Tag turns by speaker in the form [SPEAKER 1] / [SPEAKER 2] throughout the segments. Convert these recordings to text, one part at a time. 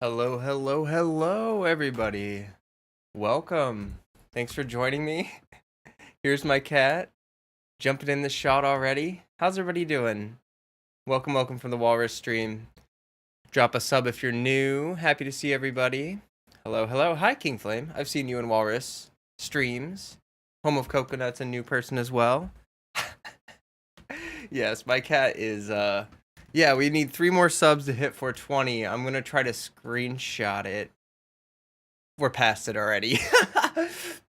[SPEAKER 1] Hello, hello, hello, everybody. Welcome. Thanks for joining me. Here's my cat, jumping in the shot already. How's everybody doing? Welcome from the Walrus stream. Drop a sub if you're new. Happy to see everybody. Hello, hello. Hi, King Flame. I've seen you in Walrus streams. Home of Coconut's a new person as well. Yes, my cat is, yeah, we need 3 more subs to hit 420. I'm gonna try to screenshot it. We're past it already.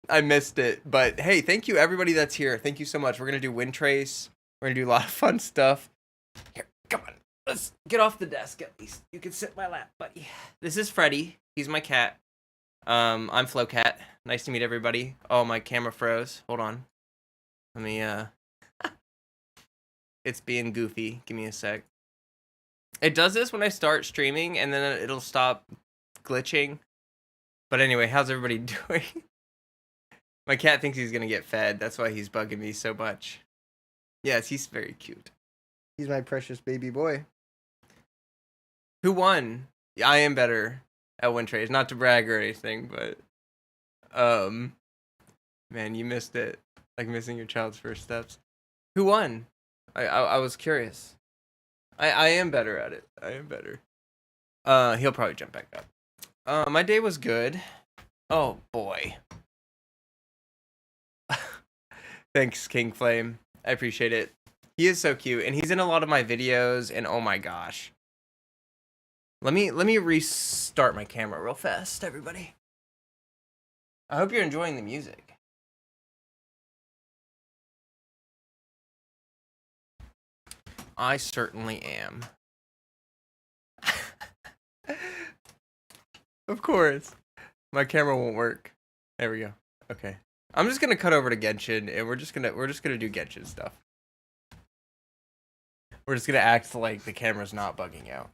[SPEAKER 1] I missed it. But hey, thank you everybody that's here. Thank you so much. We're going to do Windtrace. We're going to do a lot of fun stuff. Here, come on. Let's get off the desk at least. You can sit in my lap, buddy. This is Freddy. He's my cat. I'm Flowcat. Nice to meet everybody. Oh, my camera froze. Hold on. Let me, It's being goofy. Give me a sec. It does this when I start streaming, and then it'll stop glitching. But anyway, how's everybody doing? My cat thinks he's gonna get fed. That's why he's bugging me so much. Yes, he's very cute. He's my precious baby boy. Who won? I am better at Windtrace. Not to brag or anything, but man, you missed it. Like missing your child's first steps. Who won? I was curious. I am better at it. I am better. He'll probably jump back up. My day was good. Oh boy. Thanks, King Flame. I appreciate it. He is so cute, and he's in a lot of my videos, and oh my gosh. Let me restart my camera real fast, everybody. I hope you're enjoying the music. I certainly am. Of course. My camera won't work. There we go. Okay. I'm just gonna cut over to Genshin, and we're just gonna do Genshin stuff. We're just gonna act like the camera's not bugging out.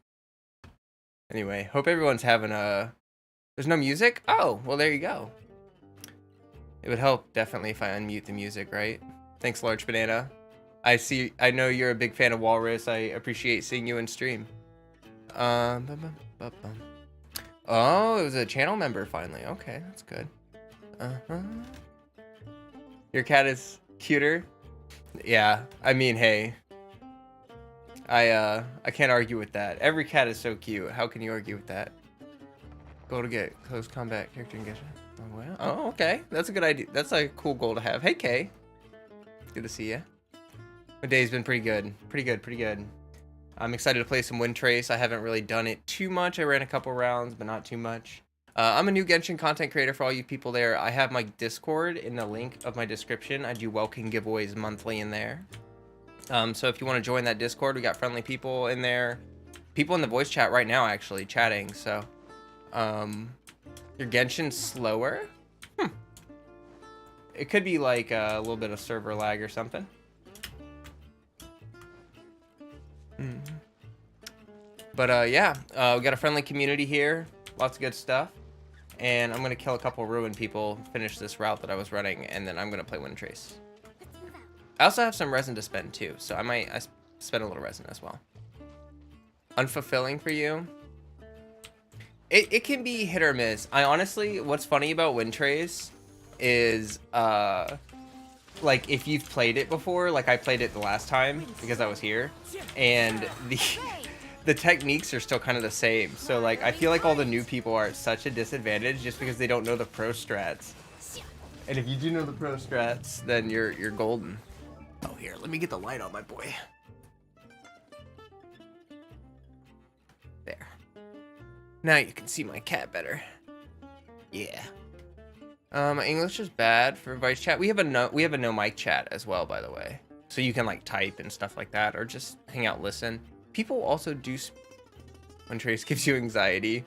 [SPEAKER 1] Anyway, hope everyone's having a. There's no music? Oh, well there you go. It would help definitely if I unmute the music, right? Thanks, Large Banana. I know you're a big fan of Walrus. I appreciate seeing you in stream. Oh, it was a channel member finally. Okay, that's good. Your cat is cuter? Yeah, I mean, hey. I can't argue with that. Every cat is so cute. How can you argue with that? Goal to get close combat character engagement. Oh, wow. Oh, okay. That's a good idea. That's a cool goal to have. Hey, Kay. Good to see you. My day's been pretty good. Pretty good. I'm excited to play some Windtrace. I haven't really done it too much. I ran a couple rounds, but not too much. I'm a new Genshin content creator for all you people there. I have my Discord in the link of my description. I do welcome giveaways monthly in there. So if you want to join that Discord, we got friendly people in there. People in the voice chat right now actually chatting, so. Your Genshin slower? It could be like a little bit of server lag or something. But yeah, we got a friendly community here. Lots of good stuff. And I'm going to kill a couple ruined people, finish this route that I was running, and then I'm going to play Windtrace. I also have some resin to spend too, so I spend a little resin as well. Unfulfilling for you? It can be hit or miss. I honestly, what's funny about Windtrace is, like, if you've played it before, like I played it the last time because I was here, and the techniques are still kind of the same. So, like, I feel like all the new people are at such a disadvantage just because they don't know the pro strats. And if you do know the pro strats, then you're golden. Oh, here, let me get the light on my boy. There. Now you can see my cat better. Yeah. My English is bad for voice chat. We have a no mic chat as well, by the way. So you can like type and stuff like that, or just hang out, listen. People also do. Windtrace gives you anxiety.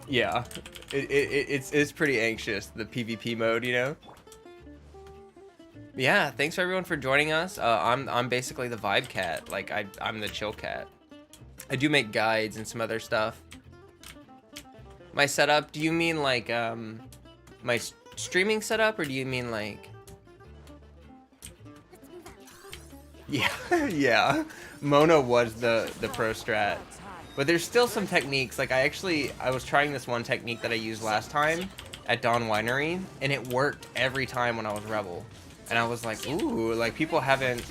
[SPEAKER 1] Yeah, it's pretty anxious, the PvP mode, you know. Yeah, thanks for everyone for joining us. I'm basically the vibe cat. Like I'm the chill cat. I do make guides and some other stuff. My setup, do you mean like my streaming setup, or do you mean like Yeah, yeah. Mona was the pro strat. But there's still some techniques. Like, I was trying this one technique that I used last time at Dawn Winery, and it worked every time when I was Rebel. And I was like, ooh, like, people haven't...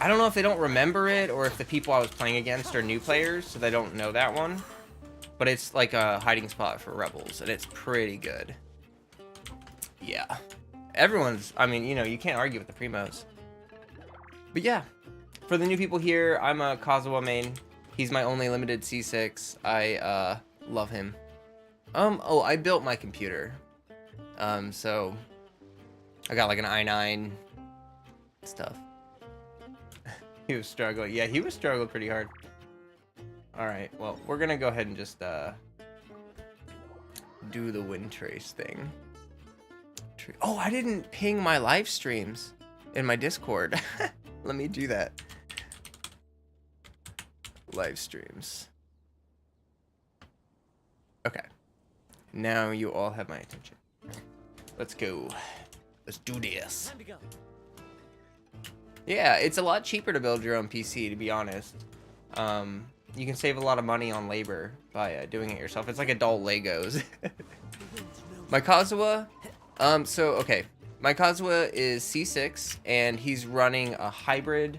[SPEAKER 1] I don't know if they don't remember it, or if the people I was playing against are new players, so they don't know that one. But it's like a hiding spot for Rebels, and it's pretty good. Yeah. Everyone's... I mean, you know, you can't argue with the Primos. But yeah. For the new people here, I'm a Kazuha main. He's my only limited C6. I love him. Oh, I built my computer. So I got like an i9 stuff. He was struggling. Yeah, he was struggling pretty hard. All right, well, we're gonna go ahead and just do the Windtrace thing. Oh, I didn't ping my live streams in my Discord. Let me do that. Live streams. Okay. Now you all have my attention. Let's go. Let's do this. Yeah, it's a lot cheaper to build your own PC, to be honest. You can save a lot of money on labor by doing it yourself. It's like adult Legos. My Kazuha, okay. My Kazuha is C6, and he's running a hybrid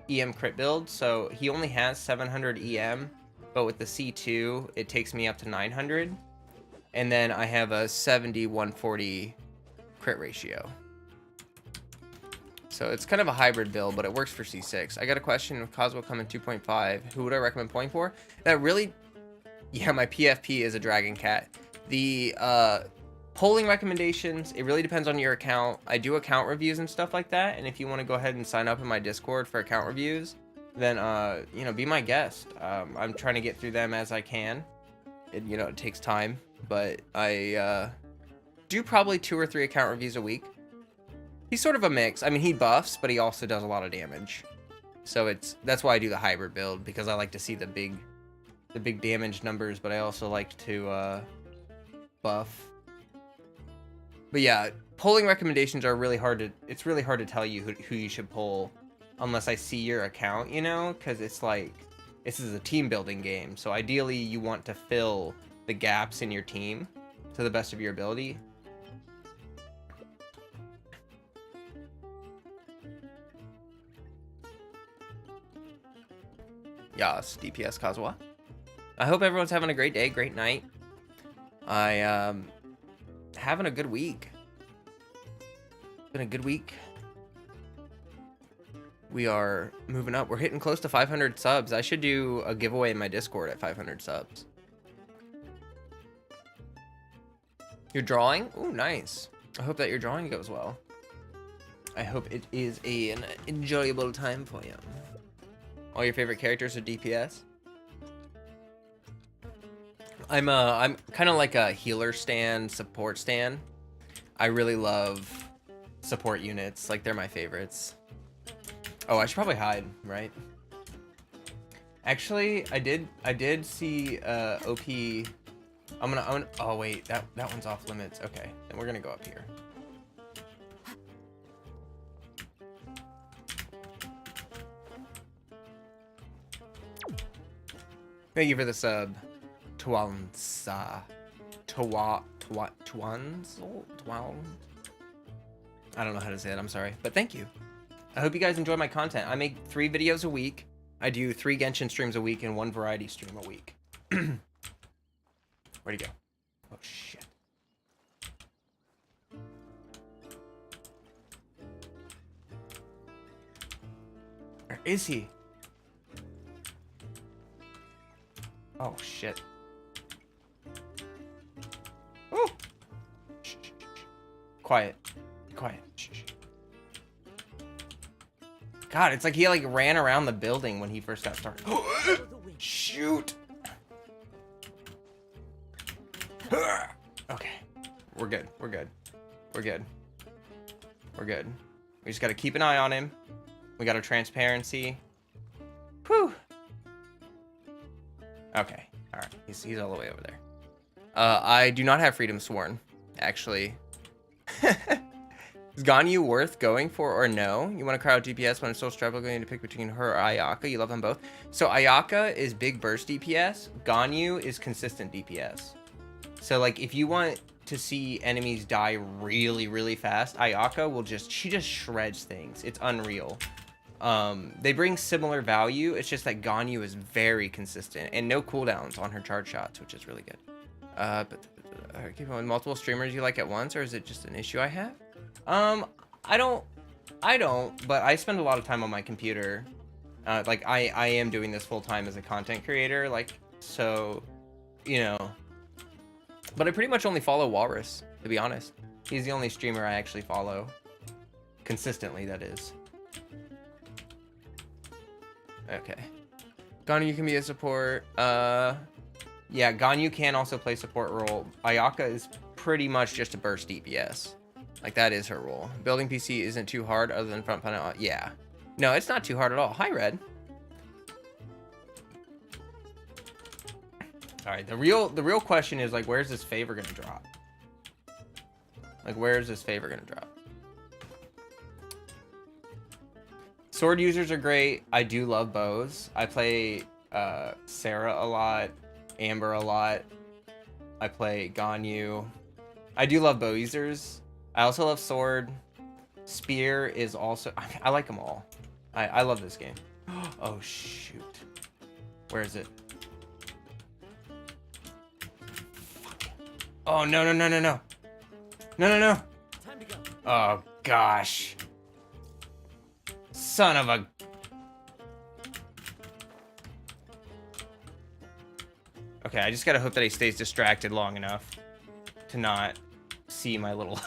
[SPEAKER 1] EM crit build, so he only has 700 EM, but with the C2, it takes me up to 900. And then I have a 70-140 crit ratio. So it's kind of a hybrid build, but it works for C6. I got a question, if Kazuha come in 2.5, who would I recommend playing for? That really... Yeah, my PFP is a Dragon Cat. The polling recommendations, it really depends on your account. I do account reviews and stuff like that, and if you want to go ahead and sign up in my Discord for account reviews, then, you know, be my guest. I'm trying to get through them as I can. You know, it takes time, but I do probably 2 or 3 account reviews a week. He's sort of a mix. I mean, he buffs, but he also does a lot of damage. So that's why I do the hybrid build, because I like to see the big damage numbers, but I also like to buff. But yeah, polling recommendations are really hard to... It's really hard to tell you who you should poll unless I see your account, you know? Because it's like... This is a team building game, so ideally you want to fill the gaps in your team to the best of your ability. Yas, DPS Kazuha. I hope everyone's having a great day, great night. Having a good week. Been a good week. We are moving up. We're hitting close to 500 subs. I should do a giveaway in my Discord at 500 subs. You're drawing? Ooh, nice. I hope that your drawing goes well. I hope it is an enjoyable time for you. All your favorite characters are DPS? I'm kind of like a healer stan, support stan. I really love support units. Like, they're my favorites. Oh, I should probably hide, right? Actually, I did see OP. I'm gonna oh wait, that one's off limits. Okay, then we're gonna go up here. Thank you for the sub, Twanza. I don't know how to say it, I'm sorry. But thank you. I hope you guys enjoy my content. I make 3 videos a week. I do 3 Genshin streams a week and 1 variety stream a week. Where'd he go? Oh, shit. Where is he? Oh, shit. Oh! Shh, shh, shh. Quiet. Be quiet. Shh, shh. God, it's like he like ran around the building when he first got started. Shoot! Okay. We're good. We're good. We're good. We're good. We just gotta keep an eye on him. We got a transparency. Whew. Okay. Alright. He's all the way over there. I do not have Freedom Sworn, actually. Is Ganyu worth going for or no? You want to crowd DPS when it's still struggling to pick between her or Ayaka? You love them both. So Ayaka is big burst DPS. Ganyu is consistent DPS. So like if you want to see enemies die really, really fast, Ayaka will she just shreds things. It's unreal. They bring similar value. It's just that Ganyu is very consistent and no cooldowns on her charge shots, which is really good. But keep on multiple streamers you like at once, or is it just an issue I have? I don't, but I spend a lot of time on my computer. Like I am doing this full time as a content creator, like, so, you know, but I pretty much only follow Walrus, to be honest. He's the only streamer I actually follow consistently, that is. Okay. Ganyu can be a support. Yeah, Ganyu can also play support role. Ayaka is pretty much just a burst DPS. Like, that is her role. Building PC isn't too hard other than front panel. Yeah. No, it's not too hard at all. Hi, Red. All right, the real question is, like, where's this favor gonna drop? Like, where's this favor gonna drop? Sword users are great. I do love bows. I play Sarah a lot, Amber a lot. I play Ganyu. I do love bow users. I also love sword. Spear is also... I like them all. I love this game. Oh, shoot. Where is it? Fuck. Oh, no. No. Oh, gosh. Son of a... Okay, I just gotta hope that he stays distracted long enough to not see my little...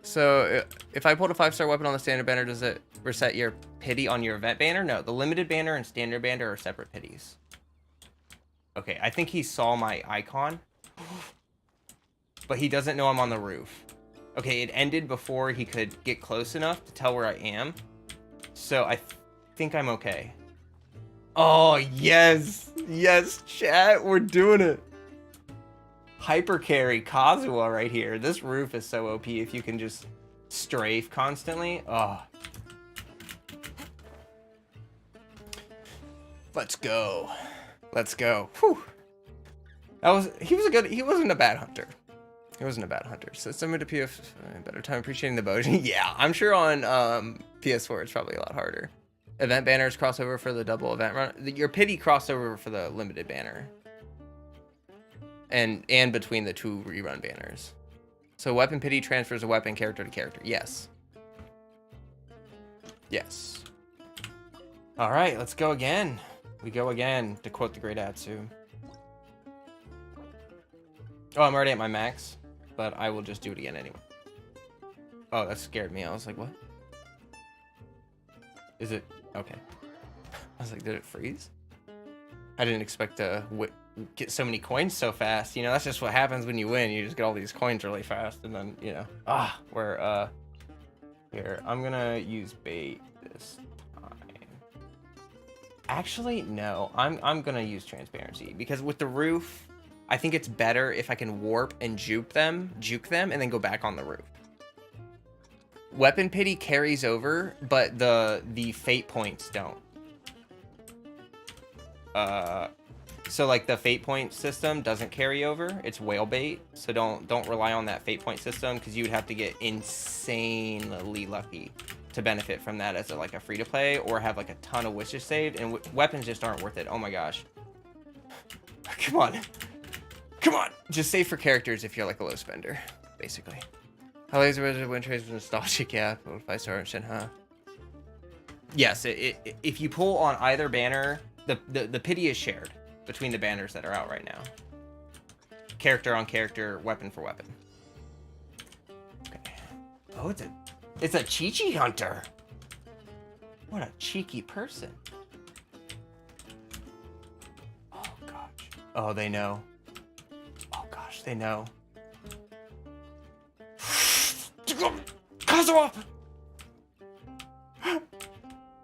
[SPEAKER 1] So, if I pulled a 5-star weapon on the standard banner, does it reset your pity on your event banner? No, the limited banner and standard banner are separate pities. Okay, I think he saw my icon, but he doesn't know I'm on the roof. Okay, it ended before he could get close enough to tell where I am, so I think I'm okay. Oh, yes! Yes, chat, we're doing it! Hyper carry Kazuha right here. This roof is so OP if you can just strafe constantly. Oh. Let's go. Let's go. Whew. He wasn't a bad hunter. He wasn't a bad hunter. So similar to PF, better time appreciating the bow. Yeah, I'm sure on PS4 it's probably a lot harder. Event banners crossover for the double event run. Your pity crossover for the limited banner. And between the two rerun banners. So weapon pity transfers a weapon character to character. Yes. Yes. All right, let's go again. We go again, to quote the great Atsu. Oh, I'm already at my max, but I will just do it again anyway. Oh, that scared me. I was like, what? Is it? Okay. I was like, did it freeze? I didn't expect to get so many coins so fast. You know, that's just what happens when you win. You just get all these coins really fast, and then, you know. We're, here. I'm gonna use bait this time. Actually, no. I'm gonna use transparency, because with the roof, I think it's better if I can warp and juke them, and then go back on the roof. Weapon pity carries over, but the fate points don't. So like the fate point system doesn't carry over. It's whale bait, so don't rely on that fate point system, because you would have to get insanely lucky to benefit from that as like a free to play, or have like a ton of wishes saved, and weapons just aren't worth it. Oh my gosh. Come on. Come on. Just save for characters if you're like a low spender, basically. How lazy was it? Windtrace was nostalgic, yeah. 5-star and huh? Yes, if you pull on either banner, the pity is shared between the banners that are out right now. Character on character, weapon for weapon. Okay. Oh, it's a Chi-Chi hunter. What a cheeky person. Oh gosh. Oh, they know. Oh gosh, they know. Kazuha!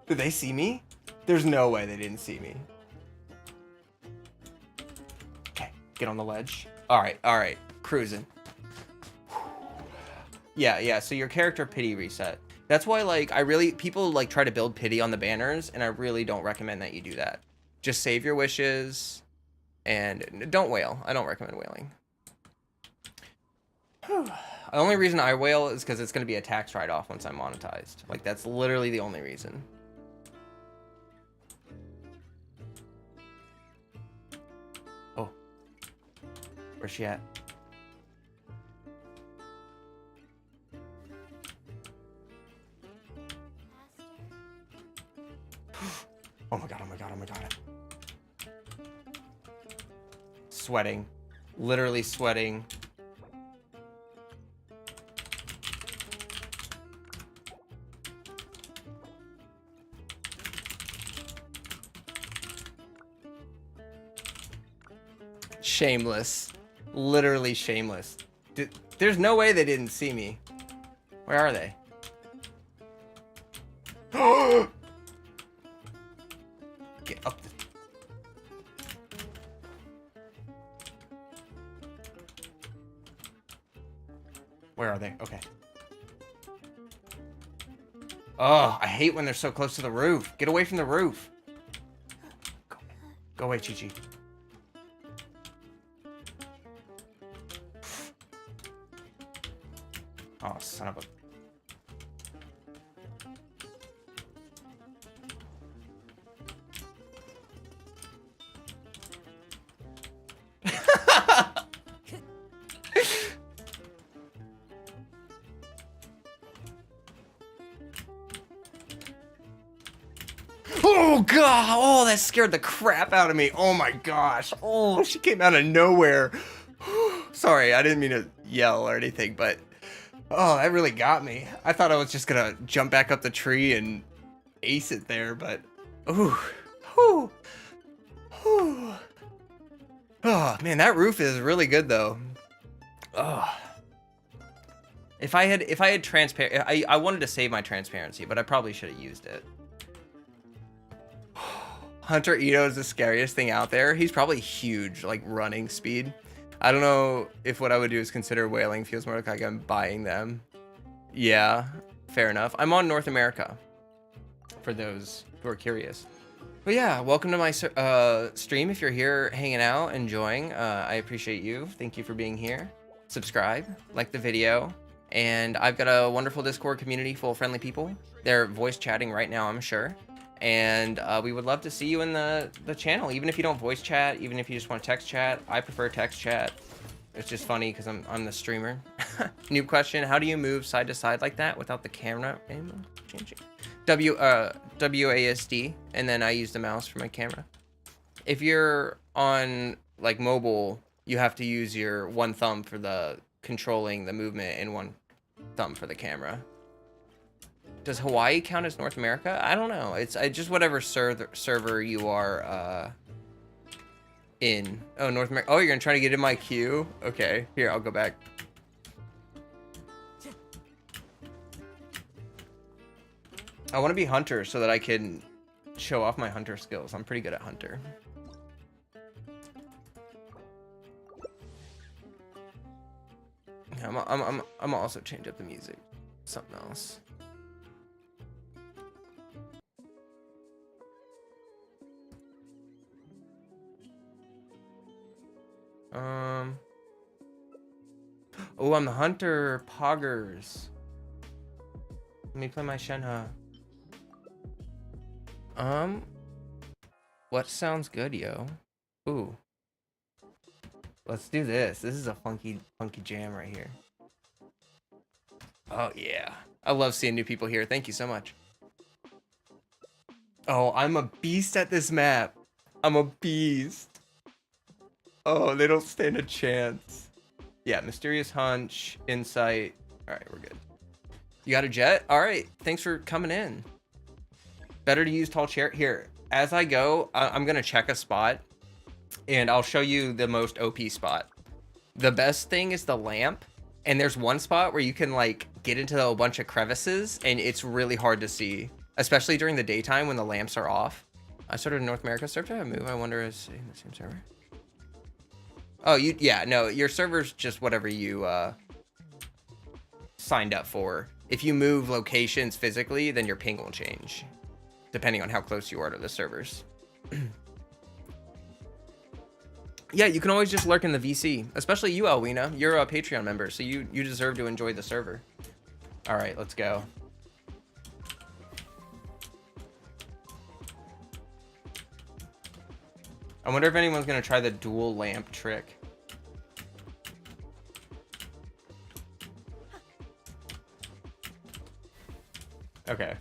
[SPEAKER 1] Did they see me? There's no way they didn't see me. Okay, get on the ledge. All right, cruising. Yeah. So your character pity reset. That's why, like, people like try to build pity on the banners, and I really don't recommend that you do that. Just save your wishes, and don't wail. I don't recommend wailing. The only reason I wail is because it's going to be a tax write-off once I'm monetized. Like, that's literally the only reason. Oh. Where's she at? Oh my god, oh my god, oh my god. Sweating. Literally sweating. Shameless. Literally shameless. There's no way they didn't see me. Where are they? Get up the... Where are they? Okay. Oh, I hate when they're so close to the roof. Get away from the roof. Go away, Chi-Chi. Oh, son of a... Oh god! Oh, that scared the crap out of me. Oh my gosh. Oh, she came out of nowhere. Sorry, I didn't mean to yell or anything, but oh, that really got me. I thought I was just gonna jump back up the tree and ace it there, but ooh. Ooh. Ooh. Oh man, that roof is really good though. Oh. If I had transparent, I wanted to save my transparency, but I probably should have used it. Hunter Ito is the scariest thing out there. He's probably huge, like running speed. I don't know if what I would do is consider whaling. Feels more like I'm buying them. Yeah, fair enough. I'm on North America, for those who are curious. But yeah, welcome to my stream. If you're here hanging out, enjoying, I appreciate you. Thank you for being here. Subscribe, like the video. And I've got a wonderful Discord community full of friendly people. They're voice chatting right now, I'm sure. And we would love to see you in the channel, even if you don't voice chat, even if you just want to text chat. I prefer text chat. It's just funny because I'm the streamer. Noob question: how do you move side to side like that without the camera changing? WASD, and then I use the mouse for my camera. If you're on like mobile, you have to use your one thumb for the controlling the movement and one thumb for the camera. Does Hawaii count as North America? I don't know. It's just whatever server you are in. Oh, North America. Oh, you're gonna try to get in my queue? Okay, here, I'll go back. I want to be Hunter so that I can show off my Hunter skills. I'm pretty good at Hunter. I'm also change up the music. Something else. Oh, I'm the Hunter Poggers. Let me play my Shenhe. What sounds good, yo? Ooh. Let's do this. This is a funky jam right here. Oh yeah. I love seeing new people here. Thank you so much. Oh, I'm a beast at this map. I'm a beast. Oh, they don't stand a chance. Yeah, Mysterious Hunch, Insight. All right, we're good. You got a jet? All right, thanks for coming in. Better to use tall chair. Here, as I go, I'm going to check a spot, and I'll show you the most OP spot. The best thing is the lamp, and there's one spot where you can, like, get into a bunch of crevices, and it's really hard to see, especially during the daytime when the lamps are off. I started in North America. Server to have move. I wonder is in the same server. Oh, yeah, no, your server's just whatever you signed up for. If you move locations physically, then your ping will change, depending on how close you are to the servers. Yeah, you can always just lurk in the VC, especially you, Alwina. You're a Patreon member, so you deserve to enjoy the server. All right, let's go. I wonder if anyone's gonna try the dual lamp trick. Okay.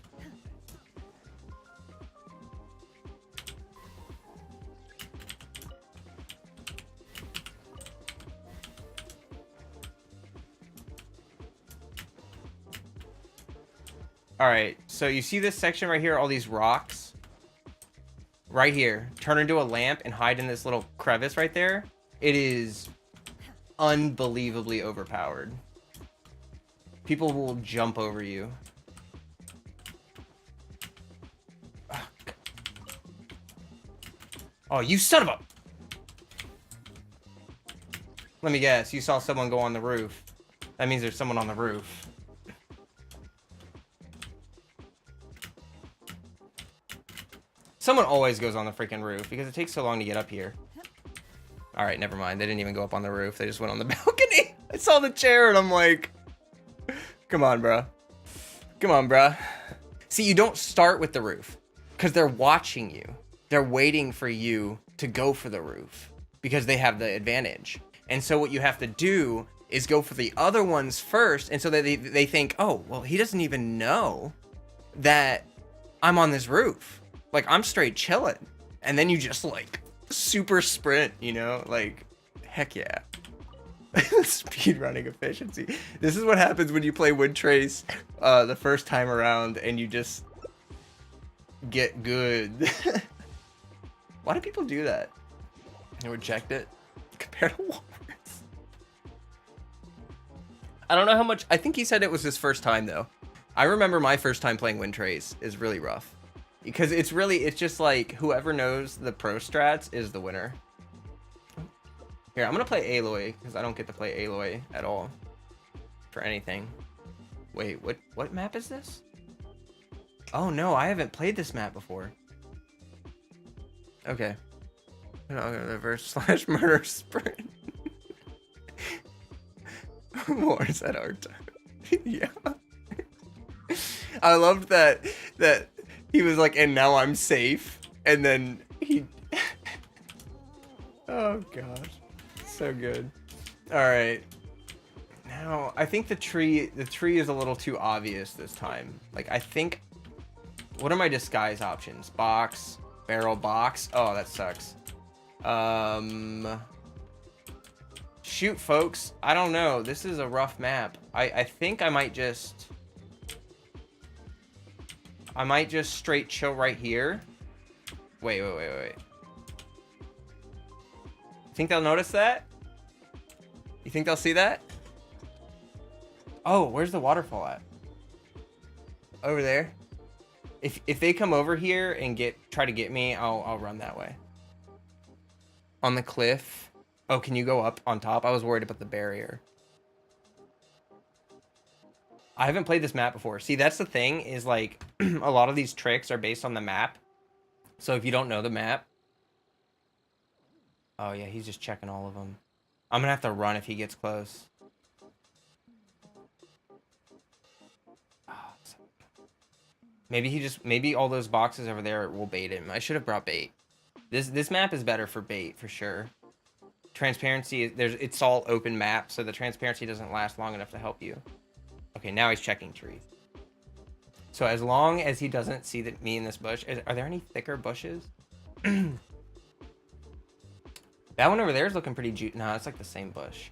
[SPEAKER 1] All right, so you see this section right here, all these rocks? Right here, turn into a lamp and hide in this little crevice right there. It is unbelievably overpowered. People will jump over you. Oh, you son of a... Let me guess, you saw someone go on the roof. That means there's someone on the roof. Someone always goes on the freaking roof because it takes so long to get up here. All right, never mind. They didn't even go up on the roof. They just went on the balcony. I saw the chair and I'm like, come on, bro. Come on, bro. See, you don't start with the roof because they're watching you. They're waiting for you to go for the roof because they have the advantage. And so what you have to do is go for the other ones first. And so that they think, oh, well, he doesn't even know that I'm on this roof. Like, I'm straight chilling. And then you just, like, super sprint, you know? Like, heck yeah. Speed running efficiency. This is what happens when you play Windtrace the first time around and you just get good. Why do people do that? They reject it compared to Walrus. I don't know how much... I think he said it was his first time, though. I remember my first time playing Windtrace is really rough. Because it's just like, whoever knows the pro strats is the winner. Here, I'm going to play Aloy, because I don't get to play Aloy at all. For anything. Wait, what map is this? Oh no, I haven't played this map before. Okay. Reverse / murder sprint. More is at our time. Yeah. I loved that he was like, and now I'm safe. And then he... Oh, gosh. So good. All right. Now, I think the tree is a little too obvious this time. Like, I think... What are my disguise options? Box, barrel, box. Oh, that sucks. Shoot, folks. I don't know. This is a rough map. I think I might just straight chill right here. Wait. Think they'll notice that? You think they'll see that? Oh, where's the waterfall at? Over there. If they come over here and try to get me, I'll run that way. On the cliff. Oh, can you go up on top? I was worried about the barrier. I haven't played this map before. See, that's the thing, is like a lot of these tricks are based on the map. So if you don't know the map... Oh yeah, he's just checking all of them. I'm gonna have to run if he gets close. Maybe all those boxes over there will bait him. I should have brought bait. This map is better for bait for sure. Transparency, it's all open map, so the transparency doesn't last long enough to help you. Okay, now he's checking tree. So as long as he doesn't see me in this bush, are there any thicker bushes? That one over there is looking pretty no, it's like the same bush.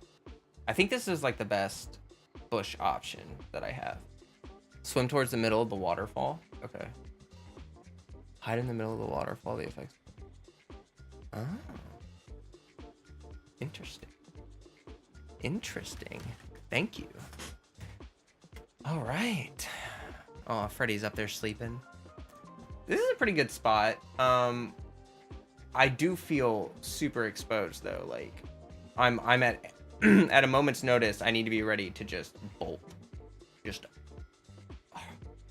[SPEAKER 1] I think this is like the best bush option that I have. Swim towards the middle of the waterfall. Okay. Hide in the middle of the waterfall. The effects. Oh. Interesting. Interesting. Thank you. All right. Oh, Freddy's up there sleeping. This is a pretty good spot. I do feel super exposed though. Like, I'm at at a moment's notice. I need to be ready to just bolt.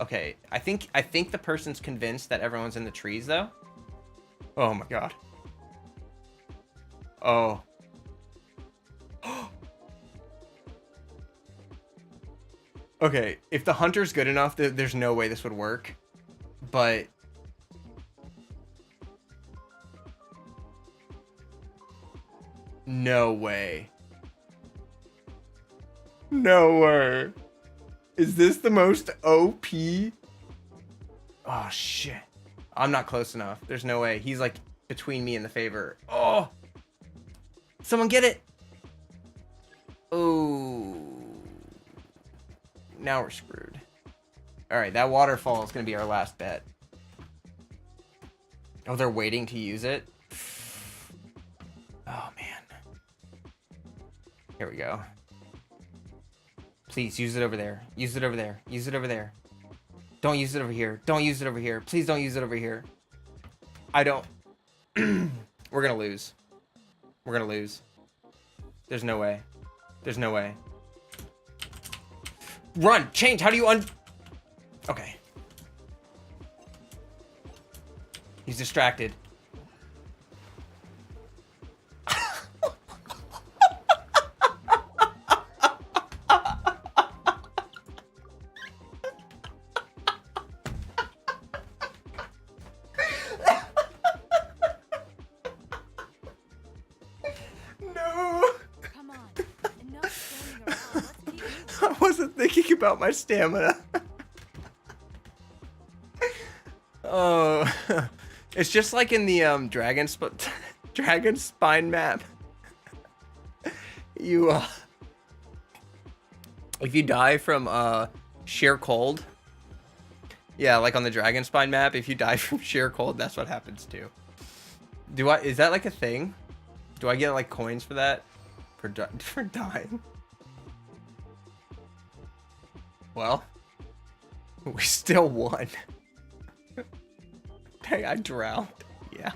[SPEAKER 1] Okay, I think the person's convinced that everyone's in the trees though. Oh my god. Oh. Okay, if the hunter's good enough, there's no way this would work. But no way. No way. Is this the most OP? Oh shit. I'm not close enough. There's no way. He's like between me and the favor. Oh. Someone get it. Oh. Now we're screwed. All right, that waterfall is going to be our last bet. Oh, they're waiting to use it? Oh, man. Here we go. Please, use it over there. Use it over there. Use it over there. Don't use it over here. Don't use it over here. Please don't use it over here. I don't... We're going to lose. We're going to lose. There's no way. There's no way. Run! Change! How do you Okay. He's distracted. No! Come on. Enough standing around. Let's keep moving. I wasn't thinking about my stamina. Oh, it's just like in the dragon spine map. You if you die from sheer cold, yeah, like on the dragon spine map, if you die from sheer cold, that's what happens too. Is that like a thing? Do I get like coins for that? For dying? Well, we still won. Dang, I drowned. Yeah.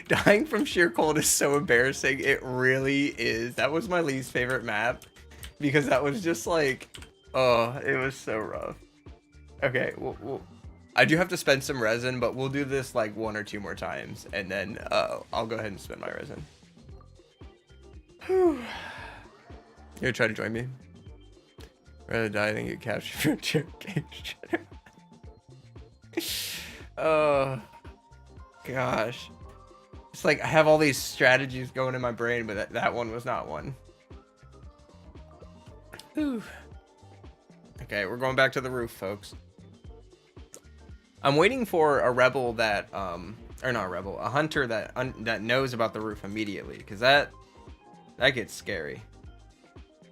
[SPEAKER 1] Dying from sheer cold is so embarrassing. It really is. That was my least favorite map because that was just like, oh, it was so rough. Okay, I do have to spend some resin, but we'll do this like 1 or 2 more times, and then I'll go ahead and spend my resin. Whew. You gonna try to join me? Rather die than get captured for a cage. Oh gosh, it's like I have all these strategies going in my brain, but that one was not one. Whew. Okay, we're going back to the roof, folks. I'm waiting for a rebel that or not a rebel, a hunter that knows about the roof immediately, because that gets scary.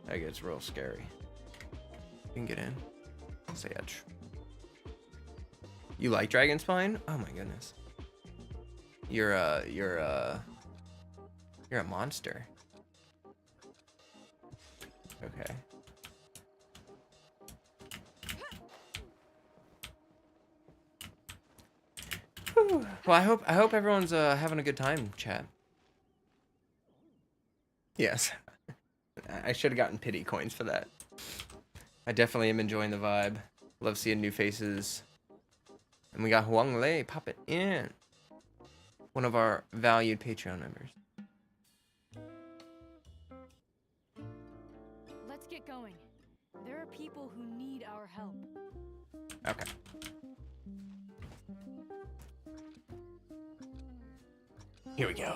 [SPEAKER 1] That gets real scary. You can get in. Say edge. You like Dragon Spine? Oh my goodness. You're a monster. Okay. Whew. Well, I hope everyone's having a good time, chat. Yes. I should have gotten pity coins for that. I definitely am enjoying the vibe. Love seeing new faces. And we got Huang Lei pop it in. One of our valued Patreon members.
[SPEAKER 2] Let's get going. There are people who need our help.
[SPEAKER 1] Okay. Here we go.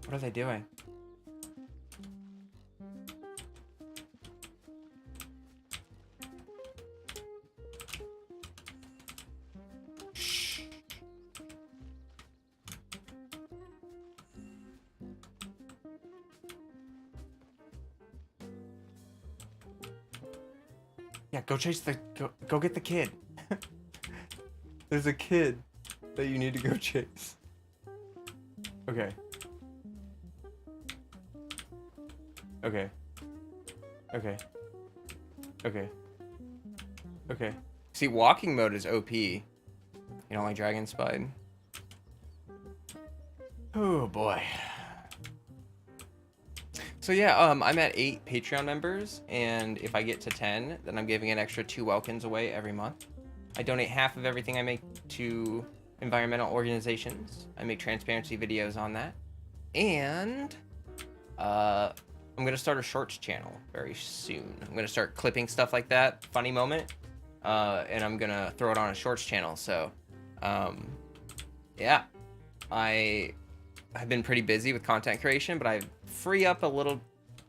[SPEAKER 1] What are they doing? Shh. Yeah, go chase go get the kid. There's a kid that you need to go chase. Okay. Okay. Okay. Okay. Okay. See, walking mode is OP. You don't like Dragon Spine? Oh boy. So yeah, I'm at 8 Patreon members, and if I get to 10, then I'm giving an extra 2 Welkins away every month. I donate half of everything I make to environmental organizations. I make transparency videos on that. And I'm gonna start a shorts channel very soon. I'm gonna start clipping stuff like that, funny moment, and I'm gonna throw it on a shorts channel. So, yeah, I've been pretty busy with content creation, but I free up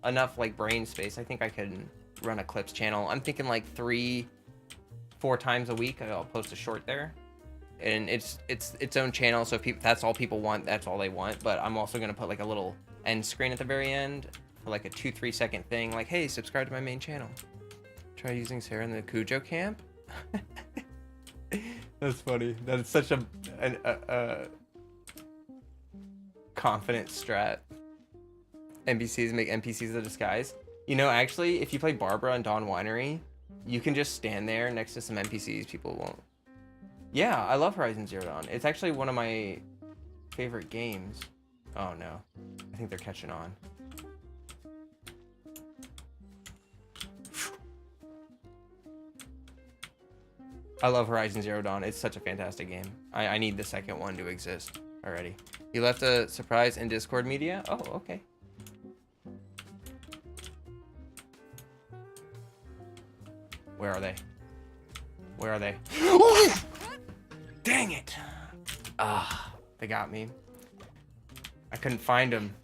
[SPEAKER 1] enough like brain space. I think I could run a clips channel. I'm thinking like 3-4 times a week I'll post a short there, and it's its own channel. So if that's all people want, that's all they want. But I'm also gonna put like a little end screen at the very end for like a 2-3 second thing, like, hey, subscribe to my main channel. Try using Sarah in the Cujo camp. That's funny. That's such a confident strat. NPCs make NPCs a disguise. You know, actually, if you play Barbara and Dawn Winery, you can just stand there next to some NPCs. People won't. Yeah, I love Horizon Zero Dawn. It's actually one of my favorite games. Oh no, I think they're catching on. I love Horizon Zero Dawn. It's such a fantastic game. I need the second one to exist already. You left a surprise in Discord media? Oh, okay. Where are they? Where are they? Dang it! Ah, they got me. I couldn't find them.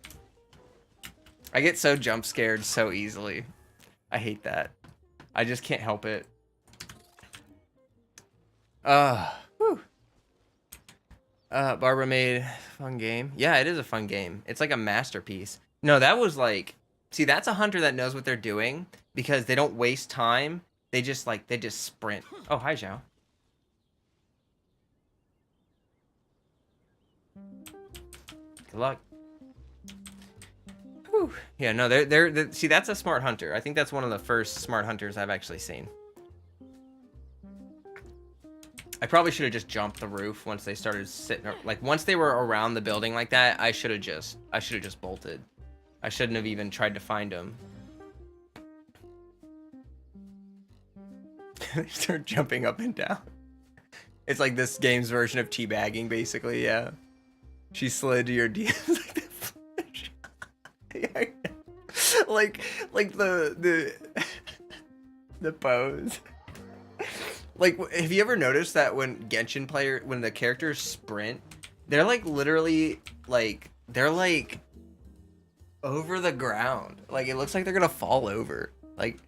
[SPEAKER 1] I get so jump scared so easily. I hate that. I just can't help it. Whew. Barbara made a fun game. Yeah, it is a fun game. It's like a masterpiece. No, that was like, see, that's a hunter that knows what they're doing because they don't waste time. They just sprint. Oh, hi, Zhao. Good luck. Whew. Yeah, no, they're see, that's a smart hunter. I think that's one of the first smart hunters I've actually seen. I probably should have just jumped the roof once they started sitting, like once they were around the building like that. I should have just bolted. I shouldn't have even tried to find them. They start jumping up and down. It's like this game's version of teabagging, basically. Yeah, she slid to your DMs like the yeah, like the pose. Like, have you ever noticed that when when the characters sprint, they're like literally like they're like over the ground. Like it looks like they're gonna fall over. Like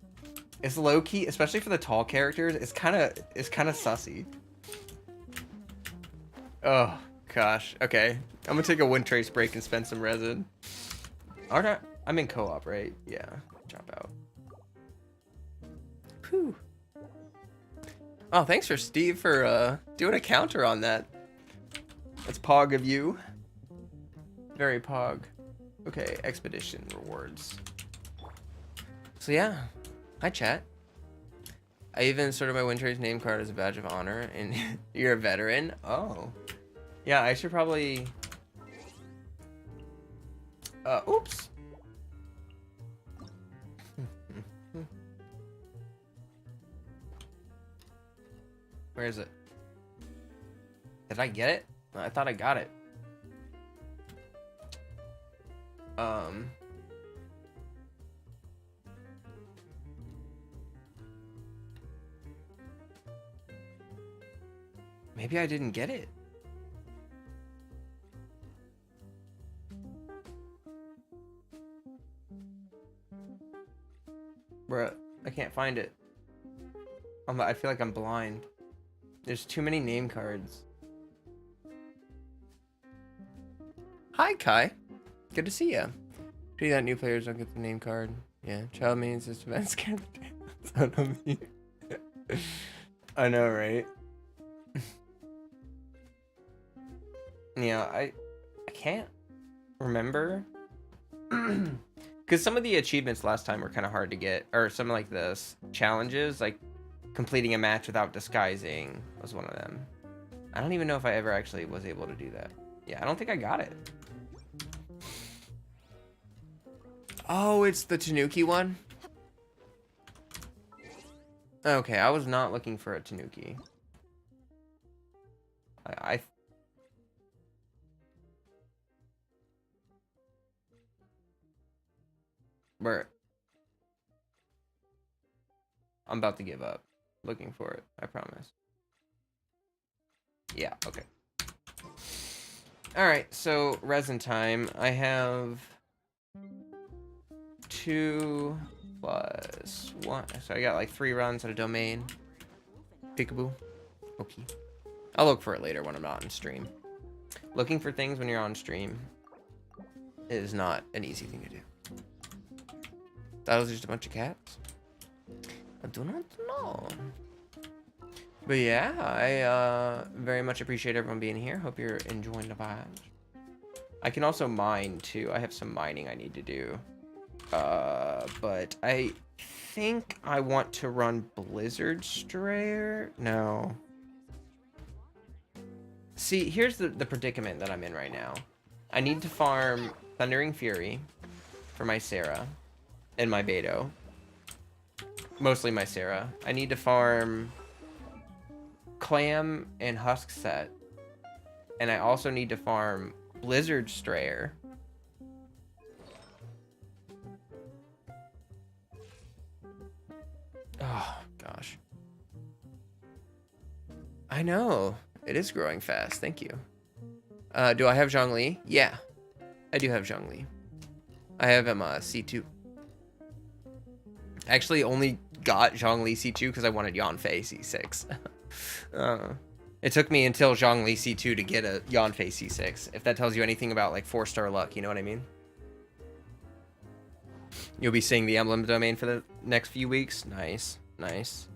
[SPEAKER 1] it's low key, especially for the tall characters. It's kind of sussy. Oh gosh. Okay, I'm gonna take a Windtrace break and spend some resin. Alright, I'm in co-op, right? Yeah. Drop out. Whew. Oh, thanks for Steve for doing a counter on that. That's pog of you. Very pog. Okay, expedition rewards. So yeah, hi chat. I even sorted my Windtrace name card as a badge of honor, and you're a veteran. Oh, yeah. I should probably. Oops. Where is it? Did I get it? I thought I got it. Maybe I didn't get it. Bruh, I can't find it. I feel like I'm blind. There's too many name cards. Hi, Kai. Good to see ya. Pity that new players don't get the name card. Yeah, child means this event's scared out of me. I know, right? Yeah, I can't remember. Because some of the achievements last time were kind of hard to get. Or some of like the challenges, like completing a match without disguising was one of them. I don't even know if I ever actually was able to do that. Yeah, I don't think I got it. Oh, it's the Tanuki one? Okay, I was not looking for a Tanuki. Where I'm about to give up looking for it, I promise. Yeah, okay. Alright, so resin time. I have 2 plus 1. So I got like 3 runs at a domain. Peekaboo. Okay. I'll look for it later when I'm not on stream. Looking for things when you're on stream is not an easy thing to do. That was just a bunch of cats? I do not know. But yeah, I very much appreciate everyone being here. Hope you're enjoying the vibes. I can also mine too. I have some mining I need to do. But I think I want to run Blizzard Strayer. No. See, here's the predicament that I'm in right now. I need to farm Thundering Fury for my Sarah and my Beto. Mostly my Sarah. I need to farm Clam and Husk Set. And I also need to farm Blizzard Strayer. Oh, gosh. I know. It is growing fast. Thank you. Do I have Zhongli? Yeah. I do have Zhongli. I have him C2. Actually, only got Zhongli C2 because I wanted Yanfei C6. It took me until Zhongli C2 to get a Yanfei C6. If that tells you anything about like 4-star luck, you know what I mean? You'll be seeing the emblem domain for the next few weeks. Nice, nice.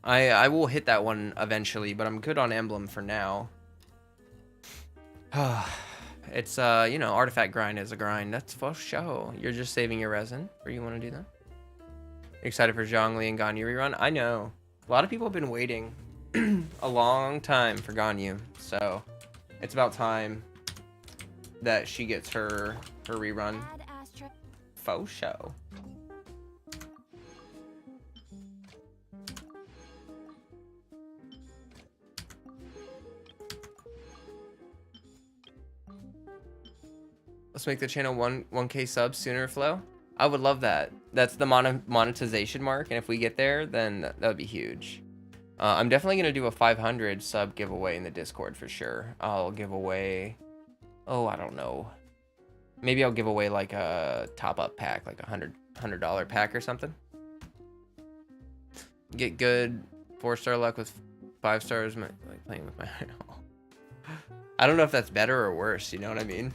[SPEAKER 1] I will hit that one eventually, but I'm good on emblem for now. It's you know, artifact grind is a grind. That's for sure. You're just saving your resin, or you want to do that? Excited for Zhongli and Ganyu rerun? I know. A lot of people have been waiting a long time for Ganyu, so it's about time that she gets her rerun. Faux show. Let's make the channel 1K subs sooner, Flo. I would love that. That's the monetization mark, and if we get there, then that would be huge. I'm definitely going to do a 500 sub giveaway in the Discord for sure. I'll give away... Oh, I don't know. Maybe I'll give away like a top-up pack, like a $100 pack or something. Get good 4-star luck with 5 stars, like playing with my... I don't know if that's better or worse, you know what I mean?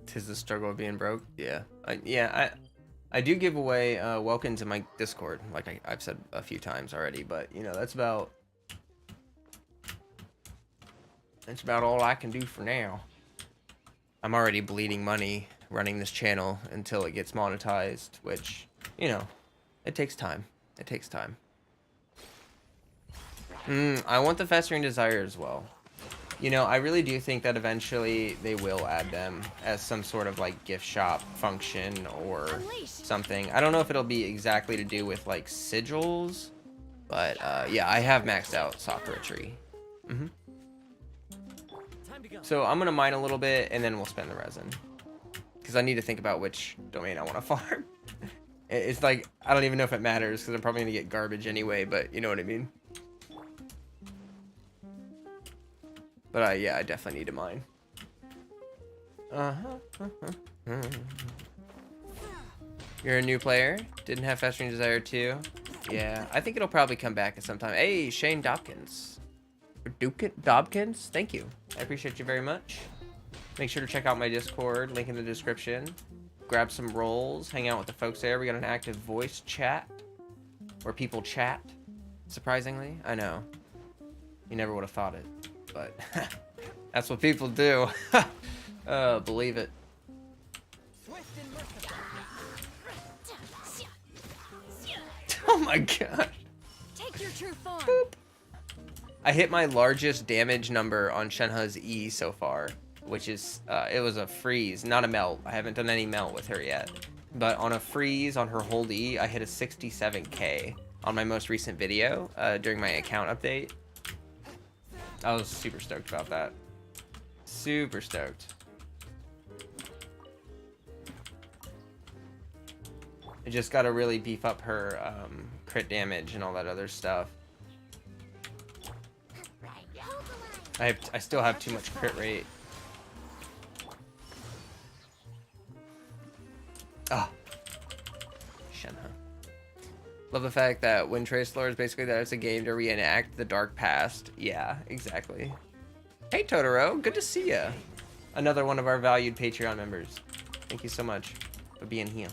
[SPEAKER 1] Tis the struggle of being broke. Yeah. I do give away welcome to my Discord, like I've said a few times already, but you know, that's about all I can do for now. I'm already bleeding money running this channel until it gets monetized, which, you know, it takes time. It takes time. I want the Festering Desire as well. You know, I really do think that eventually they will add them as some sort of like gift shop function or something. I don't know if it'll be exactly to do with like sigils, but yeah, I have maxed out Sakura Tree. So I'm gonna mine a little bit and then we'll spend the resin because I need to think about which domain I want to farm. It's like I don't even know if it matters because I'm probably gonna get garbage anyway, but you know what I mean. But yeah, I definitely need to mine. You're a new player? Didn't have Festering Desire 2? Yeah, I think it'll probably come back at some time. Hey, Shane Dobkins. Dobkins? Thank you. I appreciate you very much. Make sure to check out my Discord, link in the description. Grab some rolls, hang out with the folks there. We got an active voice chat where people chat, surprisingly. I know. You never would have thought it. But that's what people do. Believe it. my god.
[SPEAKER 2] Take your true form.
[SPEAKER 1] Boop. I hit my largest damage number on Shenhe's E so far, which is, it was a freeze, not a melt. I haven't done any melt with her yet. But on a freeze, on her hold E, I hit a 67k on my most recent video during my account update. I was super stoked about that. Super stoked. I just got to really beef up her crit damage and all that other stuff. I still have too much crit rate. Ah. Shenhe. Love the fact that Windtrace lore is basically that it's a game to reenact the dark past. Yeah, exactly. Hey Totoro, good to see ya. Another one of our valued Patreon members. Thank you so much for being here.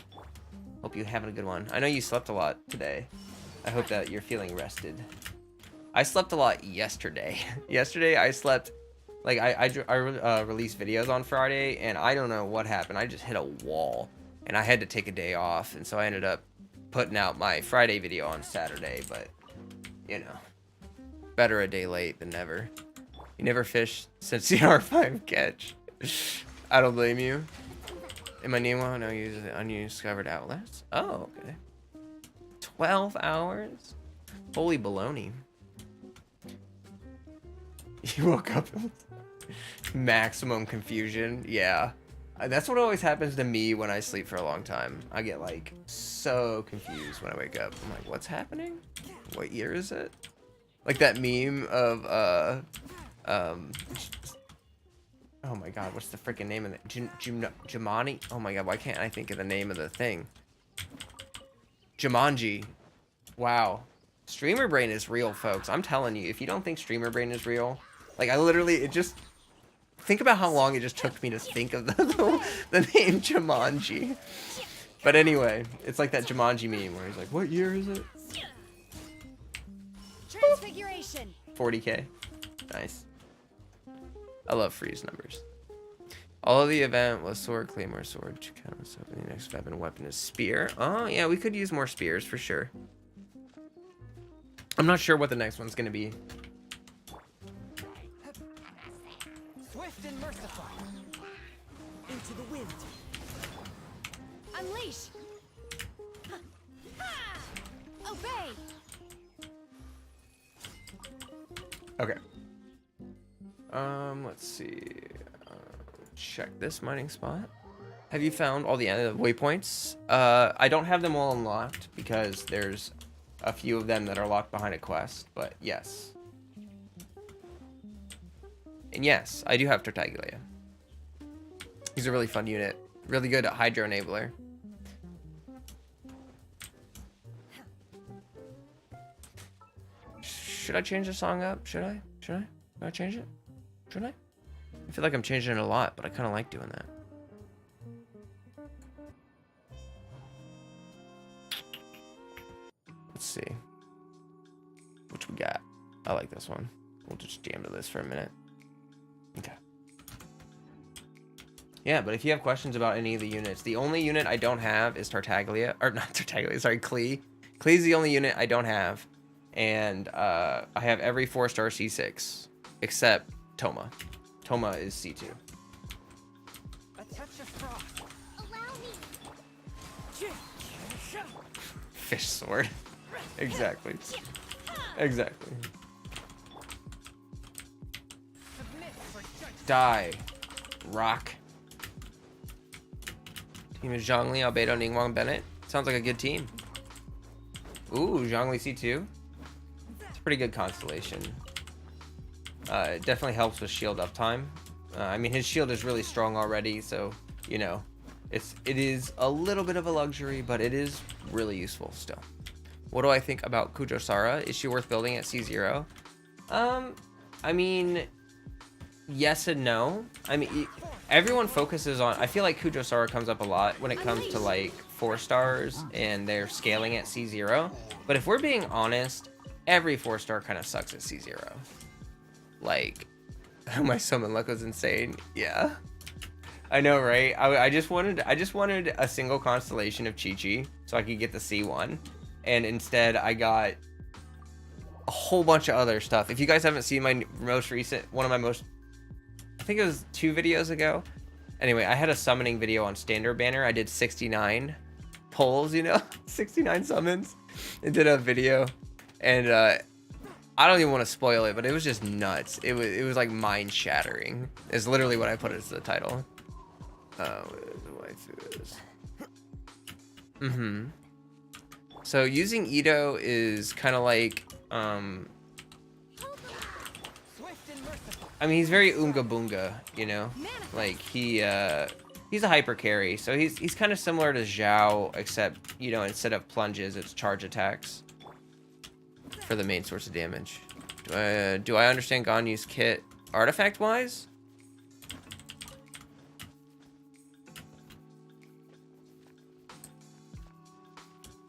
[SPEAKER 1] Hope you're having a good one. I know you slept a lot today. I hope that you're feeling rested. I slept a lot yesterday. Yesterday I slept, like I released videos on Friday and I don't know what happened. I just hit a wall and I had to take a day off. And so I ended up putting out my Friday video on Saturday, but you know, better a day late than never. You never fished since the R5 catch. I don't blame you. In my new one, I use the undiscovered outlets. Oh, okay. 12 hours? Holy baloney. You woke up with maximum confusion. Yeah. That's what always happens to me when I sleep for a long time. I get like so confused when I wake up. I'm like, what's happening? What year is it? Like that meme of oh my god, what's the freaking name of it? Jumanji? Oh my god, why can't I think of the name of the thing? Jumanji. Wow. Streamer brain is real, folks. I'm telling you, if you don't think streamer brain is real, like I literally, it just, think about how long it just took me to think of the name Jumanji. But anyway, it's like that Jumanji meme where he's like, what year is it?
[SPEAKER 2] Transfiguration.
[SPEAKER 1] 40k. Nice. I love freeze numbers. All of the event was sword, claymore, sword, Chikana, so the next weapon is spear. Oh yeah, we could use more spears for sure. I'm not sure what the next one's gonna be.
[SPEAKER 3] Swift and merciful. Into the wind.
[SPEAKER 2] Unleash. Obey.
[SPEAKER 1] Okay. Let's see. Check this mining spot. Have you found all the waypoints? I don't have them all unlocked because there's a few of them that are locked behind a quest, but yes. And yes, I do have Tartaglia. He's a really fun unit. Really good at Hydro Enabler. Should I change the song up? Should I? Should I change it? Should I? I feel like I'm changing it a lot, but I kind of like doing that. Let's see. Which we got? I like this one. We'll just jam to this for a minute. Okay. Yeah, but if you have questions about any of the units, the only unit I don't have is Tartaglia. Or not Tartaglia, sorry, Klee. Klee's the only unit I don't have. And I have every 4-star C6 except Toma. Toma is C2.
[SPEAKER 3] A touch of frost.
[SPEAKER 2] Allow me.
[SPEAKER 1] Fish sword. Exactly. Exactly.
[SPEAKER 3] Submit for judgment.
[SPEAKER 1] Die. Rock. Team is Zhongli, Albedo, Ningguang, Bennett. Sounds like a good team. Ooh, Zhongli C2. It's a pretty good constellation. It definitely helps with shield uptime. I mean, his shield is really strong already, so, you know, it is a little bit of a luxury, but it is really useful still. What do I think about Kujosara? Is she worth building at C0? I mean, yes and no. I mean, everyone focuses on, I feel like Kujosara comes up a lot when it comes to like 4 stars and they're scaling at C0. But if we're being honest, every 4-star kind of sucks at C0. Like, my summon luck was insane. Yeah, I know, right? I just wanted a single constellation of Chi-Chi so I could get the C1. and instead I got a whole bunch of other stuff. If you guys haven't seen my most recent, I think it was 2 videos ago. Anyway, I had a summoning video on standard banner. I did 69 pulls, you know, 69 summons, and did a video, and I don't even want to spoil it, but it was just nuts. It was like mind shattering. Is literally what I put as the title. So using Ito is kind of like I mean, he's very Oonga Boonga, you know? Like, he's a hyper carry, so he's kind of similar to Zhao, except, you know, instead of plunges, it's charge attacks for the main source of damage. Do I understand Ganyu's kit artifact-wise?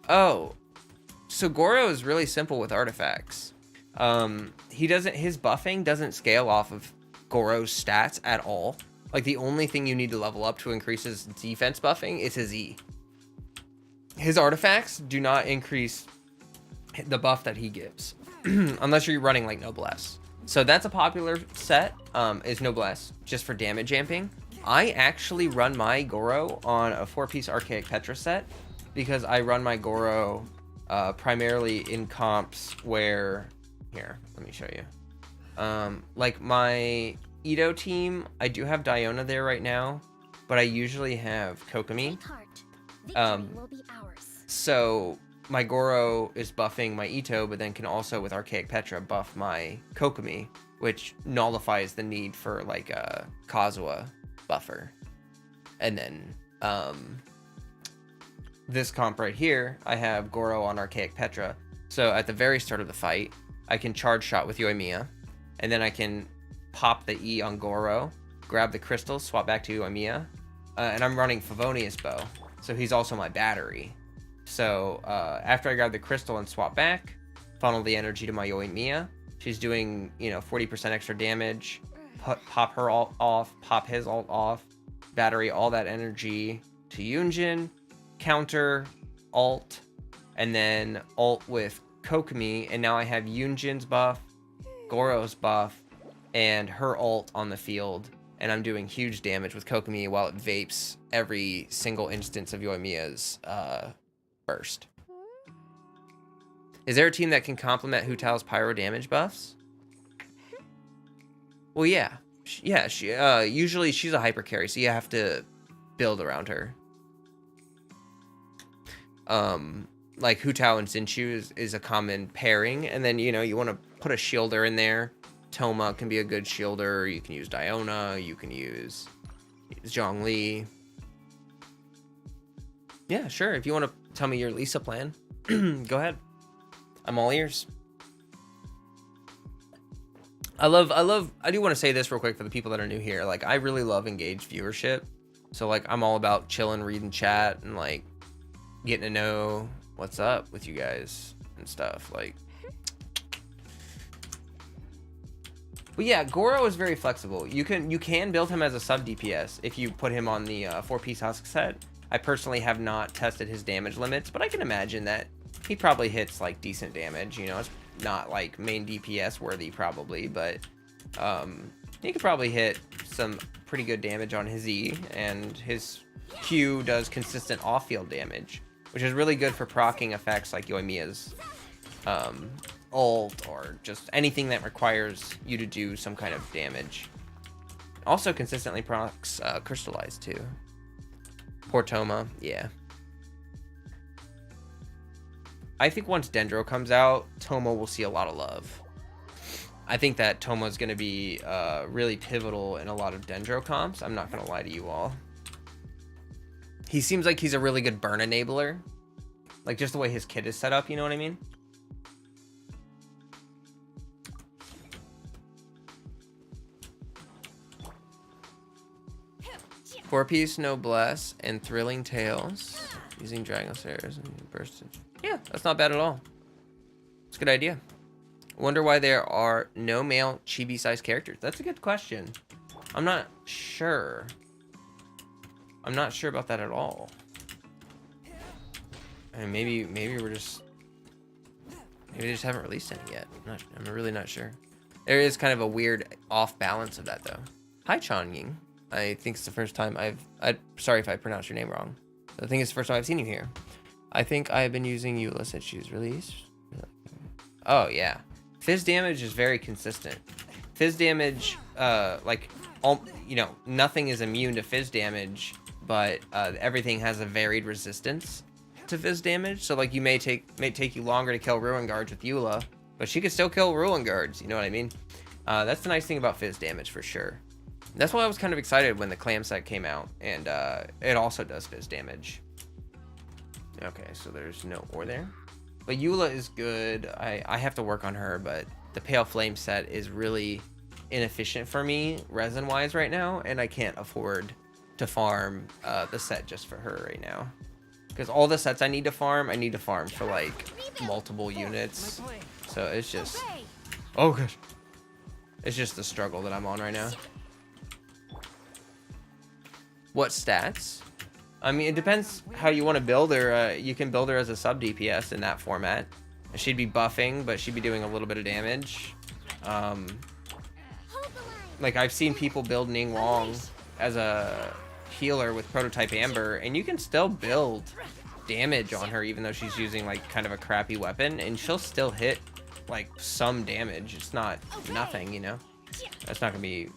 [SPEAKER 1] Oh, so Goro is really simple with artifacts. His buffing doesn't scale off of Goro's stats at all. Like, the only thing you need to level up to increase his defense buffing is his E. His artifacts do not increase the buff that he gives, unless you're running like Noblesse. So that's a popular set, is Noblesse, just for damage amping. I actually run my Goro on a 4-piece Archaic Petra set, because I run my Goro primarily in comps where, here, let me show you. Like my Ito team, I do have Diona there right now, but I usually have Kokomi. So my Goro is buffing my Ito, but then can also, with Archaic Petra, buff my Kokomi, which nullifies the need for like a Kazuha buffer. And then this comp right here, I have Goro on Archaic Petra. So at the very start of the fight, I can charge shot with Yoimiya, and then I can pop the E on Goro, grab the crystal, swap back to Yoimiya, and I'm running Favonius Bow, so he's also my battery. So after I grab the crystal and swap back, funnel the energy to my Yoimiya. She's doing, you know, 40% extra damage. Pop her ult off, pop his ult off, battery all that energy to Yunjin, counter, ult, and then ult with Kokomi, and now I have Yunjin's buff, Goro's buff, and her ult on the field, and I'm doing huge damage with Kokomi while it vapes every single instance of Yoimiya's burst. Is there a team that can complement Hu Tao's pyro damage buffs? Well, yeah. Usually she's a hyper carry, so you have to build around her. Like Hu Tao and Xinchu is a common pairing, and then, you know, you want to put a shielder in there. Toma can be a good shielder. You can use Diona. You can use Zhongli. Yeah, sure. If you want to tell me your Lisa plan, go ahead. I'm all ears. I do want to say this real quick for the people that are new here. Like, I really love engaged viewership. So, like, I'm all about chilling, reading chat, and, like, getting to know what's up with you guys and stuff. Like, but yeah, Goro is very flexible. You can build him as a sub DPS if you put him on the 4-piece husk set. I personally have not tested his damage limits, but I can imagine that he probably hits like decent damage. You know, it's not like main DPS worthy probably, but he could probably hit some pretty good damage on his E, and his Q does consistent off-field damage, which is really good for proccing effects like Yoimiya's ult, or just anything that requires you to do some kind of damage. Also consistently procs Crystallize too. Poor Toma, yeah. I think once Dendro comes out, Toma will see a lot of love. I think that Toma is going to be really pivotal in a lot of Dendro comps. I'm not going to lie to you all. He seems like he's a really good burn enabler. Like, just the way his kit is set up, you know what I mean? Four-piece Noblesse and Thrilling Tales using Dragon Slayers and Burst. Yeah, that's not bad at all. It's a good idea. Wonder why there are no male chibi-sized characters. That's a good question. I'm not sure. I'm not sure about that at all. And maybe we're just Maybe they just haven't released any yet. I'm really not sure. There is kind of a weird off balance of that though. Hi Chonying. I think it's the first time sorry if I pronounced your name wrong. I think it's the first time I've seen you here. I think I've been using Eula since she was released. Oh yeah. Fizz damage is very consistent. Fizz damage, you know, nothing is immune to fizz damage, but everything has a varied resistance to fizz damage. So like you may take you longer to kill Ruin Guards with Eula, but she can still kill Ruin Guards, you know what I mean? That's the nice thing about fizz damage for sure. That's why I was kind of excited when the clam set came out, and it also does fizz damage. Okay, so there's no ore there. But Eula is good. I have to work on her, but the Pale Flame set is really inefficient for me resin-wise right now, and I can't afford to farm the set just for her right now. Because all the sets I need to farm for like multiple units. So it's just... Oh, gosh. It's just the struggle that I'm on right now. What stats? I mean, it depends how you want to build her. You can build her as a sub DPS in that format. She'd be buffing, but she'd be doing a little bit of damage. Like I've seen people build Ning Wong as a healer with Prototype Amber, and you can still build damage on her even though she's using like kind of a crappy weapon, and she'll still hit like some damage. It's not nothing, you know. That's not gonna be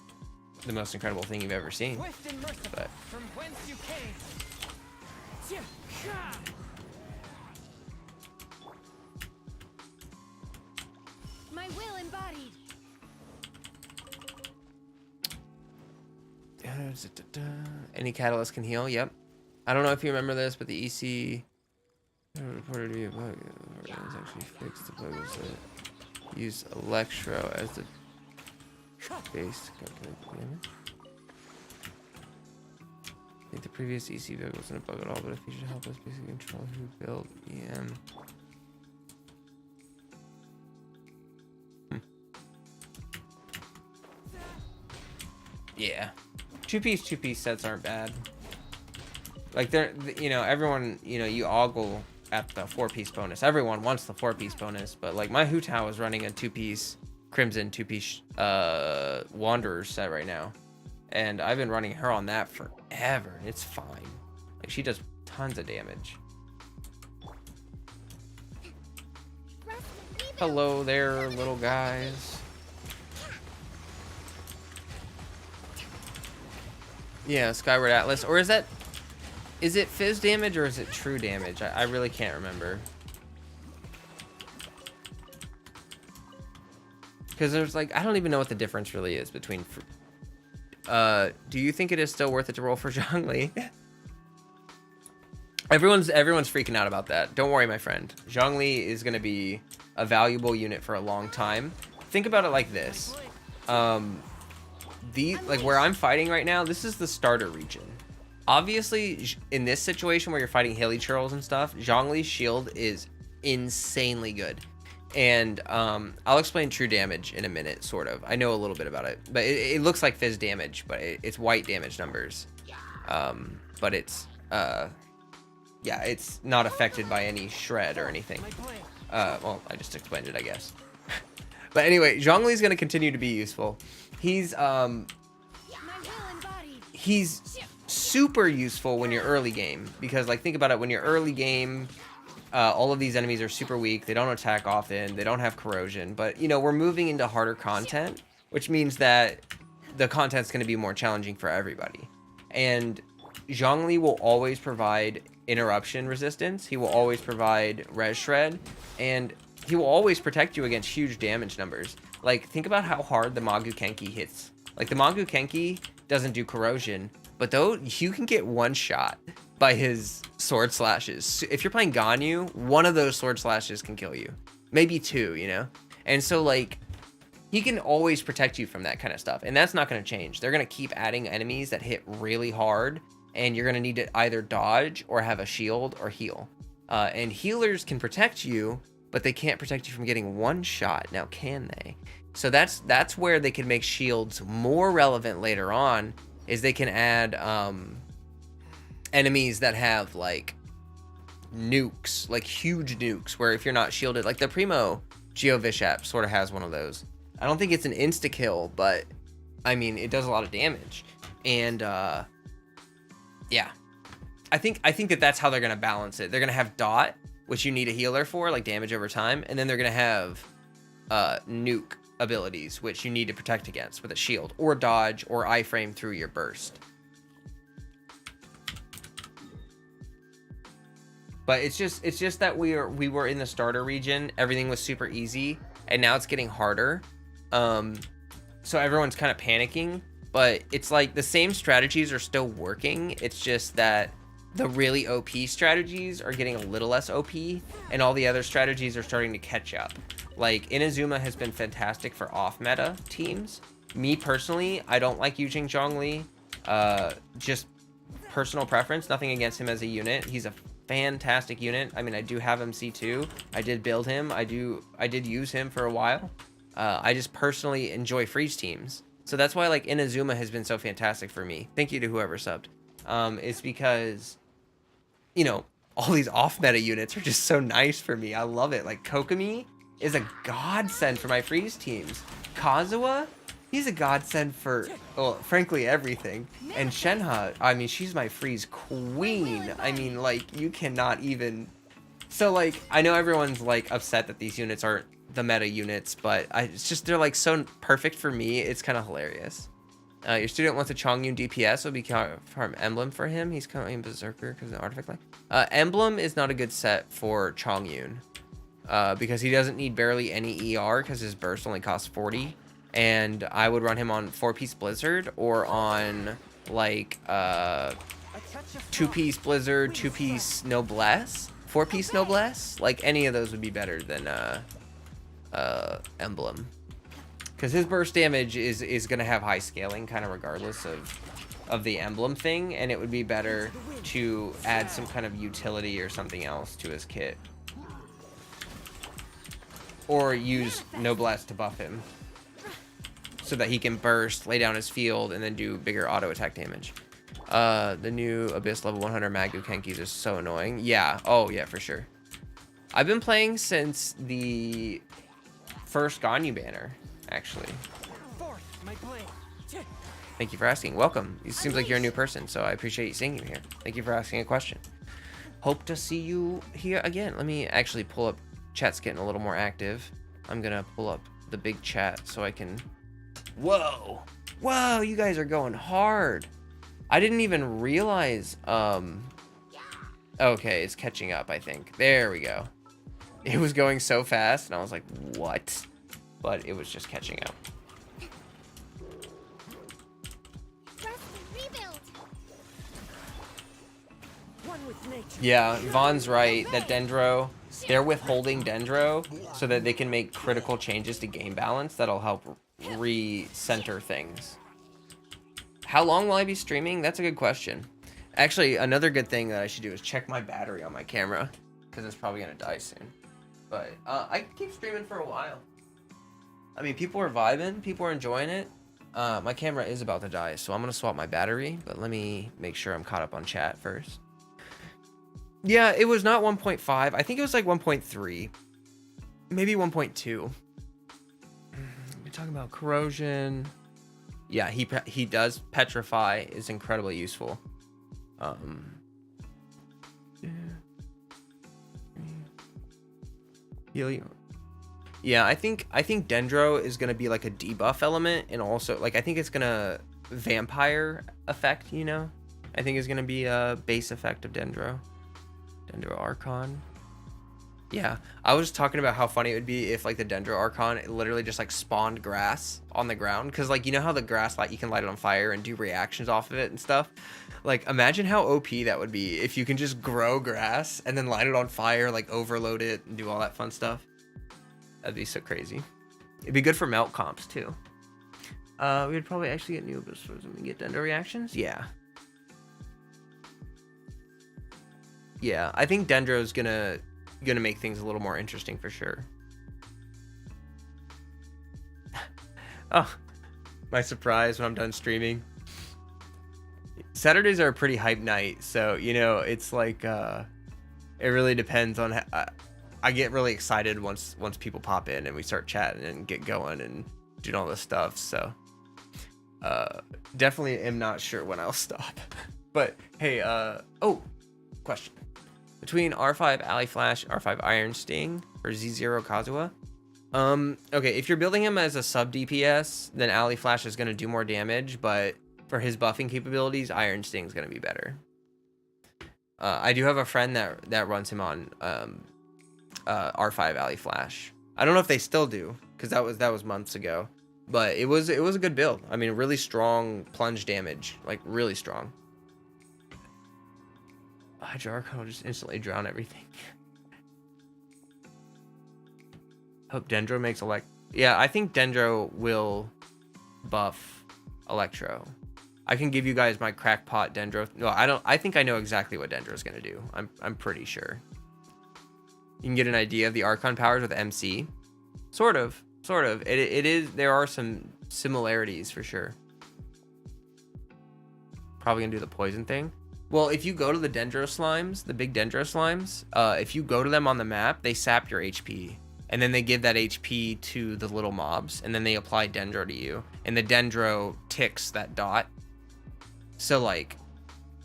[SPEAKER 1] the most incredible thing you've ever seen. But
[SPEAKER 3] from whence you came.
[SPEAKER 2] My will embodied.
[SPEAKER 1] Any catalyst can heal. Yep. I don't know if you remember this, but the EC reported to be a bug. It's actually fixed the bug. Use Electro as the base to calculate the damage. I think the previous EC bug wasn't a bug at all, but a feature to help us basically control who built EM. Yeah. Two-piece sets aren't bad. Like they're, you know, everyone, you know, you ogle at the 4-piece bonus. Everyone wants the 4-piece bonus, but like my Hu Tao is running a 2-piece Crimson 2-piece Wanderer set right now. And I've been running her on that forever. It's fine. Like she does tons of damage. Hello there, little guys. Yeah, Skyward Atlas. Or is it fizz damage or is it true damage? I really can't remember. Because there's like, I don't even know what the difference really is between... do you think it is still worth it to roll for Zhongli? Everyone's freaking out about that. Don't worry, my friend. Zhongli is going to be a valuable unit for a long time. Think about it like this. Like where I'm fighting right now, this is the starter region. Obviously, in this situation where you're fighting hilly churls and stuff, Zhongli's shield is insanely good. And I'll explain true damage in a minute, sort of. I know a little bit about it, but it looks like fizz damage, but it's white damage numbers. But it's yeah, it's not affected by any shred or anything. Well, I just explained it, I guess. But anyway, Zhongli's gonna continue to be useful. He's super useful when you're early game, because like think about it, when you're early game, all of these enemies are super weak. They don't attack often. They don't have corrosion. But you know, we're moving into harder content, which means that the content's going to be more challenging for everybody. And Zhongli will always provide interruption resistance. He will always provide res shred, and he will always protect you against huge damage numbers. Like think about how hard the Magu Kenki hits. Like the Magu Kenki doesn't do corrosion, but though you can get one shot by his sword slashes. If you're playing Ganyu, one of those sword slashes can kill you. Maybe two, you know? And so like, he can always protect you from that kind of stuff. And that's not going to change. They're going to keep adding enemies that hit really hard, and you're going to need to either dodge or have a shield or heal. And healers can protect you, but they can't protect you from getting one shot. Now, can they? So that's where they can make shields more relevant later on, is they can add enemies that have like nukes, like huge nukes, where if you're not shielded, like the Primo Geovishap sort of has one of those. I don't think it's an insta kill, but I mean it does a lot of damage. And yeah, I think that that's how they're gonna balance it. They're gonna have dot, which you need a healer for, like damage over time, and then they're gonna have nuke abilities, which you need to protect against with a shield or dodge or iframe through your burst. But it's just that we were in the starter region, everything was super easy, and now it's getting harder. So everyone's kind of panicking, but it's like the same strategies are still working. It's just that the really OP strategies are getting a little less OP, and all the other strategies are starting to catch up. Like, Inazuma has been fantastic for off-meta teams. Me, personally, I don't like using Zhongli. Just personal preference, nothing against him as a unit. He's a fantastic unit. I mean, I do have him C2. I did build him. I did use him for a while. I just personally enjoy freeze teams. So that's why, like, Inazuma has been so fantastic for me. Thank you to whoever subbed. It's because, you know, all these off-meta units are just so nice for me. I love it. Like, Kokomi is a godsend for my freeze teams. Kazuha, he's a godsend for, well, frankly, everything. And Shenhe, I mean, she's my freeze queen. I mean, like, you cannot even... So, like, I know everyone's, like, upset that these units aren't the meta units, but it's just, they're, like, so perfect for me. It's kind of hilarious. Your student wants a Chongyun DPS. Will be farm Emblem for him. He's coming Berserker because of the artifact line. Emblem is not a good set for Chongyun. Because he doesn't need barely any ER because his burst only costs 40. And I would run him on 4-piece Blizzard or on like 2-piece Blizzard, 2-piece Noblesse, 4-piece Noblesse. Like any of those would be better than Emblem. Because his burst damage is going to have high scaling kind of regardless of the Emblem thing. And it would be better to add some kind of utility or something else to his kit. Or use Noblesse to buff him. So that he can burst, lay down his field, and then do bigger auto attack damage. The new Abyss level 100 Magu Kenkis are so annoying. Yeah, oh yeah, for sure. I've been playing since the first Ganyu banner, actually. Thank you for asking. Welcome. It seems like you're a new person, so I appreciate you seeing you here. Thank you for asking a question. Hope to see you here again. Let me actually pull up. Chat's getting a little more active. I'm gonna pull up the big chat so I can... Whoa! Whoa, you guys are going hard. I didn't even realize... Okay, it's catching up, I think. There we go. It was going so fast, and I was like, what? But it was just catching up. Yeah, Vaughn's right that Dendro... They're withholding Dendro so that they can make critical changes to game balance that'll help re-center things. How long will I be streaming? That's a good question. Actually, another good thing that I should do is check my battery on my camera because it's probably going to die soon. But I can keep streaming for a while. I mean, people are vibing. People are enjoying it. My camera is about to die, so I'm going to swap my battery. But let me make sure I'm caught up on chat first. Yeah, it was not 1.5. I think it was like 1.3. Maybe 1.2. We're talking about corrosion. Yeah, he does petrify. Is incredibly useful. Heal you. Yeah, I think Dendro is gonna be like a debuff element, and also like I think it's gonna vampire effect. You know, I think it's gonna be a base effect of Dendro. Dendro Archon. Yeah, I was talking about how funny it would be if like the Dendro Archon literally just like spawned grass on the ground, because like you know how the grass you can light it on fire and do reactions off of it and stuff. Like imagine how OP that would be if you can just grow grass and then light it on fire, like overload it and do all that fun stuff. That'd be so crazy. It'd be good for melt comps too. We would probably actually get new abilities and get Dendro reactions. Yeah. Yeah, I think Dendro's gonna make things a little more interesting for sure. Oh, my surprise when I'm done streaming. Saturdays are a pretty hype night, so you know it's like it really depends on. I get really excited once people pop in and we start chatting and get going and doing all this stuff. So definitely am not sure when I'll stop. But hey, oh, question. Between R5 Alley Flash, R5 Iron Sting, or Z0 Kazuha? Okay, if you're building him as a sub DPS, then Alley Flash is going to do more damage, but for his buffing capabilities, Iron Sting is going to be better. I do have a friend that runs him on R5 Alley Flash. I don't know if they still do, because that was months ago, but it was a good build. I mean, really strong plunge damage, like really strong. Hydro Archon will just instantly drown everything. Hope Dendro makes Yeah, I think Dendro will buff Electro. I can give you guys my crackpot Dendro. No, I don't. I think I know exactly what Dendro's gonna do. I'm pretty sure. You can get an idea of the Archon powers with MC. Sort of. It is. There are some similarities for sure. Probably gonna do the poison thing. Well, if you go to the Dendro slimes, the big Dendro slimes, if you go to them on the map, they sap your HP. And then they give that HP to the little mobs, and then they apply Dendro to you. And the Dendro ticks that dot. So, like,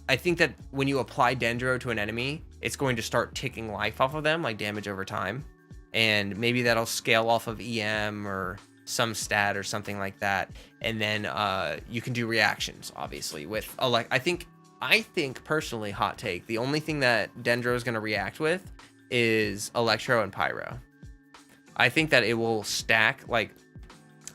[SPEAKER 1] I think that when you apply Dendro to an enemy, it's going to start ticking life off of them, like damage over time. And maybe that'll scale off of EM or some stat or something like that. And then you can do reactions, obviously, with, I think personally, hot take, the only thing that Dendro is going to react with is Electro and Pyro. I think that it will stack, like,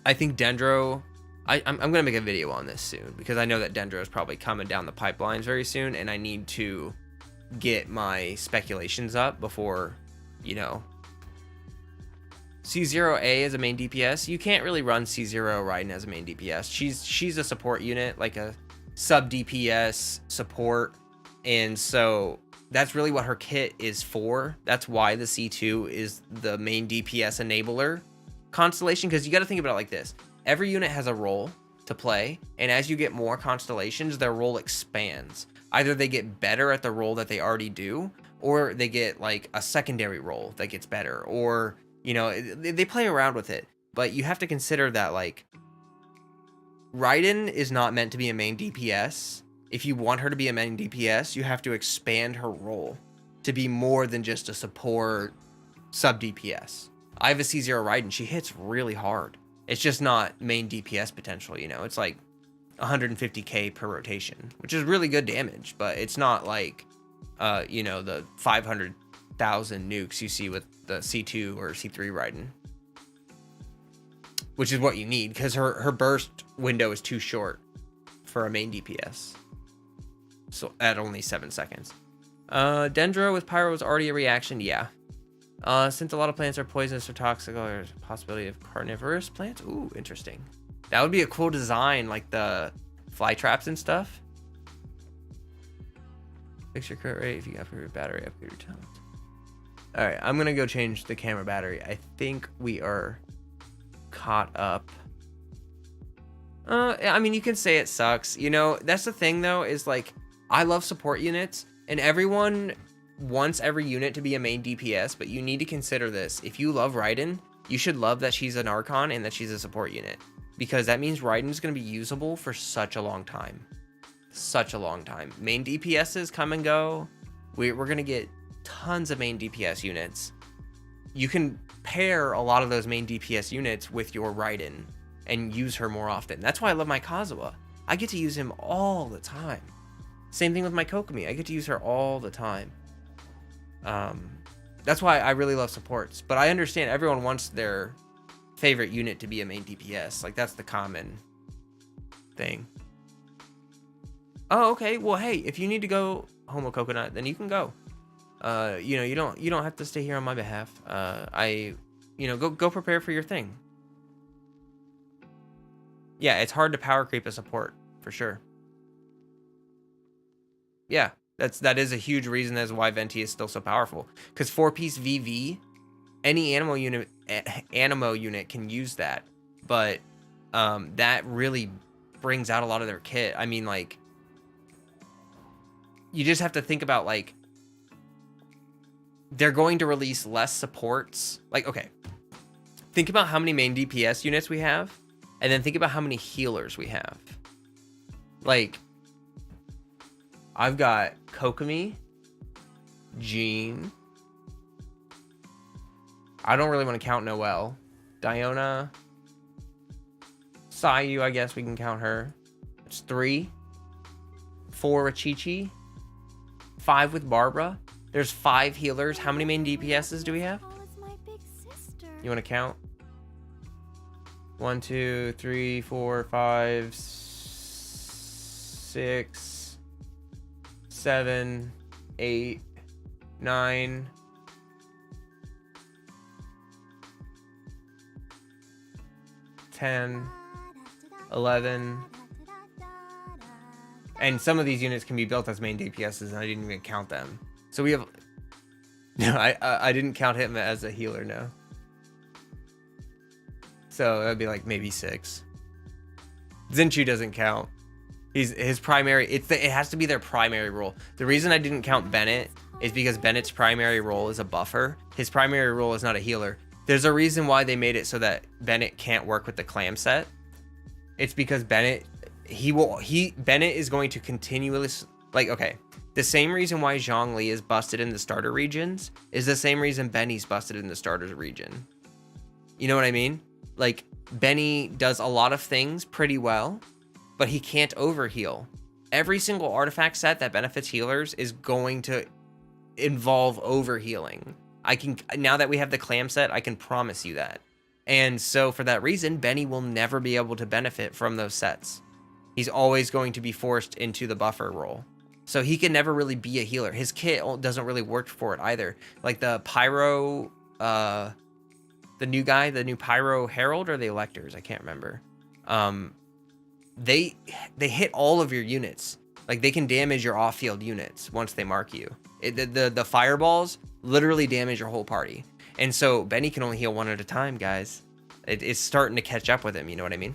[SPEAKER 1] I think Dendro, I'm going to make a video on this soon, because I know that Dendro is probably coming down the pipelines very soon, and I need to get my speculations up before, you know. C0A as a main DPS, you can't really run C0 Raiden as a main DPS. She's a support unit, like a sub DPS support, and so that's really what her kit is for. That's why the C2 is the main DPS enabler constellation, because you got to think about it like this. Every unit has a role to play, and as you get more constellations, their role expands. Either they get better at the role that they already do, or they get like a secondary role that gets better, or, you know, they play around with it. But you have to consider that, like, Raiden is not meant to be a main DPS. If you want her to be a main DPS, you have to expand her role to be more than just a support sub DPS. I have a C0 Raiden. She hits really hard. It's just not main DPS potential, you know. It's like 150k per rotation, which is really good damage, but it's not like, you know, the 500,000 nukes you see with the C2 or C3 Raiden, which is what you need, because her burst window is too short for a main DPS. So at only 7 seconds. Dendro with Pyro is already a reaction, yeah. Since a lot of plants are poisonous or toxic, there's a possibility of carnivorous plants. Ooh, interesting. That would be a cool design, like the fly traps and stuff. Fix your crit rate if you got your battery, upgrade your talent. Alright, I'm gonna go change the camera battery. I think we are caught up. I mean, you can say it sucks. You know, that's the thing though, is like, I love support units, and everyone wants every unit to be a main DPS, but you need to consider this. If you love Raiden, you should love that she's an Archon and that she's a support unit, because that means Raiden's going to be usable for such a long time. Such a long time. Main DPSs come and go. We're going to get tons of main DPS units. You can pair a lot of those main DPS units with your Raiden and use her more often. That's why I love my Kazuha. I get to use him all the time. Same thing with my Kokomi. I get to use her all the time. That's why I really love supports. But I understand everyone wants their favorite unit to be a main DPS. Like, that's the common thing. Oh, okay. Well, hey, if you need to go Homo Coconut, then you can go. You know, you don't have to stay here on my behalf. You know, go prepare for your thing. Yeah, it's hard to power creep a support for sure. Yeah, that is a huge reason as why Venti is still so powerful. Because 4-piece VV, any Animo unit can use that, but that really brings out a lot of their kit. I mean, like, you just have to think about, like, they're going to release less supports. Like, okay, think about how many main DPS units we have, and then think about how many healers we have. Like, I've got Kokomi, Jean. I don't really want to count Noelle. Diona. Sayu, I guess we can count her. It's 3. 4 with Chi-Chi. 5 with Barbara. There's 5 healers. How many main DPSs do we have? You want to count? 1, 2, 3, 4, 5, 6, 7, 8, 9. 10, 11. And some of these units can be built as main DPSs, and I didn't even count them. So we have... No, I didn't count him as a healer, no. So that'd be like maybe 6. Zenchu doesn't count. His primary... It has to be their primary role. The reason I didn't count Bennett is because Bennett's primary role is a buffer. His primary role is not a healer. There's a reason why they made it so that Bennett can't work with the clam set. It's because Bennett is going to continuously, like, okay, the same reason why Zhongli is busted in the starter regions is the same reason Benny's busted in the starters region. You know what I mean? Like, Benny does a lot of things pretty well, but he can't overheal. Every single artifact set that benefits healers is going to involve overhealing. Now that we have the clam set, I can promise you that. And so for that reason, Benny will never be able to benefit from those sets. He's always going to be forced into the buffer role. So he can never really be a healer. His kit doesn't really work for it either. Like the Pyro, the new guy, the new Pyro Herald, or the Electors, I can't remember. They hit all of your units. Like, they can damage your off-field units once they mark you. The fireballs literally damage your whole party. And so Benny can only heal one at a time, guys. It's starting to catch up with him, you know what I mean?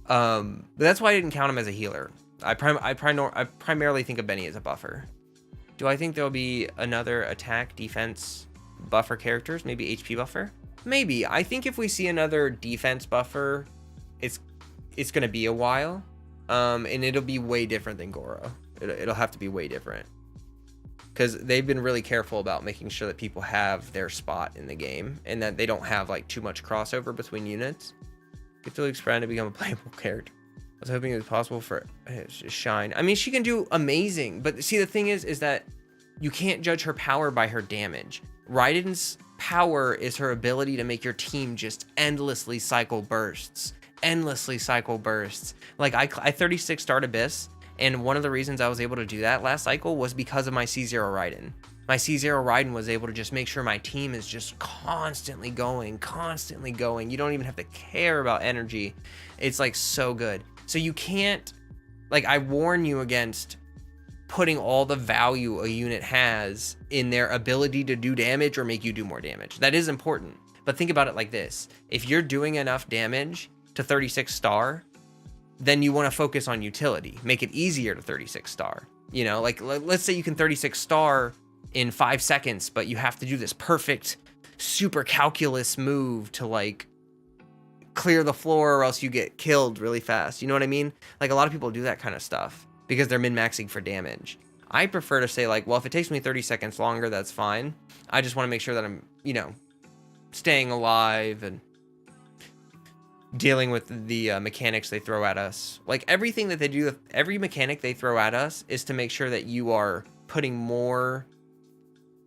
[SPEAKER 1] But that's why I didn't count him as a healer. I primarily think of Benny as a buffer. Do I think there'll be another attack, defense buffer characters? Maybe HP buffer? Maybe. I think if we see another defense buffer, it's going to be a while. And it'll be way different than Goro. It'll have to be way different. Because they've been really careful about making sure that people have their spot in the game. And that they don't have, like, too much crossover between units. Get to expand to become a playable character. I was hoping it was possible for Shine. I mean, she can do amazing. But see, the thing is that you can't judge her power by her damage. Raiden's power is her ability to make your team just endlessly cycle bursts. Like, I 36 start Abyss, and one of the reasons I was able to do that last cycle was because of my C0 Raiden. My C0 Raiden was able to just make sure my team is just constantly going. You don't even have to care about energy. It's, like, so good. So you can't, like, I warn you against putting all the value a unit has in their ability to do damage or make you do more damage. That is important. But think about it like this. If you're doing enough damage to 36 star, then you want to focus on utility. Make it easier to 36 star. You know, like, let's say you can 36 star in 5 seconds, but you have to do this perfect super calculus move to, like, clear the floor or else you get killed really fast. You know what I mean? Like, a lot of people do that kind of stuff because they're min-maxing for damage. I prefer to say, like, well, if it takes me 30 seconds longer, that's fine. I just want to make sure that I'm, you know, staying alive and dealing with the mechanics they throw at us. Like, everything that they do, every mechanic they throw at us is to make sure that you are putting more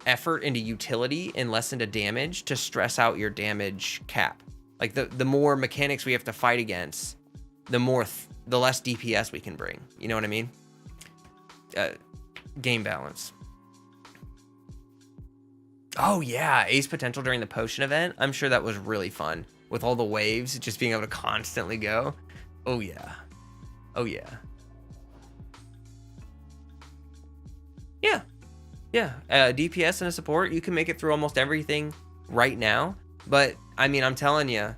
[SPEAKER 1] effort into utility and less into damage to stress out your damage cap. Like, the more mechanics we have to fight against, the less DPS we can bring. You know what I mean? Game balance. Oh yeah, Ace potential during the potion event. I'm sure that was really fun. With all the waves, just being able to constantly go. Oh yeah. Oh yeah. Yeah. Yeah. DPS and a support, you can make it through almost everything right now. But, I mean, I'm telling you,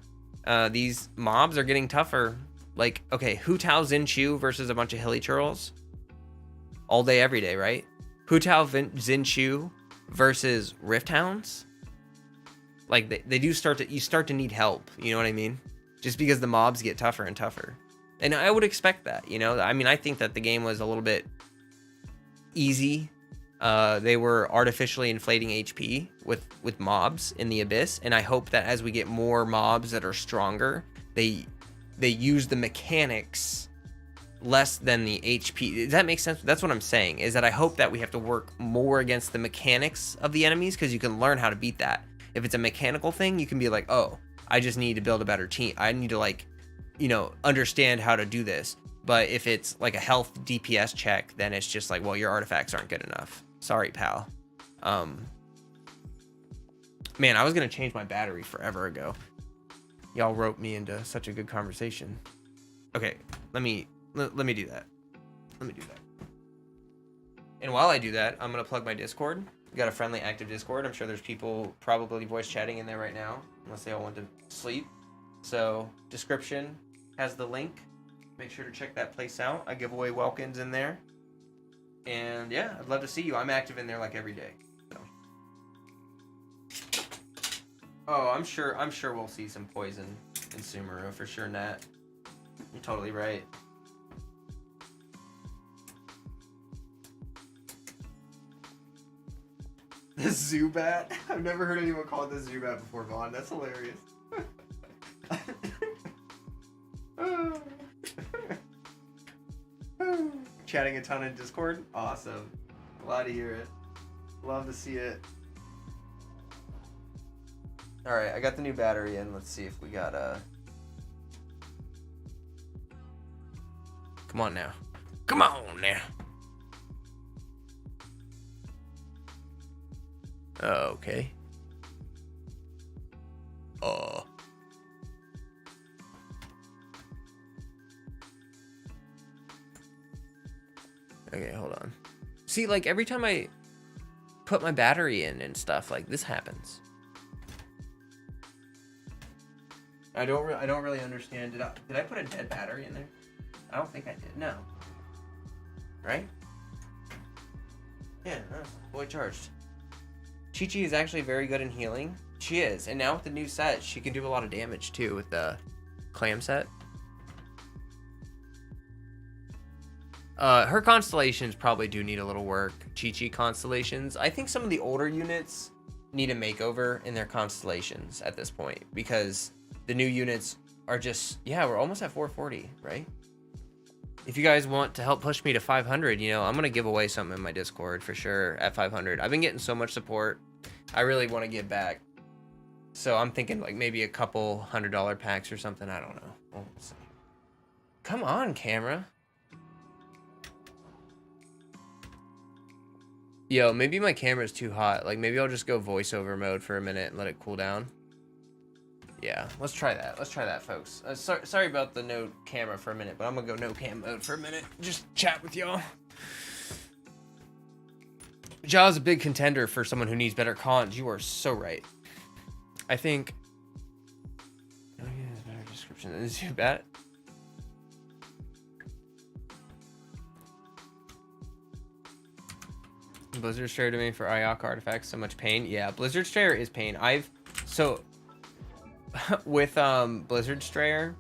[SPEAKER 1] these mobs are getting tougher. Like, okay, Hu Tao Xin Chu versus a bunch of hilly churls. All day, every day, right? Zinchu versus Rift Hounds, like they do you start to need help, you know what I mean? Just because the mobs get tougher and tougher. And I would expect that, you know? I mean, I think that the game was a little bit easy. They were artificially inflating HP with mobs in the Abyss, and I hope that as we get more mobs that are stronger, they use the mechanics less than the HP. Does that make sense? That's what I'm saying, is that I hope that we have to work more against the mechanics of the enemies, because you can learn how to beat that. If it's a mechanical thing, you can be like, oh, I just need to build a better team. I need to, like, you know, understand how to do this. But if it's like a health DPS check, then it's just like, well, your artifacts aren't good enough. Sorry, pal. Man, I was gonna change my battery forever ago. Y'all roped me into such a good conversation. Okay, let me do that. Let me do that. And while I do that, I'm gonna plug my Discord. We got a friendly active Discord. I'm sure there's people probably voice chatting in there right now, unless they all want to sleep. So description has the link. Make sure to check that place out. I give away welkins in there. And yeah, I'd love to see you. I'm active in there like every day. So. Oh, I'm sure we'll see some poison in Sumeru for sure, Nat. You're totally right. The Zubat? I've never heard anyone call it the Zubat before, Vaughn. That's hilarious. Chatting a ton in Discord? Awesome. Glad to hear it. Love to see it. Alright, I got the new battery in. Let's see if we got Come on now. Come on now. Okay. Okay, hold on. See, like, every time I put my battery in and stuff, like, this happens. I don't really understand. Did I put a dead battery in there? I don't think I did. No. Right? Yeah, no, fully charged. Chi-Chi is actually very good in healing. She is. And now with the new set, she can do a lot of damage too with the clam set. Her constellations probably do need a little work. Chi-Chi constellations. I think some of the older units need a makeover in their constellations at this point, because the new units are just, yeah, we're almost at 440, right? If you guys want to help push me to 500, you know, I'm going to give away something in my Discord for sure at 500. I've been getting so much support. I really want to give back. So I'm thinking like maybe a couple $100 packs or something. I don't know. We'll see. Come on, camera. Yo, maybe my camera's too hot. Like maybe I'll just go voiceover mode for a minute and let it cool down. Yeah, let's try that. Let's try that, folks. Sorry about the no camera for a minute, but I'm gonna go no cam mode for a minute. Just chat with y'all. Jaw's a big contender for someone who needs better cons. You are so right. I think. Oh, yeah, there's a better description than this. You bet. Blizzard Strayer to me for Ayaka artifacts. So much pain. Yeah, Blizzard Strayer is pain. With Blizzard Strayer,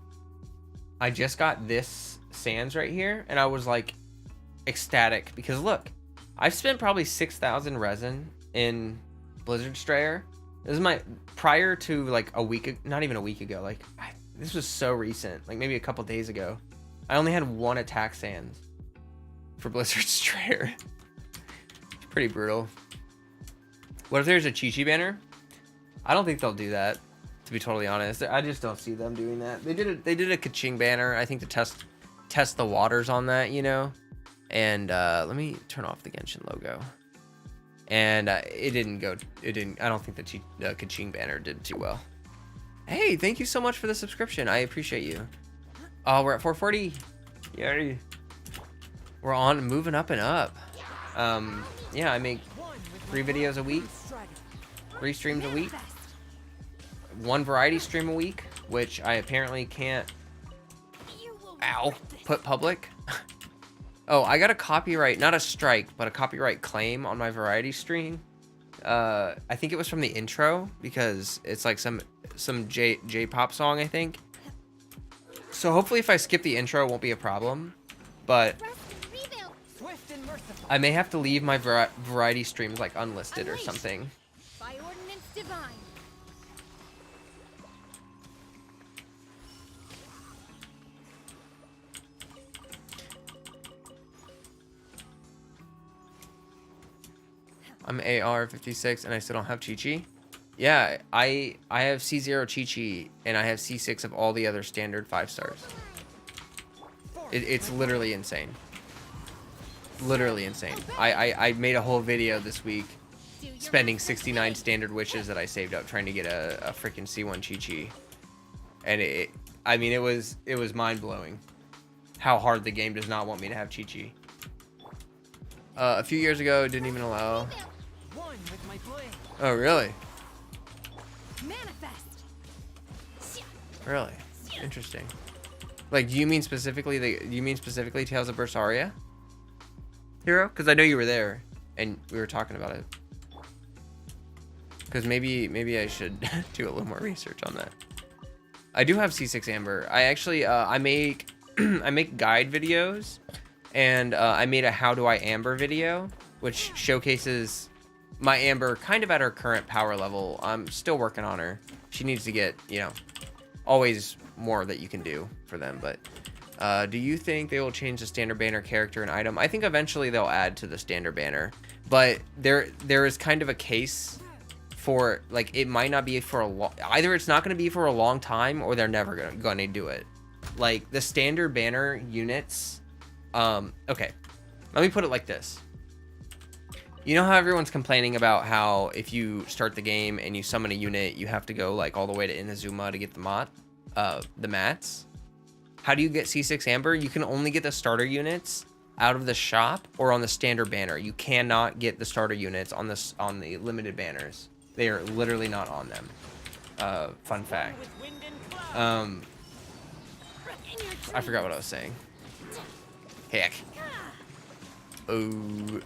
[SPEAKER 1] I just got this Sands right here, and I was like ecstatic because look, I've spent probably 6,000 resin in Blizzard Strayer. This is my prior to like a week, not even a week ago. Like this was so recent, like maybe a couple days ago. I only had one attack Sands for Blizzard Strayer. It's pretty brutal. What if there's a Chi-Chi banner? I don't think they'll do that. To be totally honest, I just don't see them doing that. They did a Kaching banner, I think, to test the waters on that, you know. And let me turn off the Genshin logo. And it didn't. I don't think the Kaching banner did too well. Hey, thank you so much for the subscription. I appreciate you. Oh, we're at 440. Yay. We're on moving up and up. Yeah, I make 3 videos a week, 3 streams a week. 1 variety stream a week, which I apparently can't put public. Oh, I got a copyright, not a strike, but a copyright claim on my variety stream. I think it was from the intro because it's like some J-pop song, I think. So hopefully if I skip the intro, it won't be a problem. But
[SPEAKER 3] Swift and merciful.
[SPEAKER 1] I may have to leave my variety streams like unlisted or something.
[SPEAKER 2] By ordinance divine.
[SPEAKER 1] I'm AR 56 and I still don't have Chi-Chi. Yeah, I have C0 Chi-Chi and I have C6 of all the other standard 5 stars. It's literally insane. Literally insane. I made a whole video this week spending 69 standard wishes that I saved up trying to get a freaking C1 Chi-Chi. And I mean, it was mind-blowing how hard the game does not want me to have Chi-Chi. A few years ago, it didn't even allow...
[SPEAKER 3] One with my blade.
[SPEAKER 1] Oh, really?
[SPEAKER 2] Manifest.
[SPEAKER 1] Really? Interesting. Like, do you mean specifically Tales of Berseria? Hero? Because I know you were there, and we were talking about it. Because maybe I should do a little more research on that. I do have C6 Amber. I actually, I make guide videos, and I made a How Do I Amber video, which showcases my Amber kind of at her current power level. I'm still working on her. She needs to get, you know, always more that you can do for them. But do you think they will change the standard banner character and item? I think eventually they'll add to the standard banner, but there is kind of a case for, like, it might not be for a long, either it's not going to be for a long time or they're never going to do it. Like the standard banner units. Okay, let me put it like this. You know how everyone's complaining about how if you start the game and you summon a unit, you have to go like all the way to Inazuma to get the mats? How do you get C6 Amber? You can only get the starter units out of the shop or on the standard banner. You cannot get the starter units on the limited banners. They are literally not on them. Fun fact. I forgot what I was saying. Heck. Oh.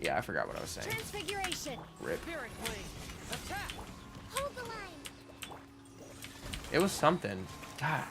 [SPEAKER 1] Yeah, I forgot what I was saying.
[SPEAKER 2] Transfiguration.
[SPEAKER 1] Rip.
[SPEAKER 3] Spirit blade. Attack.
[SPEAKER 2] Hold the line.
[SPEAKER 1] It was something. God.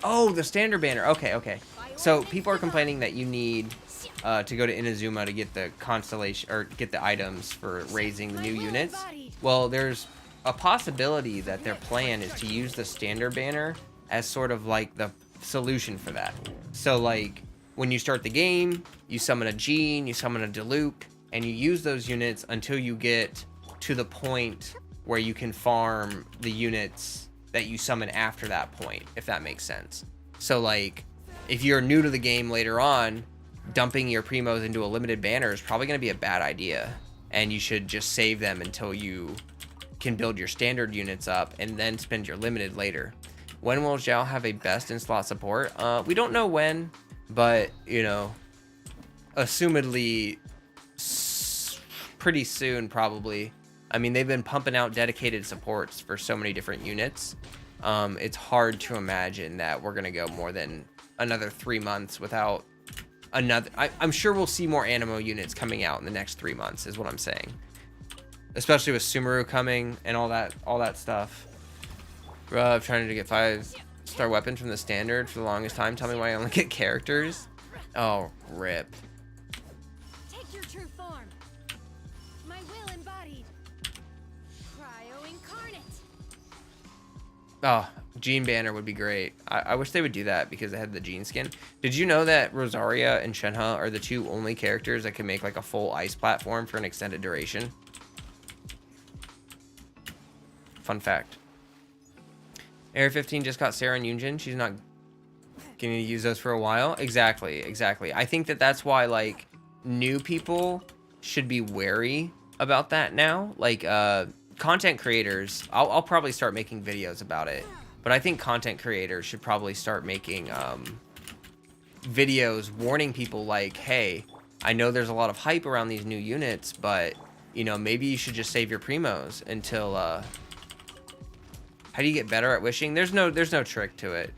[SPEAKER 1] Oh, the standard banner. Okay. So people are complaining that you need to go to Inazuma to get the constellation or get the items for raising the new units. Well, there's a possibility that their plan is to use the standard banner as sort of like the solution for that. So like when you start the game, you summon a Jean, you summon a Diluc, and you use those units until you get to the point where you can farm the units that you summon after that point, if that makes sense. So like if you're new to the game later on, dumping your primos into a limited banner is probably going to be a bad idea, and you should just save them until you can build your standard units up and then spend your limited later. When will Zhao have a best in slot support? We don't know when, but you know, assumedly pretty soon probably. I mean, they've been pumping out dedicated supports for so many different units. It's hard to imagine that we're gonna go more than another 3 months without another. I'm sure we'll see more Animo units coming out in the next 3 months, is what I'm saying. Especially with Sumeru coming and all that stuff. I'm trying to get 5-star weapons from the standard for the longest time. Tell me why I only get characters. Oh, rip.
[SPEAKER 2] Take your true form. My will embodied. Cryo incarnate.
[SPEAKER 1] Oh, Jean banner would be great. I wish they would do that because they had the Jean skin. Did you know that Rosaria and Shenhe are the 2 only characters that can make like a full ice platform for an extended duration? Fun fact. Area 15 just got Sarah and Yunjin. She's not going to use those for a while. Exactly. I think that's why like new people should be wary about that now. Like content creators, I'll probably start making videos about it. But I think content creators should probably start making videos warning people like, hey, I know there's a lot of hype around these new units, but you know, maybe you should just save your primos until How do you get better at wishing? There's no trick to it.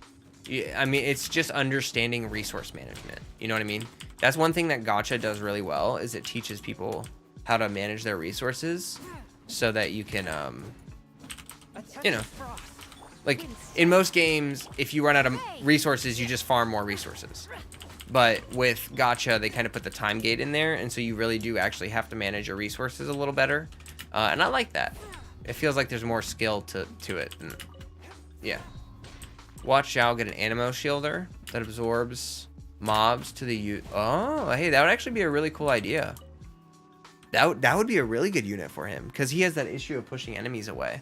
[SPEAKER 1] I mean, it's just understanding resource management. You know what I mean? That's one thing that gacha does really well, is it teaches people how to manage their resources so that you can, you know, like in most games, if you run out of resources, you just farm more resources. But with gacha, they kind of put the time gate in there, and so you really do actually have to manage your resources a little better. And I like that. It feels like there's more skill to it. And, yeah. Watch Xiao get an Animo Shielder that absorbs mobs to the Oh, hey, that would actually be a really cool idea. That would be a really good unit for him, because he has that issue of pushing enemies away.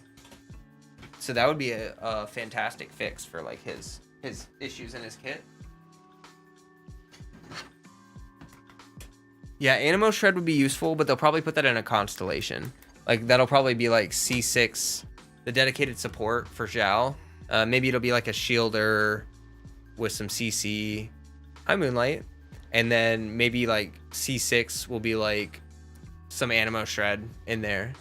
[SPEAKER 1] So that would be a fantastic fix for like his issues in his kit. Yeah, Animo Shred would be useful, but they'll probably put that in a constellation. Like, that'll probably be like C6, the dedicated support for Xiao. Maybe it'll be like a shielder with some CC. Hi, Moonlight. And then maybe like C6 will be like some Animo Shred in there.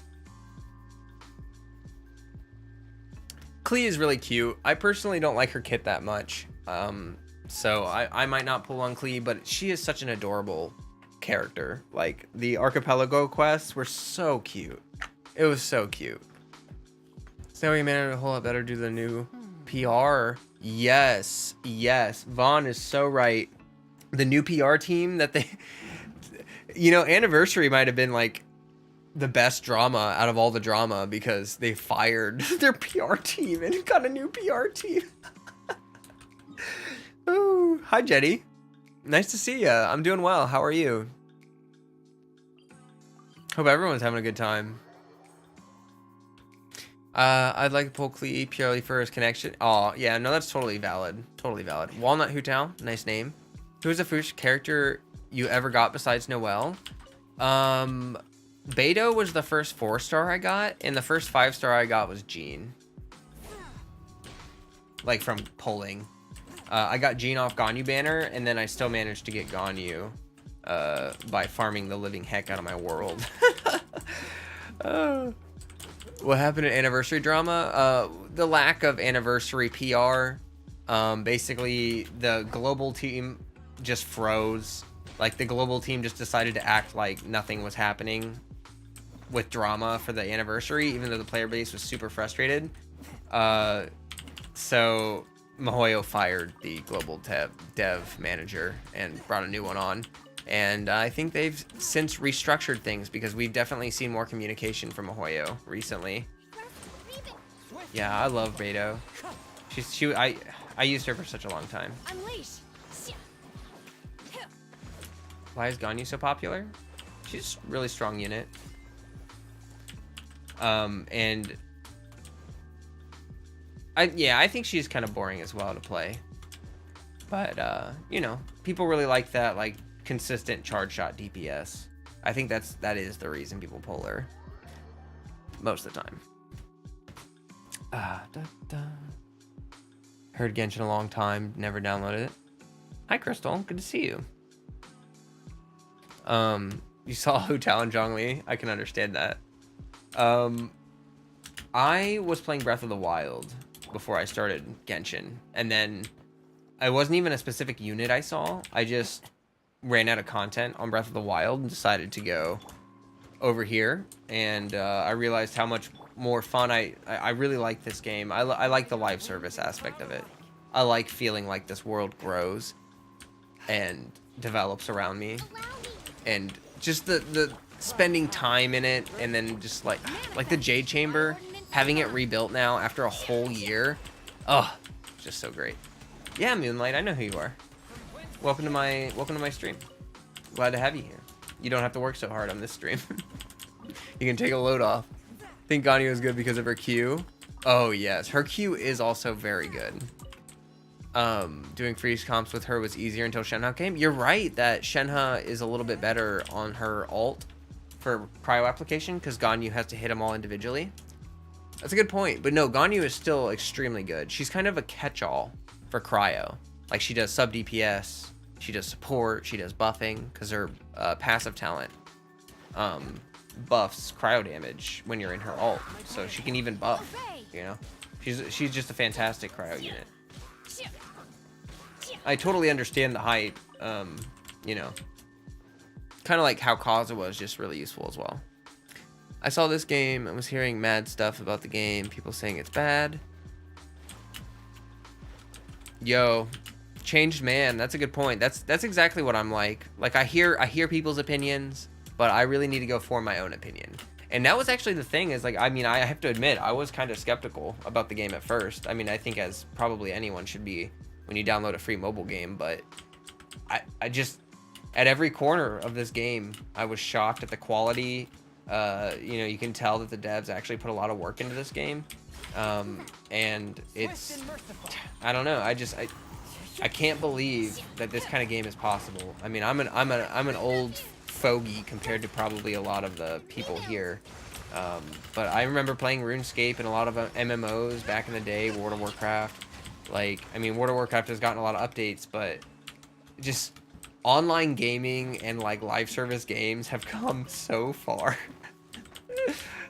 [SPEAKER 1] Klee is really cute. I personally don't like her kit that much. So I might not pull on Klee, but she is such an adorable character. Like, the Archipelago quests were so cute. It was so cute. So we managed a whole lot better due to the new PR. Yes, yes. Vaughn is so right. The new PR team that they, you know, Anniversary might have been like the best drama out of all the drama, because they fired their PR team and got a new PR team. Ooh, hi Jetty. Nice to see ya. I'm doing well. How are you? Hope everyone's having a good time. I'd like to pull Klee purely for his connection. Oh, yeah, no, that's totally valid. Totally valid. Walnut Hutao, nice name. Who's the first character you ever got besides Noelle? Beto was the first 4-star I got, and the first 5-star I got was Jean. Like, from pulling. I got Jean off Ganyu banner, and then I still managed to get Ganyu by farming the living heck out of my world. What happened at Anniversary drama? The lack of Anniversary PR. Basically, the global team just froze. Like, the global team just decided to act like nothing was happening with drama for the Anniversary, even though the player base was super frustrated. So Mihoyo fired the global dev manager and brought a new one on. And I think they've since restructured things, because we've definitely seen more communication from Mihoyo recently. Yeah, I love Beto. I used her for such a long time. Why is Ganyu so popular? She's a really strong unit. And I think she's kind of boring as well to play. But you know, people really like that, like, consistent charge shot DPS. I think that is the reason people pull her most of the time. Heard Genshin a long time, never downloaded it. Hi Crystal, good to see you. You saw Hutao and Zhongli. I can understand that. I was playing Breath of the Wild before I started Genshin, and then I wasn't even a specific unit I saw. I just ran out of content on Breath of the Wild and decided to go over here, and I realized how much more fun I really like this game. I like the live service aspect of it. I like feeling like this world grows and develops around me, and just the spending time in it, and then just like the Jade Chamber, having it rebuilt now after a whole year. Oh, just so great. Yeah, Moonlight, I know who you are. Welcome to my stream. Glad to have you here. You don't have to work so hard on this stream. You can take a load off. Think Ganyu is good because of her Q. Oh yes, her Q is also very good. Doing freeze comps with her was easier until Shenhe came. You're right that Shenhe is a little bit better on her ult for cryo application, because Ganyu has to hit them all individually. That's a good point, but no, Ganyu is still extremely good. She's kind of a catch-all for cryo. Like, she does sub DPS, she does support, she does buffing, because her passive talent buffs cryo damage when you're in her ult. So she can even buff, you know? She's just a fantastic cryo unit. I totally understand the hype. You know, kind of like how Kazuha is just really useful as well. I saw this game and was hearing mad stuff about the game. People saying it's bad. Yo, changed man. That's a good point. That's exactly what I'm like. Like I hear people's opinions, but I really need to go form my own opinion. And that was actually the thing is like, I mean, I have to admit, I was kind of skeptical about the game at first. I mean, I think as probably anyone should be when you download a free mobile game, but I just, at every corner of this game, I was shocked at the quality. You know, you can tell that the devs actually put a lot of work into this game. And it's, I don't know. I can't believe that this kind of game is possible. I mean, I'm an old fogey compared to probably a lot of the people here. But I remember playing RuneScape and a lot of MMOs back in the day, World of Warcraft. Like, I mean, World of Warcraft has gotten a lot of updates, but just online gaming and like live service games have come so far.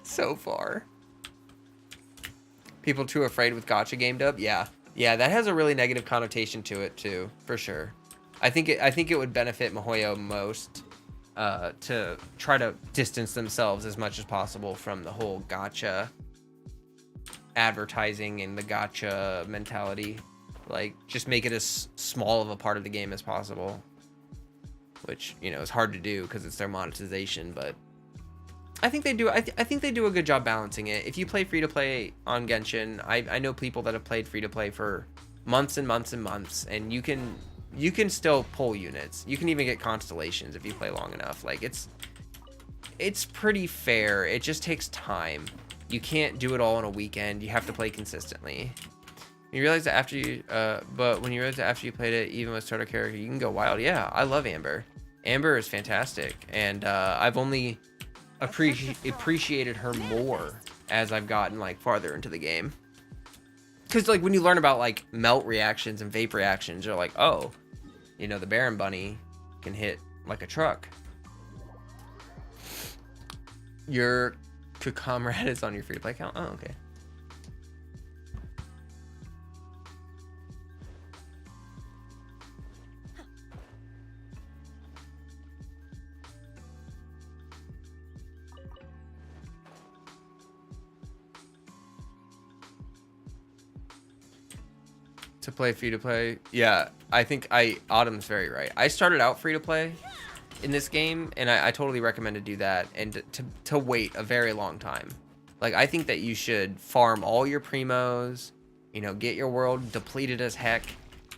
[SPEAKER 1] So far. People too afraid with gacha game dub? Yeah. Yeah, that has a really negative connotation to it too, for sure. I think it would benefit Mihoyo most to try to distance themselves as much as possible from the whole gacha advertising and the gacha mentality. Like, just make it as small of a part of the game as possible. Which, you know, is hard to do because it's their monetization, but I think they do. I think they do a good job balancing it. If you play free to play on Genshin, I know people that have played free to play for months and months and months, and you can still pull units. You can even get constellations if you play long enough. Like it's pretty fair. It just takes time. You can't do it all in a weekend. You have to play consistently. You realize that after you, but when you realize that after you played it, even with starter character, you can go wild. Yeah, I love Amber. Amber is fantastic, and I've only appreciated her more as I've gotten like farther into the game. Because like when you learn about like melt reactions and vape reactions, you're like, oh, you know, the Baron Bunny can hit like a truck. Your comrade is on your free to play account. Oh, okay. To play free to play, yeah, I think Autumn's very right. I started out free to play in this game, and I totally recommend to do that and to wait a very long time. Like, I think that you should farm all your primos, you know, get your world depleted as heck,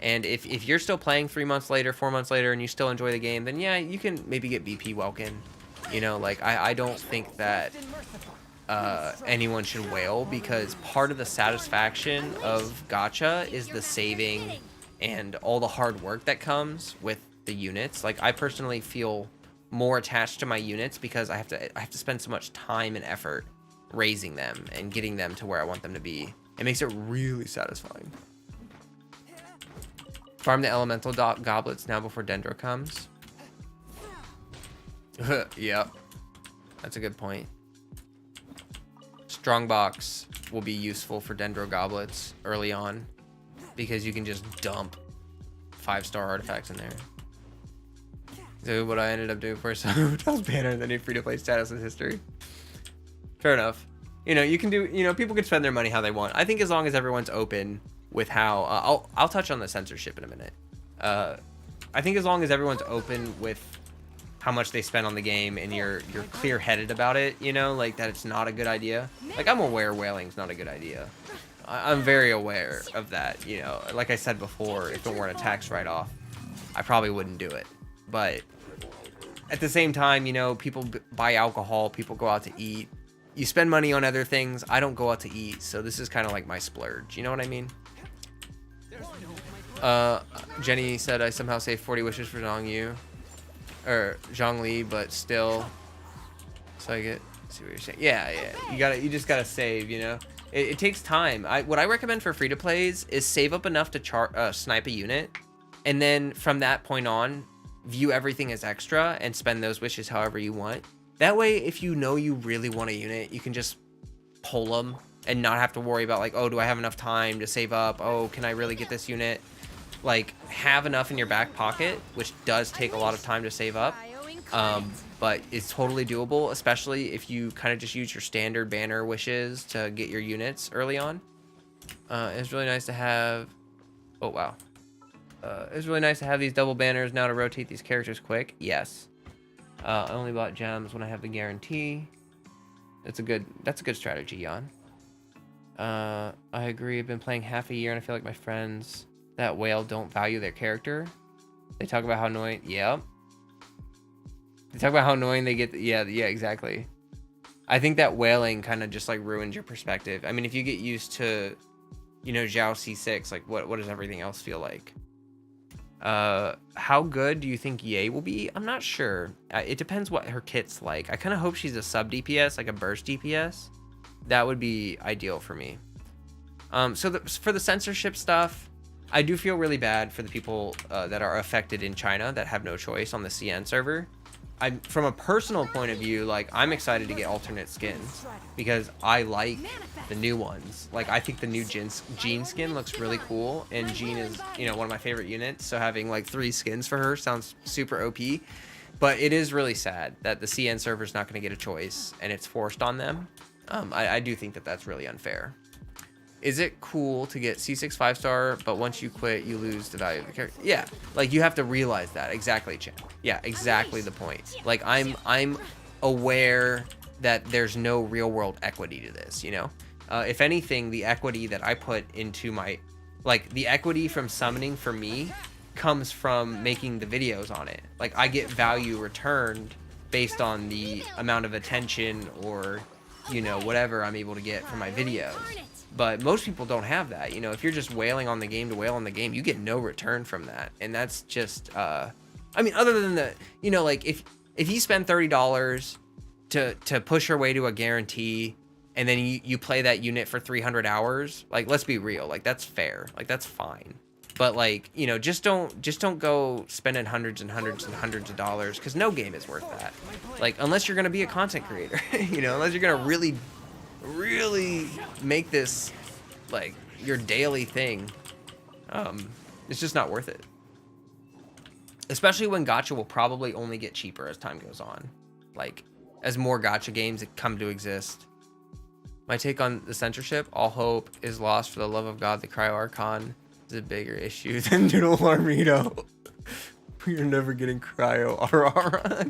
[SPEAKER 1] and if you're still playing 3 months later, 4 months later, and you still enjoy the game, then yeah, you can maybe get BP Welkin. You know, like I don't think that anyone should wail, because part of the satisfaction of gacha is the saving and all the hard work that comes with the units. Like, I personally feel more attached to my units because I have to spend so much time and effort raising them and getting them to where I want them to be. It makes it really satisfying. Farm the elemental goblets now before Dendro comes. Yep, that's a good point. Strongbox will be useful for Dendro goblets early on because you can just dump 5-star artifacts in there. So what I ended up doing first was banner and then your free to play status in history. Fair enough. You know, you can do, you know, people can spend their money how they want. I think as long as everyone's open with how I'll touch on the censorship in a minute. I think as long as everyone's open with how much they spend on the game and you're clear-headed about it, you know, like that it's not a good idea. Like, I'm aware whaling's not a good idea. I'm very aware of that, you know. Like I said before, if it weren't a tax write-off, I probably wouldn't do it. But at the same time, you know, people buy alcohol, people go out to eat. You spend money on other things. I don't go out to eat, so this is kind of like my splurge. You know what I mean? Jenny said I somehow saved 40 wishes for Zhongyu. Or Zhongli, but still. So I get, see what you're saying. Yeah, you just gotta save, you know. It takes time. What I recommend for free to plays is save up enough to snipe a unit, and then from that point on, view everything as extra and spend those wishes however you want. That way, if you know you really want a unit, you can just pull them and not have to worry about like, oh, do I have enough time to save up? Oh, can I really get this unit? Like, have enough in your back pocket, which does take a lot of time to save up. But it's totally doable, especially if you kind of just use your standard banner wishes to get your units early on. It's really nice to have... Oh, wow. It's really nice to have these double banners now to rotate these characters quick. Yes. I only bought gems when I have the guarantee. That's a good strategy, Jan. I agree. I've been playing half a year and I feel like my friends that whale don't value their character. They talk about how annoying... Yep. They talk about how annoying they get. Yeah, exactly. I think that whaling kind of just like ruins your perspective. I mean, if you get used to, you know, Zhao C6, like what does everything else feel like? How good do you think Ye will be? I'm not sure. It depends what her kit's like. I kind of hope she's a sub DPS, like a burst DPS. That would be ideal for me. So for the censorship stuff, I do feel really bad for the people that are affected in China that have no choice on the CN server. From a personal point of view, like, I'm excited to get alternate skins because I like the new ones. Like, I think the new Jean skin looks really cool, and Jean is, you know, one of my favorite units, so having like 3 skins for her sounds super OP. But it is really sad that the CN server is not going to get a choice and it's forced on them. I do think that that's really unfair. Is it cool to get C6 5-star, but once you quit, you lose the value of the character? Yeah, like, you have to realize that. Exactly, Chan. Yeah, exactly the point. Like, I'm aware that there's no real-world equity to this, you know? If anything, the equity that I put into my... Like, the equity from summoning for me comes from making the videos on it. Like, I get value returned based on the amount of attention or, you know, whatever I'm able to get from my videos. But most people don't have that. You know, if you're just wailing on the game to wail on the game, you get no return from that. And that's just, I mean, other than the, you know, like, if you spend $30 to push your way to a guarantee, and then you play that unit for 300 hours, like, let's be real, like, that's fair. Like, that's fine. But, like, you know, just don't go spending hundreds and hundreds and hundreds of dollars, because no game is worth that. Like, unless you're going to be a content creator, you know, unless you're going to really make this like your daily thing. It's just not worth it, especially when gacha will probably only get cheaper as time goes on, like as more gacha games come to exist. My take on the censorship: all hope is lost. For the love of God, the Cryo Archon is a bigger issue than Noodle Armito. We're never getting Cryo Aurora.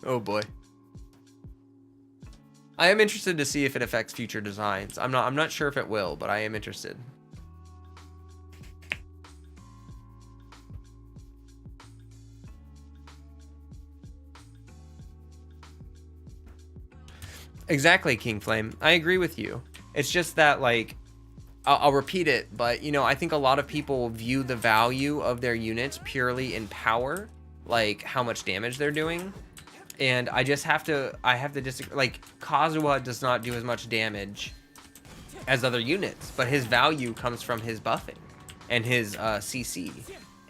[SPEAKER 1] Oh boy. I am interested to see if it affects future designs. I'm not sure if it will, but I am interested. Exactly, King Flame. I agree with you. It's just that, like, I'll repeat it, but, you know, I think a lot of people view the value of their units purely in power, like how much damage they're doing. And I have to disagree. Like, Kazuha does not do as much damage as other units, but his value comes from his buffing and his CC.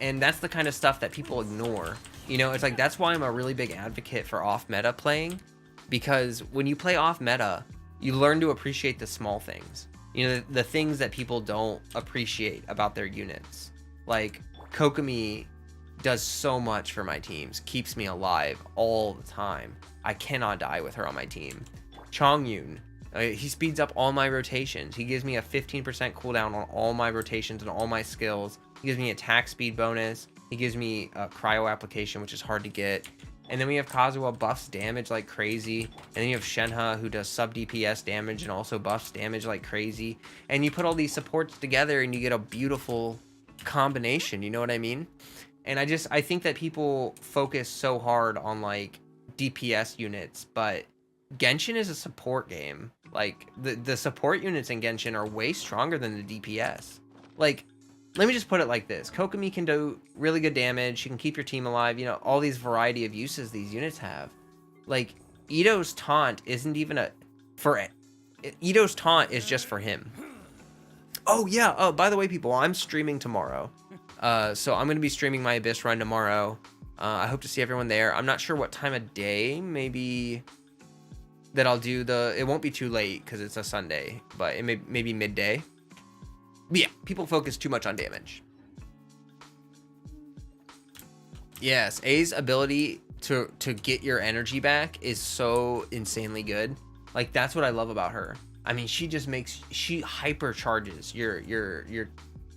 [SPEAKER 1] And that's the kind of stuff that people ignore. You know, it's like, that's why I'm a really big advocate for off-meta playing, because when you play off-meta, you learn to appreciate the small things. You know, the things that people don't appreciate about their units. Like, Kokomi does so much for my teams, keeps me alive all the time. I cannot die with her on my team. Chongyun, he speeds up all my rotations. He gives me a 15% cooldown on all my rotations and all my skills. He gives me attack speed bonus. He gives me a cryo application, which is hard to get. And then we have Kazuha buffs damage like crazy. And then you have Shenhe, who does sub DPS damage and also buffs damage like crazy. And you put all these supports together and you get a beautiful combination, you know what I mean? And I think that people focus so hard on, like, DPS units, but Genshin is a support game. Like, the support units in Genshin are way stronger than the DPS. Like, let me just put it like this. Kokomi can do really good damage. She can keep your team alive. You know, all these variety of uses these units have. Like, Ito's taunt isn't even Ito's taunt is just for him. Oh, yeah. Oh, by the way, people, I'm streaming tomorrow. So I'm going to be streaming my Abyss run tomorrow. I hope to see everyone there. I'm not sure what time of day. Maybe that I'll do it won't be too late because it's a Sunday, but it maybe midday. But yeah, people focus too much on damage. Yes, A's ability to get your energy back is so insanely good. Like, that's what I love about her. I mean, she hypercharges your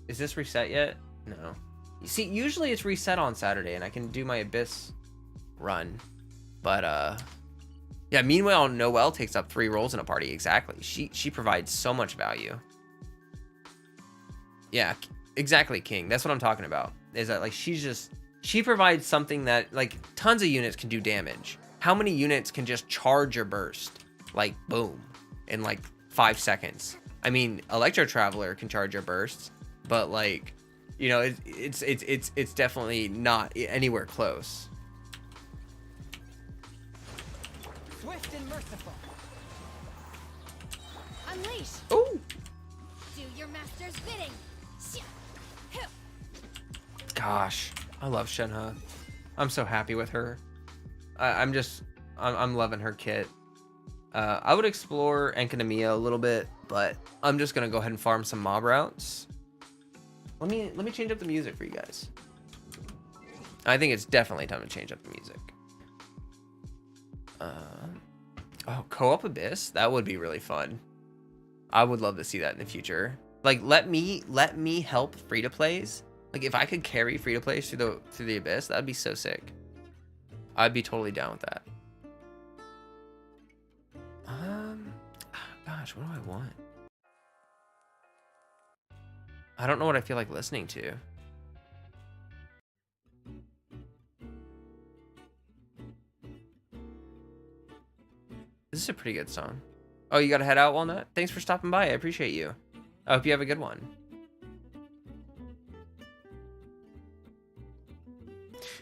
[SPEAKER 1] is this reset yet? No. You see, usually it's reset on Saturday and I can do my Abyss run. But yeah, meanwhile, Noelle takes up 3 roles in a party. Exactly. She provides so much value. Yeah, exactly, King. That's what I'm talking about. Is that like she provides something that like tons of units can do damage. How many units can just charge your burst? Like boom, in like 5 seconds. I mean, Electro Traveler can charge your bursts, but like, you know, it's definitely not anywhere close.
[SPEAKER 3] Swift and merciful.
[SPEAKER 2] Unleash.
[SPEAKER 1] Oh,
[SPEAKER 2] Do your master's bidding.
[SPEAKER 1] gosh, I love Shenhe. I'm so happy with her. I'm loving her kit. I would explore Enkanomiya a little bit, but I'm just gonna go ahead and farm some mob routes. Let me change up the music for you guys. I think it's definitely time to change up the music. Oh, co-op Abyss? That would be really fun. I would love to see that in the future. Like, let me help free-to-plays. Like, if I could carry free-to-plays through the Abyss, that'd be so sick. I'd be totally down with that. Gosh, what do I want? I don't know what I feel like listening to. This is a pretty good song. Oh, you gotta head out, Walnut? Thanks for stopping by. I appreciate you. I hope you have a good one.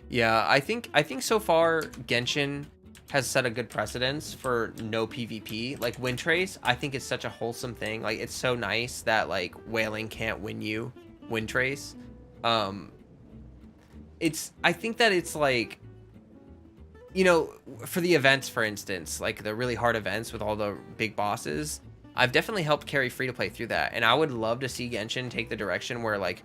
[SPEAKER 1] Yeah, I think so far Genshin has set a good precedence for no PvP. Like Windtrace, I think it's such a wholesome thing. Like, it's so nice that like whaling can't win you Windtrace. I think that it's like, you know, for the events, for instance, like the really hard events with all the big bosses, I've definitely helped carry free-to-play through that. And I would love to see Genshin take the direction where like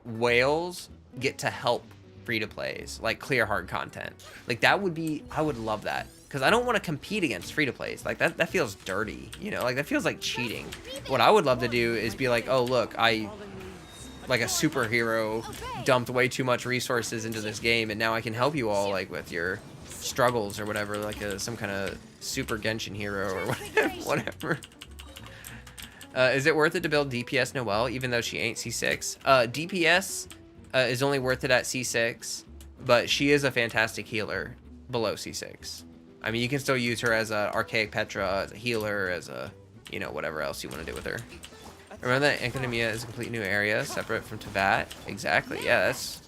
[SPEAKER 1] whales get to help free-to-plays, like clear hard content. Like that would be, I would love that. Because I don't want to compete against free-to-plays. Like that feels dirty, you know, like that feels like cheating. What I would love to do is be like, oh look, like a superhero dumped way too much resources into this game and now I can help you all like with your struggles or whatever, like some kind of super Genshin hero or whatever. Is it worth it to build DPS Noelle even though she ain't C6? DPS is only worth it at C6, but she is a fantastic healer below C6. I mean, you can still use her as a Archaic Petra, as a healer, as a, you know, whatever else you want to do with her. Remember that Enkanomiya is a complete new area, separate from Teyvat? Exactly, yeah, that's...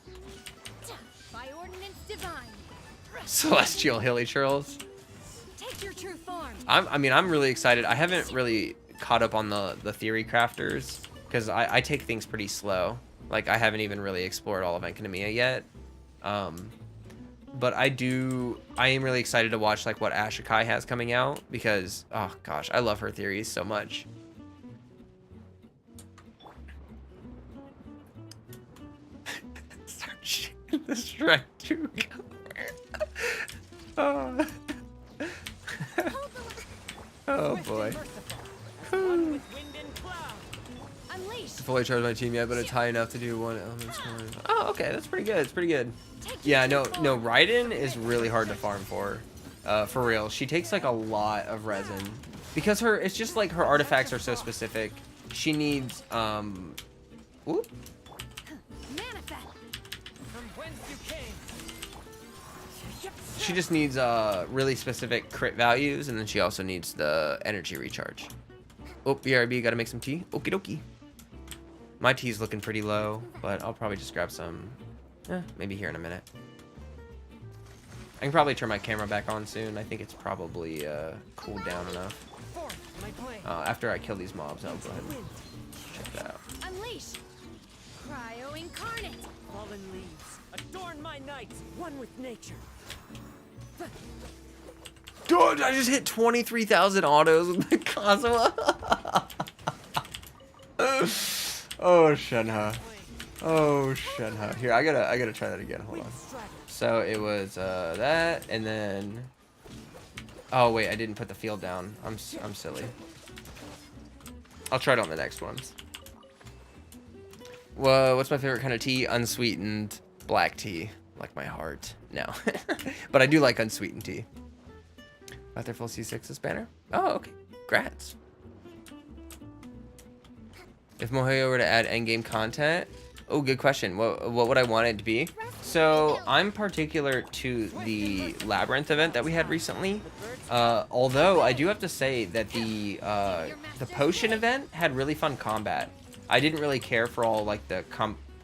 [SPEAKER 2] By ordinance divine.
[SPEAKER 1] Celestial Hilly Churls.
[SPEAKER 2] Take your true form.
[SPEAKER 1] I'm really excited. I haven't really caught up on the theory crafters, because I take things pretty slow. Like, I haven't even really explored all of Enkanomiya yet. But I am really excited to watch, like, what Ashikai has coming out, because, oh gosh, I love her theories so much. Start shitting the Shrek 2 cover. Oh boy. Fully charged my team yet, but it's high enough to do one element score. Oh, okay, that's pretty good. It's pretty good. Yeah, no, Raiden is really hard to farm for real. She takes like a lot of resin because it's just like her artifacts are so specific. She needs whoop. She just needs really specific crit values, and then she also needs the energy recharge. Oh, BRB, gotta make some tea. Okie dokie. My tea's looking pretty low, but I'll probably just grab some, maybe here in a minute. I can probably turn my camera back on soon. I think it's probably cooled down enough. After I kill these mobs, I'll go ahead and check that out.
[SPEAKER 2] Unleash. Cryo incarnate.
[SPEAKER 3] Fallen leaves, adorn my nights, one with nature.
[SPEAKER 1] Dude, I just hit 23,000 autos with the Kazuha. Oh, Shenhe. Oh, Shenhe. Here, I gotta try that again. Hold on. So it was that, and then. Oh wait, I didn't put the field down. I'm silly. I'll try it on the next ones. Whoa, what's my favorite kind of tea? Unsweetened black tea, like my heart. No, but I do like unsweetened tea. Got their full C6's banner. Oh, okay. Congrats. If Mihoyo were to add endgame content, oh, good question. What would I want it to be? So I'm particular to the Labyrinth event that we had recently. Although I do have to say that the potion event had really fun combat. I didn't really care for all like the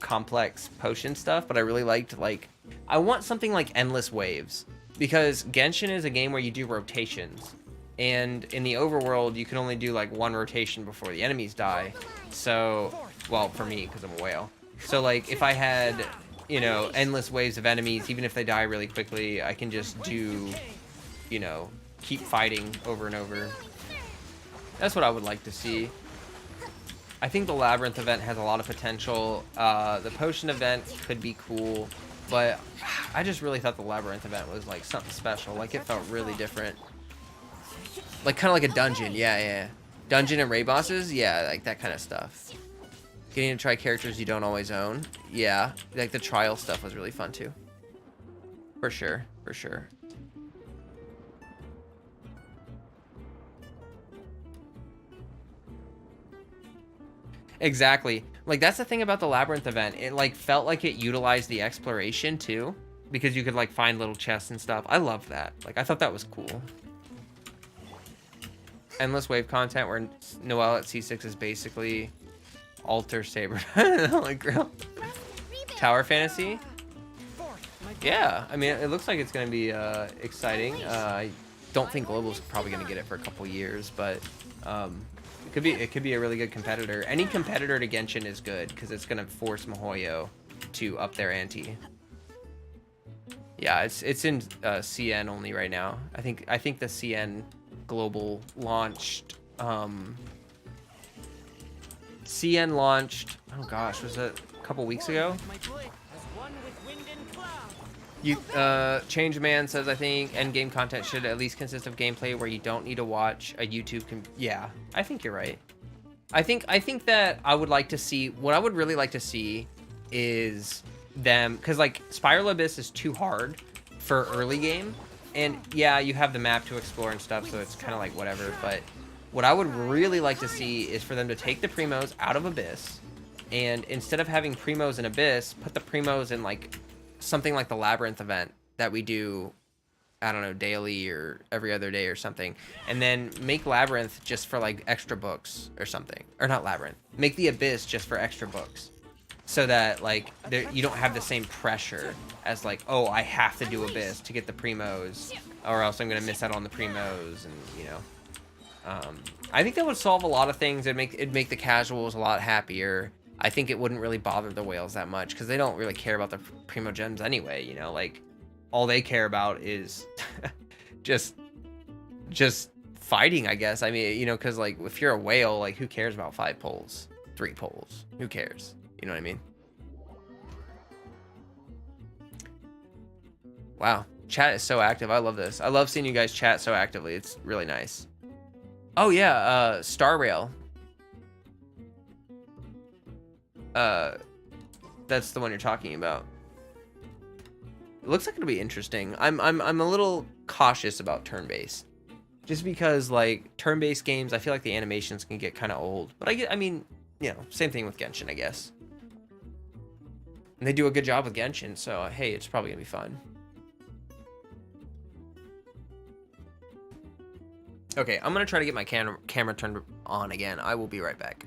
[SPEAKER 1] complex potion stuff, but I really liked like I want something like endless waves, because Genshin is a game where you do rotations, and in the overworld you can only do like one rotation before the enemies die. So, well, for me, because I'm a whale. So like if I had, you know, endless waves of enemies, even if they die really quickly, I can just do, you know, keep fighting over and over. That's what I would like to see. I think the Labyrinth event has a lot of potential. The Potion event could be cool, but I just really thought the Labyrinth event was like something special. Like it felt really different. Like kind of like a dungeon. Yeah. Dungeon and raid bosses. Yeah, like that kind of stuff. Getting to try characters you don't always own. Yeah, like the trial stuff was really fun too. For sure. Exactly. Like that's the thing about the Labyrinth event. It like felt like it utilized the exploration too, because you could like find little chests and stuff. I loved that. Like I thought that was cool. Endless wave content where Noelle at C6 is basically Alter Saber. Like girl. Tower Fantasy. Yeah, I mean it looks like it's gonna be exciting. I don't think Global's probably gonna get it for a couple years, but it could be a really good competitor. Any competitor to Genshin is good because it's gonna force Mihoyo to up their ante. Yeah, it's in CN only right now. I think the CN Global launched. CN launched. Oh gosh, was it a couple weeks ago? Change Man says, I think endgame content should at least consist of gameplay where you don't need to watch a YouTube. Yeah, I think you're right. I think that I would like to see, what I would really like to see is them, because like Spiral Abyss is too hard for early game, and yeah, you have the map to explore and stuff, so it's kind of like whatever, but what I would really like to see is for them to take the Primos out of Abyss, and instead of having Primos in Abyss, put the Primos in like something like the Labyrinth event that we do, I don't know, daily or every other day or something, and then make Labyrinth just for like extra books or something, or not Labyrinth, make the Abyss just for extra books, so that like you don't have the same pressure as like, oh, I have to do Abyss to get the Primos or else I'm gonna miss out on the Primos, and you know, I think that would solve a lot of things. It'd make the casuals a lot happier. I think it wouldn't really bother the whales that much because they don't really care about the Primo Gems anyway, you know, like all they care about is just fighting, I guess. I mean, you know, because like if you're a whale, like who cares about 5 poles, 3 poles? Who cares? You know what I mean? Wow, chat is so active. I love this. I love seeing you guys chat so actively. It's really nice. Oh yeah, Star Rail. That's the one you're talking about. It looks like it'll be interesting. I'm a little cautious about turn-based, just because like turn-based games, I feel like the animations can get kind of old. But I mean, you know, same thing with Genshin, I guess. And they do a good job with Genshin, so hey, it's probably gonna be fun. Okay, I'm gonna try to get my camera turned on again. I will be right back.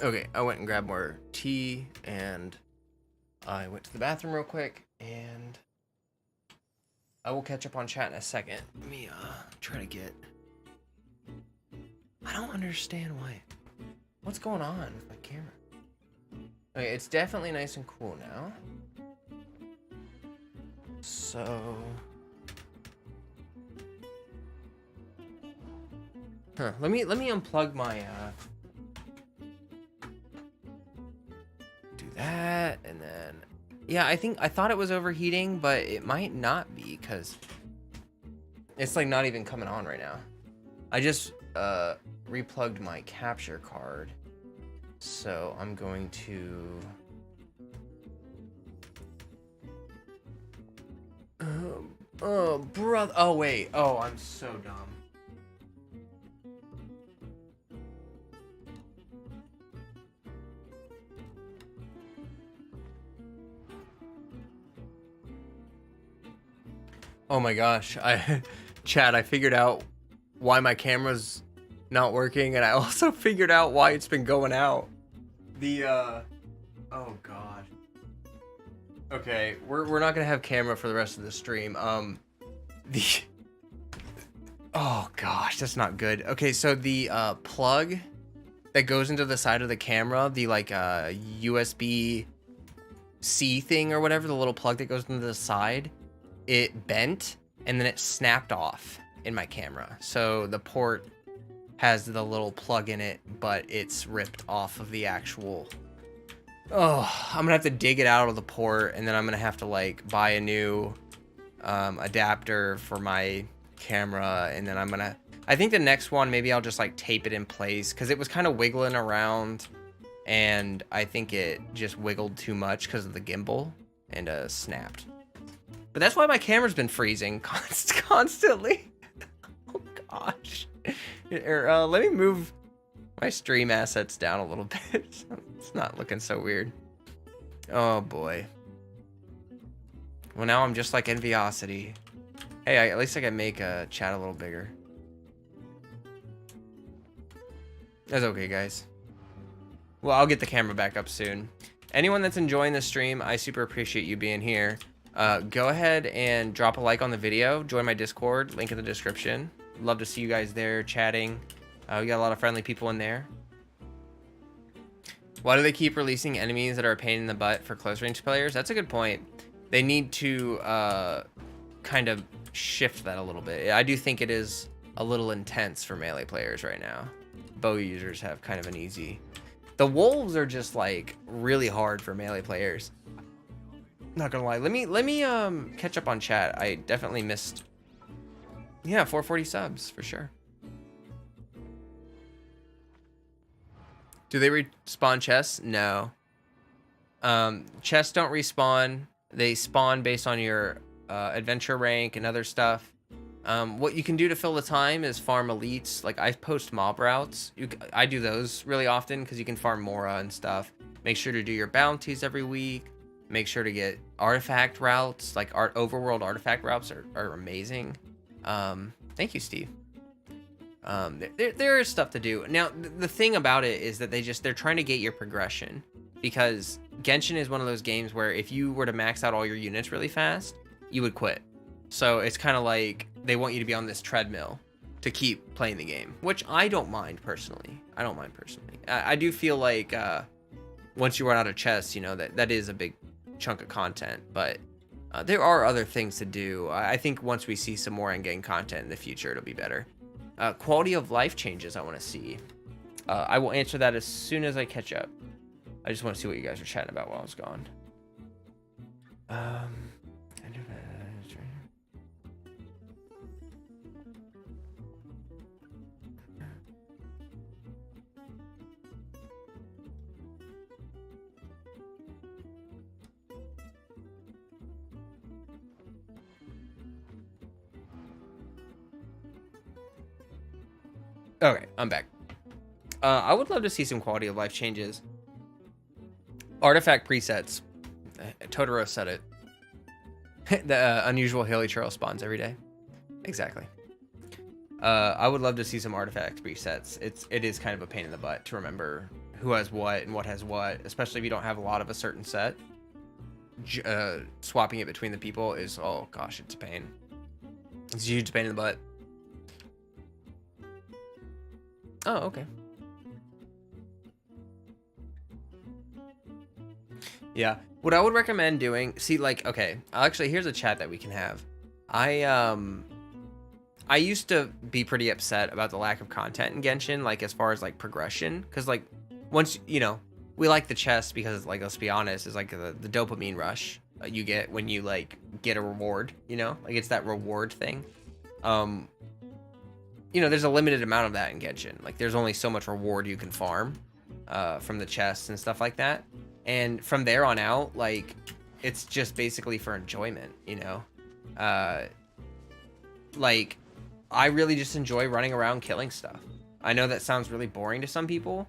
[SPEAKER 1] Okay, I went and grabbed more tea, and I went to the bathroom real quick, and I will catch up on chat in a second. Let me try to get... I don't understand why. What's going on with my camera? Okay, it's definitely nice and cool now. So... Huh, let me unplug my do that, and then yeah, I thought it was overheating, but it might not be because it's like not even coming on right now. I just replugged my capture card, so I'm going to oh brother, oh wait, oh I'm so dumb. Oh my gosh, Chad, I figured out why my camera's not working, and I also figured out why it's been going out. Oh god. Okay, we're not gonna have camera for the rest of the stream. Oh gosh, that's not good. Okay, so the plug that goes into the side of the camera, the like USB-C thing or whatever, the little plug that goes into the side, it bent and then it snapped off in my camera. So the port has the little plug in it, but it's ripped off of the actual... Oh, I'm gonna have to dig it out of the port, and then I'm gonna have to like buy a new adapter for my camera, and then I think the next one, maybe I'll just like tape it in place, because it was kind of wiggling around, and I think it just wiggled too much because of the gimbal, and snapped. But that's why my camera's been freezing constantly. Oh gosh. Let me move my stream assets down a little bit. It's not looking so weird. Oh boy. Well, now I'm just like Enviosity. Hey, at least I can make chat a little bigger. That's okay, guys. Well, I'll get the camera back up soon. Anyone that's enjoying the stream, I super appreciate you being here. Go ahead and drop a like on the video. Join my Discord, link in the description. Love to see you guys there chatting. We got a lot of friendly people in there. Why do they keep releasing enemies that are a pain in the butt for close range players? That's a good point. They need to kind of shift that a little bit. I do think it is a little intense for melee players right now. Bow users have kind of an easy... The wolves are just like really hard for melee players. Not gonna lie. Let me catch up on chat. I definitely missed... Yeah, 440 subs for sure. Do they respawn chests? No. Chests don't respawn. They spawn based on your adventure rank and other stuff. What you can do to fill the time is farm elites. Like, I post mob routes. I do those really often because you can farm Mora and stuff. Make sure to do your bounties every week. Make sure to get artifact routes. Like, overworld artifact routes are amazing. Thank you, Steve. There is stuff to do. Now, the thing about it is that they're trying to get your progression, because Genshin is one of those games where if you were to max out all your units really fast, you would quit. So it's kind of like they want you to be on this treadmill to keep playing the game, which I don't mind personally. I do feel like once you run out of chests, you know, that is a big chunk of content, but there are other things to do. I think once we see some more endgame content in the future, it'll be better. Quality of life changes I want to see. I will answer that as soon as I catch up. I just want to see what you guys are chatting about while I was gone. Okay, I'm back. I would love to see some quality of life changes. Artifact presets. Totoro said it. The unusual Haley Trail spawns every day. Exactly. I would love to see some artifact presets. It is kind of a pain in the butt to remember who has what and what has what, especially if you don't have a lot of a certain set. Swapping it between the people is, oh gosh, it's a pain. It's a huge pain in the butt. Oh, okay. Yeah, what I would recommend doing, see, like, okay, actually, here's a chat that we can have. I used to be pretty upset about the lack of content in Genshin, like, as far as, like, progression, because, like, once, you know, we like the chest because, like, let's be honest, it's like the dopamine rush you get when you, like, get a reward, you know? Like, it's that reward thing. You know, there's a limited amount of that in Genshin. Like, there's only so much reward you can farm from the chests and stuff like that. And from there on out, like, it's just basically for enjoyment, you know? Like, I really just enjoy running around killing stuff. I know that sounds really boring to some people,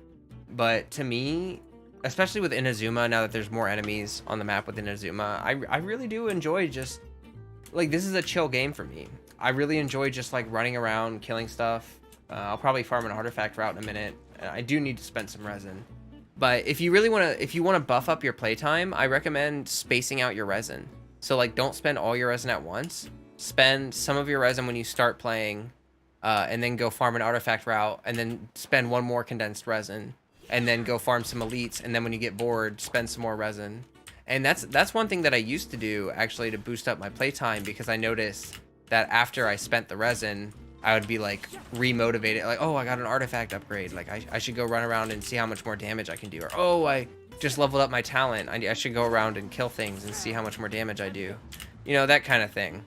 [SPEAKER 1] but to me, especially with Inazuma, now that there's more enemies on the map with Inazuma, I really do enjoy just, like, this is a chill game for me. I really enjoy just, like, running around, killing stuff. I'll probably farm an artifact route in a minute. I do need to spend some resin. But if you really want to, if you want to buff up your playtime, I recommend spacing out your resin. So, like, don't spend all your resin at once. Spend some of your resin when you start playing, and then go farm an artifact route, and then spend one more condensed resin, and then go farm some elites, and then when you get bored, spend some more resin. And that's one thing that I used to do, actually, to boost up my playtime, because I noticed that after I spent the resin, I would be, like, remotivated, like, oh, I got an artifact upgrade, like, I should go run around and see how much more damage I can do, or, oh, I just leveled up my talent, I should go around and kill things and see how much more damage I do. You know, that kind of thing.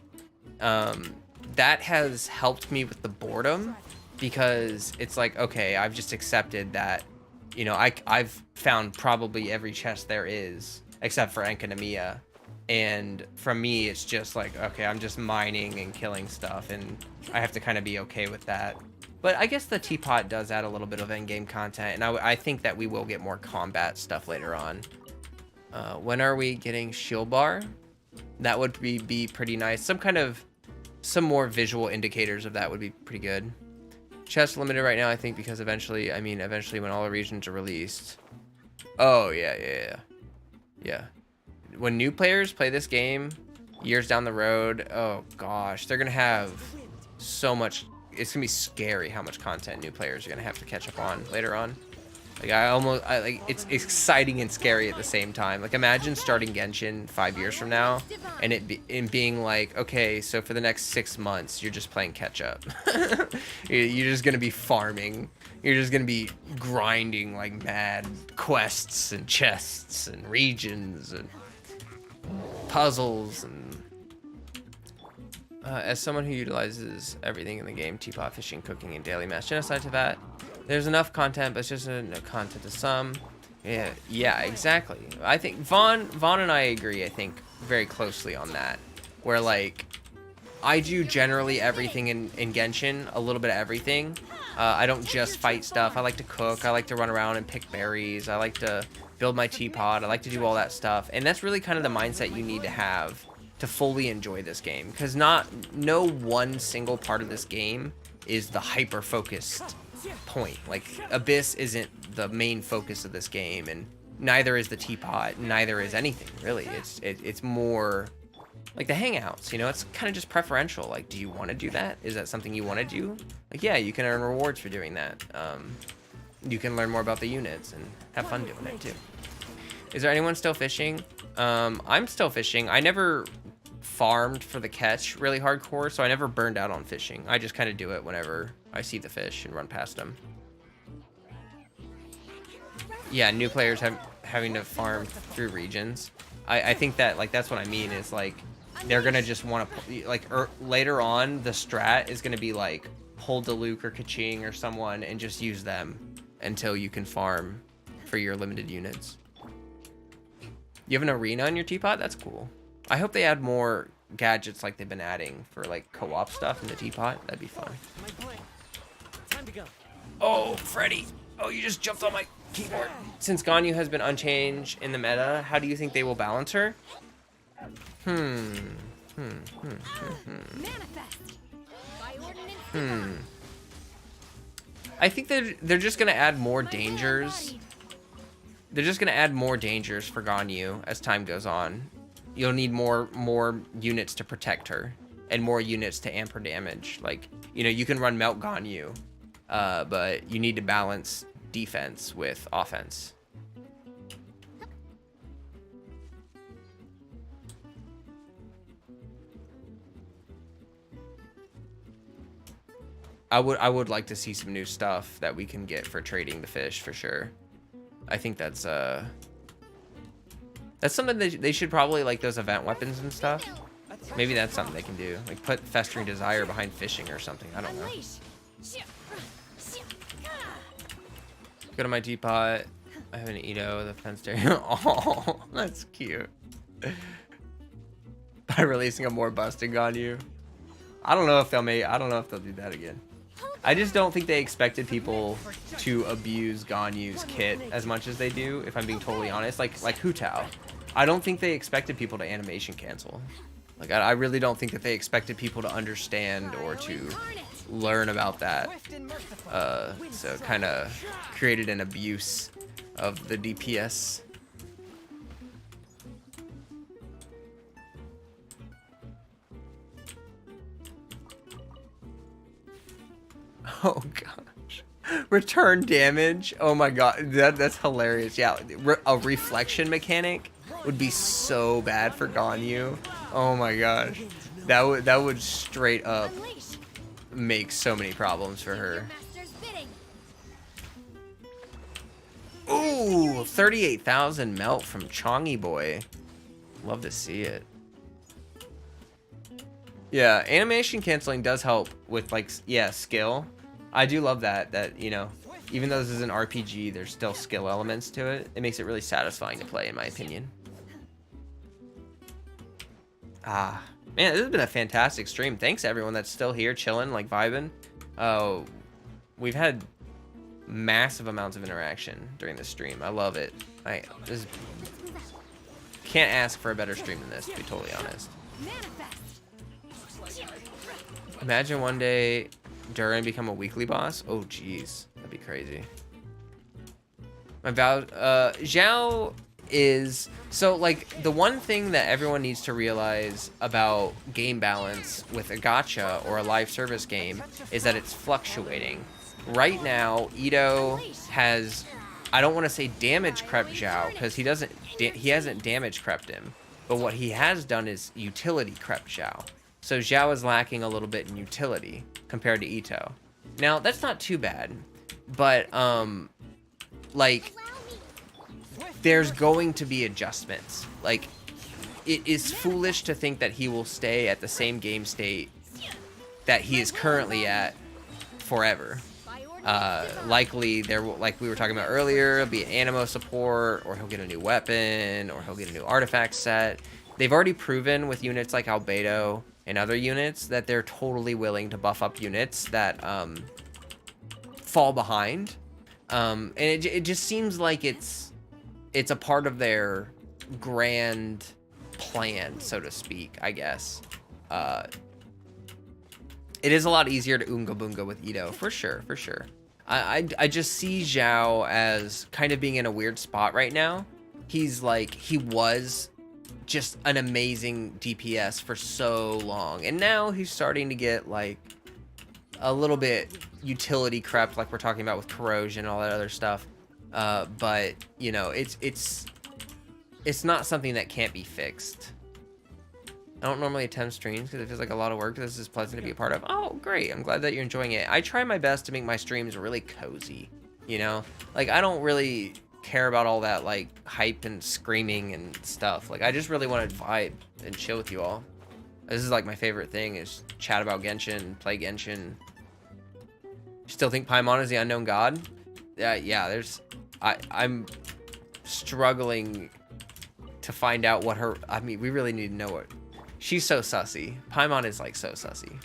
[SPEAKER 1] That has helped me with the boredom, because it's like, okay, I've just accepted that, you know, I've found probably every chest there is, except for Enkanomiya. And from me, it's just like, okay, I'm just mining and killing stuff, and I have to kind of be okay with that. But I guess the teapot does add a little bit of end-game content, and I think that we will get more combat stuff later on. When are we getting shield bar? That would be pretty nice. Some more visual indicators of that would be pretty good. Chest limited right now, I think, because eventually when all the regions are released. Oh, yeah. When new players play this game years down the road, oh gosh, they're gonna have so much. It's gonna be scary how much content new players are gonna have to catch up on later on. Like, it's exciting and scary at the same time. Like, imagine starting Genshin 5 years from now and it being like, okay, so for the next 6 months you're just playing catch up. You're just gonna be farming. You're just gonna be grinding like mad, quests and chests and regions and puzzles. And as someone who utilizes everything in the game, teapot, fishing, cooking, and daily mass genocide to that, there's enough content, but it's just enough content to some. Yeah, exactly. I think Vaughn and I agree, I think, very closely on that. Where, like, I do generally everything in Genshin, a little bit of everything. I don't just fight stuff. I like to cook. I like to run around and pick berries. I like to build my teapot. I like to do all that stuff. And that's really kind of the mindset you need to have to fully enjoy this game. Because no one single part of this game is the hyper-focused point. Like, Abyss isn't the main focus of this game, and neither is the teapot, neither is anything, really. It's more like the hangouts, you know? It's kind of just preferential. Like, do you want to do that? Is that something you want to do? Like, yeah, you can earn rewards for doing that. You can learn more about the units and have fun doing it, too. Is there anyone still fishing? I'm still fishing. I never farmed for the catch really hardcore, so I never burned out on fishing. I just kind of do it whenever I see the fish and run past them. Yeah, new players having to farm through regions. I think that, like, that's what I mean, is like they're gonna just want to, like, later on the strat is gonna be like hold Diluc or Kaching or someone and just use them until you can farm for your limited units. You have an arena on your teapot? That's cool. I hope they add more gadgets like they've been adding for, like, co-op stuff in the teapot. That'd be fun.
[SPEAKER 3] Time to go.
[SPEAKER 1] Oh, Freddy. Oh, you just jumped on my keyboard. Since Ganyu has been unchanged in the meta, how do you think they will balance her? I think they're just gonna add more dangers they're just gonna add more dangers for Ganyu as time goes on. You'll need more units to protect her, and more units to amp her damage. Like, you know, you can run Melt Ganyu, but you need to balance defense with offense. I would like to see some new stuff that we can get for trading the fish for sure. I think that's something that they should probably, like those event weapons and stuff. Maybe that's something they can do. Like put Festering Desire behind fishing or something. I don't know. Go to my teapot. I have an Edo, the fence area. Oh, that's cute. By releasing a more busting on you. I don't know if they'll do that again. I just don't think they expected people to abuse Ganyu's kit as much as they do, if I'm being totally honest. Like Hu Tao. I don't think they expected people to animation cancel. Like, I really don't think that they expected people to understand or to learn about that. So kind of created an abuse of the DPS. Oh gosh. Return damage. Oh my god. That's hilarious. Yeah, a reflection mechanic would be so bad for Ganyu. Oh my gosh. That would straight up make so many problems for her. Ooh, 38,000 melt from Chongy Boy. Love to see it. Yeah, animation canceling does help with, like, yeah, skill. I do love that, you know, even though this is an RPG, there's still skill elements to it. It makes it really satisfying to play, in my opinion. Ah, man, this has been a fantastic stream. Thanks, everyone that's still here, chilling, like, vibing. We've had massive amounts of interaction during the stream. I love it. Can't ask for a better stream than this, to be totally honest. Imagine one day Durin become a weekly boss. Oh jeez, that'd be crazy. My vow, Zhao is, so like the one thing that everyone needs to realize about game balance with a gacha or a live service game is that it's fluctuating. Right now, Ito has, I don't want to say damage crept Zhao because he hasn't damage crept him, but what he has done is utility crept Zhao. So Zhao is lacking a little bit in utility compared to Ito. Now, that's not too bad, but, like, there's going to be adjustments. Like, it is foolish to think that he will stay at the same game state that he is currently at forever. Likely, like we were talking about earlier, there'll be an Animo support, or he'll get a new weapon, or he'll get a new artifact set. They've already proven with units like Albedo and other units that they're totally willing to buff up units that fall behind, and it just seems like it's a part of their grand plan, so to speak, I guess. It is a lot easier to Unga Bunga with Ito, for sure, for sure. I just see Zhao as kind of being in a weird spot right now. He's like, he was just an amazing DPS for so long, and now he's starting to get like a little bit utility crept, like we're talking about with corrosion and all that other stuff. But you know, it's not something that can't be fixed. I don't normally attend streams because it feels like a lot of work. This is pleasant to be a part of. Oh, great. I'm glad that you're enjoying it. I try my best to make my streams really cozy, you know? Like, I don't really care about all that, like, hype and screaming and stuff. Like, I just really want to vibe and chill with you all. This is, like, my favorite thing is chat about Genshin, play Genshin. Still think Paimon is the unknown god? Yeah, there's... I'm struggling to find out what her... I mean, we really need to know what... She's so sussy. Paimon is like so sussy.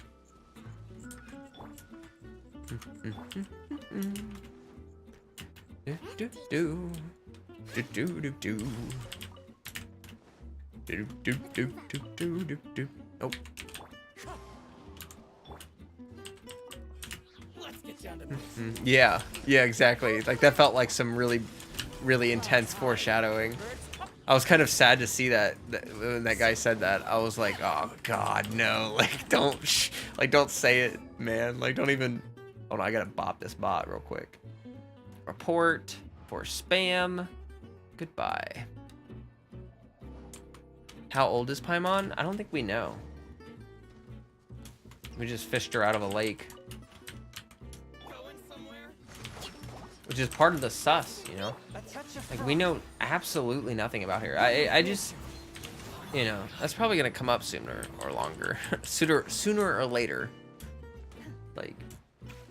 [SPEAKER 1] Oh. Yeah, exactly. Like that felt like some really really intense foreshadowing. I was kind of sad to see that when that guy said that. I was like, oh god, no! Like don't say it, man. Like don't even. Oh no, I gotta bop this bot real quick. Report for spam. Goodbye. How old is Paimon? I don't think we know. We just fished her out of a lake. Which is part of the sus, you know? Like, we know absolutely nothing about her. I just, you know, that's probably gonna come up sooner or longer. sooner or later. Like,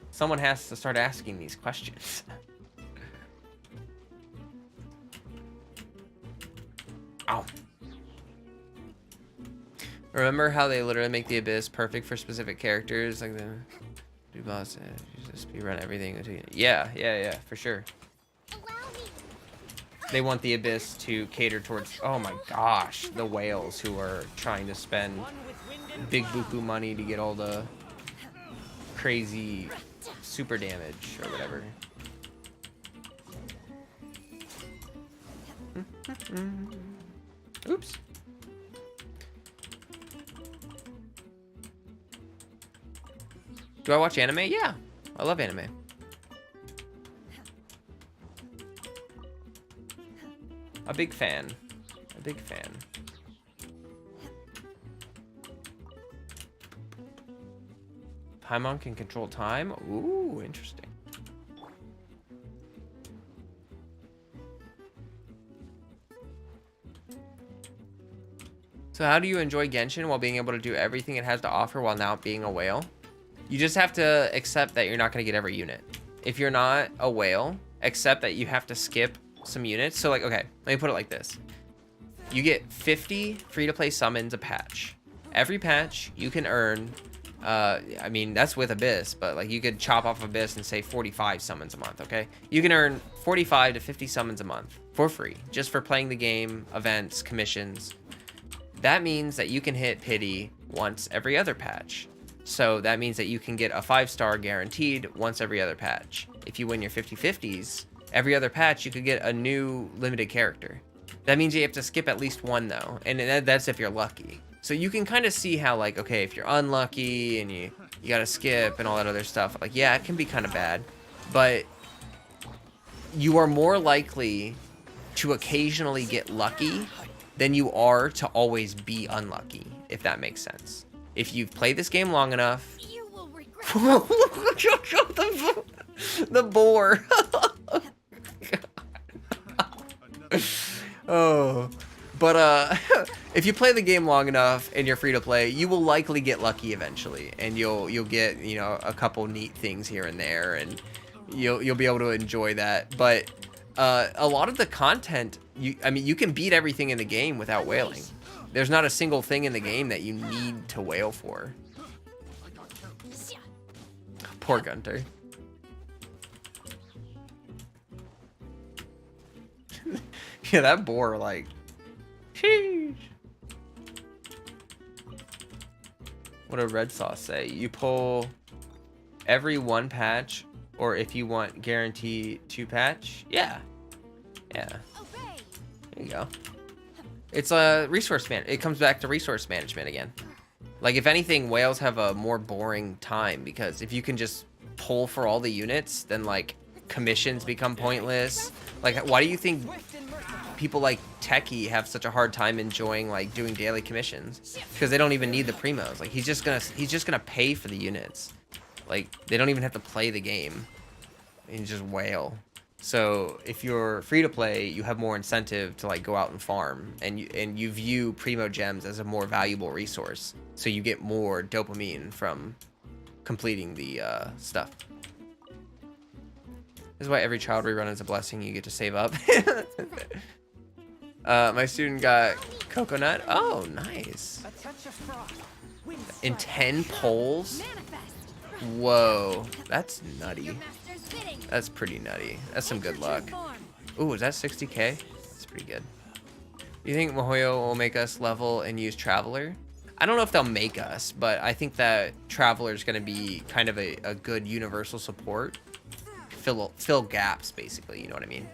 [SPEAKER 1] someone has to start asking these questions. Ow. Remember how they literally make the Abyss perfect for specific characters? Like the do boss, just run everything. Yeah, for sure. They want the Abyss to cater towards, oh my gosh, the whales who are trying to spend big buku money to get all the crazy super damage or whatever. Oops. Do I watch anime? Yeah, I love anime. A big fan. A big fan. Paimon can control time? Ooh, interesting. So how do you enjoy Genshin while being able to do everything it has to offer while not being a whale? You just have to accept that you're not going to get every unit. If you're not a whale, accept that you have to skip some units. So like, okay, let me put it like this. You get 50 free-to-play summons a patch. Every patch you can earn, I mean, that's with Abyss, but like you could chop off Abyss and say 45 summons a month, okay? You can earn 45 to 50 summons a month for free, just for playing the game, events, commissions. That means that you can hit pity once every other patch. So that means that you can get a 5-star guaranteed once every other patch. If you win your 50/50s, every other patch you could get a new limited character. That means you have to skip at least one though, and that's if you're lucky. So you can kind of see how like, okay, if you're unlucky and you gotta skip and all that other stuff, like yeah, it can be kind of bad, but you are more likely to occasionally get lucky than you are to always be unlucky, if that makes sense. If you've played this game long enough,
[SPEAKER 2] You will regret
[SPEAKER 1] the boar. Oh, but if you play the game long enough and you're free to play, you will likely get lucky eventually, and you'll get, you know, a couple neat things here and there, and you'll be able to enjoy that. But a lot of the content, I mean, you can beat everything in the game without whaling. There's not a single thing in the game that you need to whale for. Poor Gunter. Yeah, that boar, like, sheesh. What did Red Sauce say? You pull every 1 patch, or if you want guarantee 2 patch? Yeah. Yeah. There you go. It's a resource man. It comes back to resource management again. Like, if anything, whales have a more boring time, because if you can just pull for all the units, then like commissions become pointless. Like, why do you think people like Techie have such a hard time enjoying like doing daily commissions? Because they don't even need the primos. Like, he's just gonna pay for the units. Like, they don't even have to play the game and just whale. So if you're free to play, you have more incentive to like go out and farm, and you view primo gems as a more valuable resource. So you get more dopamine from completing the stuff. This is why every child rerun is a blessing. You get to save up. My student got coconut. Oh, nice. In 10 polls? Whoa, that's nutty. That's pretty nutty. That's some good luck. Ooh, is that 60k? That's pretty good. You think Mihoyo will make us level and use Traveler? I don't know if they'll make us, but I think that Traveler is going to be kind of a good universal support. Fill gaps, basically, you know what I mean?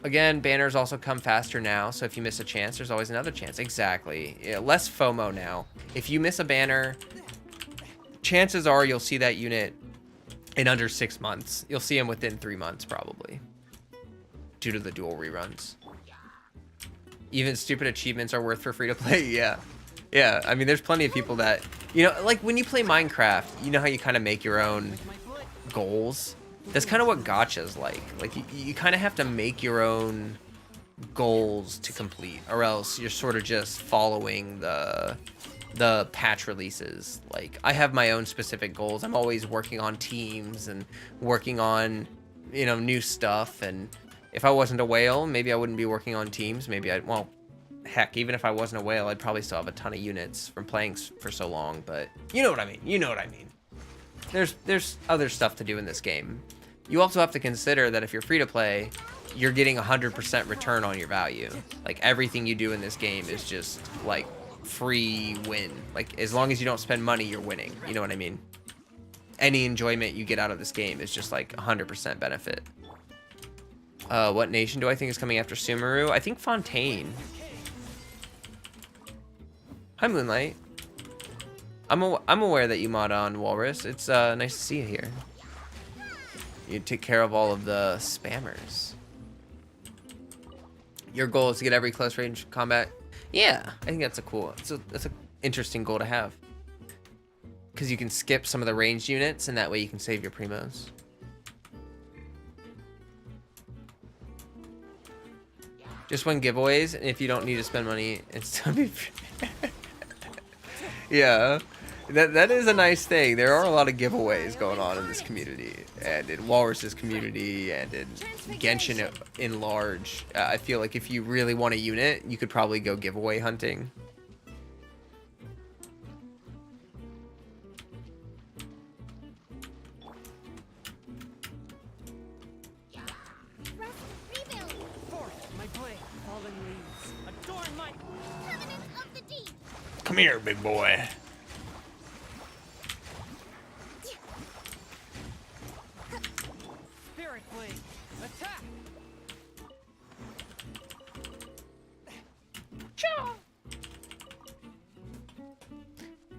[SPEAKER 1] Again, banners also come faster now, so if you miss a chance, there's always another chance. Exactly. Yeah, less FOMO now. If you miss a banner, chances are you'll see that unit in under 6 months. You'll see him within 3 months, probably, due to the dual reruns. Even stupid achievements are worth for free to play. Yeah. Yeah, I mean, there's plenty of people that, you know, like when you play Minecraft, you know how you kind of make your own goals? That's kind of what gacha's like. Like, you kind of have to make your own goals to complete, or else you're sort of just following the patch releases. Like, I have my own specific goals. I'm always working on teams and working on, you know, new stuff. And if I wasn't a whale, maybe I wouldn't be working on teams. Maybe I'd, well, heck, even if I wasn't a whale, I'd probably still have a ton of units from playing for so long. But you know what I mean. You know what I mean. There's other stuff to do in this game. You also have to consider that if you're free to play, you're getting 100% return on your value. Like, everything you do in this game is just like free win. Like, as long as you don't spend money, you're winning. You know what I mean? Any enjoyment you get out of this game is just like 100% benefit. What nation do I think is coming after Sumeru? I think Fontaine. Hi, Moonlight. I'm aware that you mod on Walrus. It's nice to see you here. You take care of all of the spammers. Your goal is to get every close range combat. Yeah, I think that's that's a interesting goal to have. Because you can skip some of the ranged units, and that way you can save your primos. Just win giveaways, and if you don't need to spend money, it's yeah. That is a nice thing. There are a lot of giveaways going on in this community, and in Walrus's community, and in Genshin in large. I feel like if you really want a unit, you could probably go giveaway hunting. Come here, big boy.
[SPEAKER 3] Spirit blade, attack!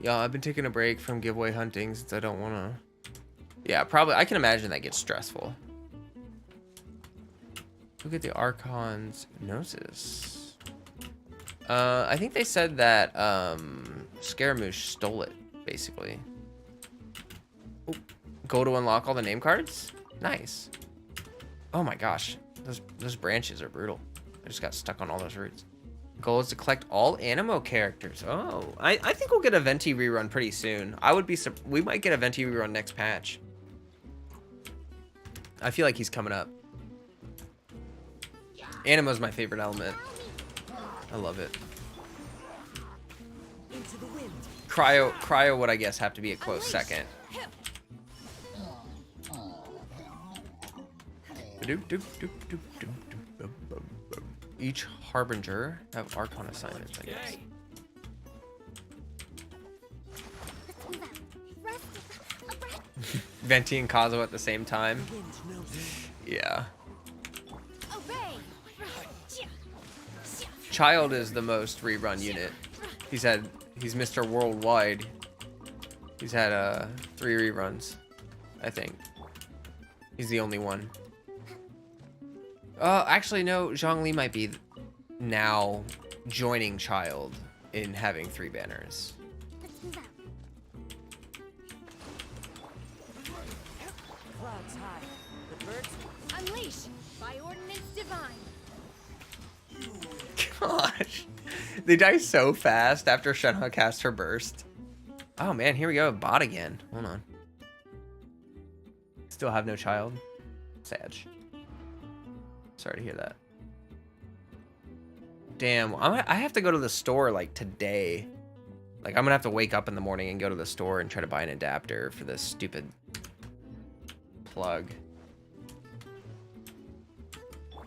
[SPEAKER 1] Yeah, I've been taking a break from giveaway hunting since I don't want to. Yeah, probably. I can imagine that gets stressful. Look at the Archon's Gnosis. I think they said that Scaramouche stole it, basically. Ooh, go to unlock all the name cards? Nice. Oh my gosh, those branches are brutal. I just got stuck on all those roots. Goal is to collect all Animo characters. Oh, I think we'll get a Venti rerun pretty soon. We might get a Venti rerun next patch. I feel like he's coming up. Animo's my favorite element. I love it.
[SPEAKER 3] Into the wind.
[SPEAKER 1] Cryo would, I guess, have to be a close second. Each Harbinger have Archon assignments, I guess. Venti and Kazo at the same time. Yeah. Child is the most rerun unit. He's Mr. Worldwide. He's had 3 reruns, I think. He's the only one. Actually no, Zhongli might be now joining Child in having 3 banners.
[SPEAKER 3] Clouds high. The birds
[SPEAKER 2] Unleash by ordinance divine.
[SPEAKER 1] Gosh, they die so fast after Shenhe cast her burst. Oh man, here we go, bot again. Hold on. Still have no child. Sad. Sorry to hear that. Damn, I have to go to the store like today. Like, I'm gonna have to wake up in the morning and go to the store and try to buy an adapter for this stupid plug.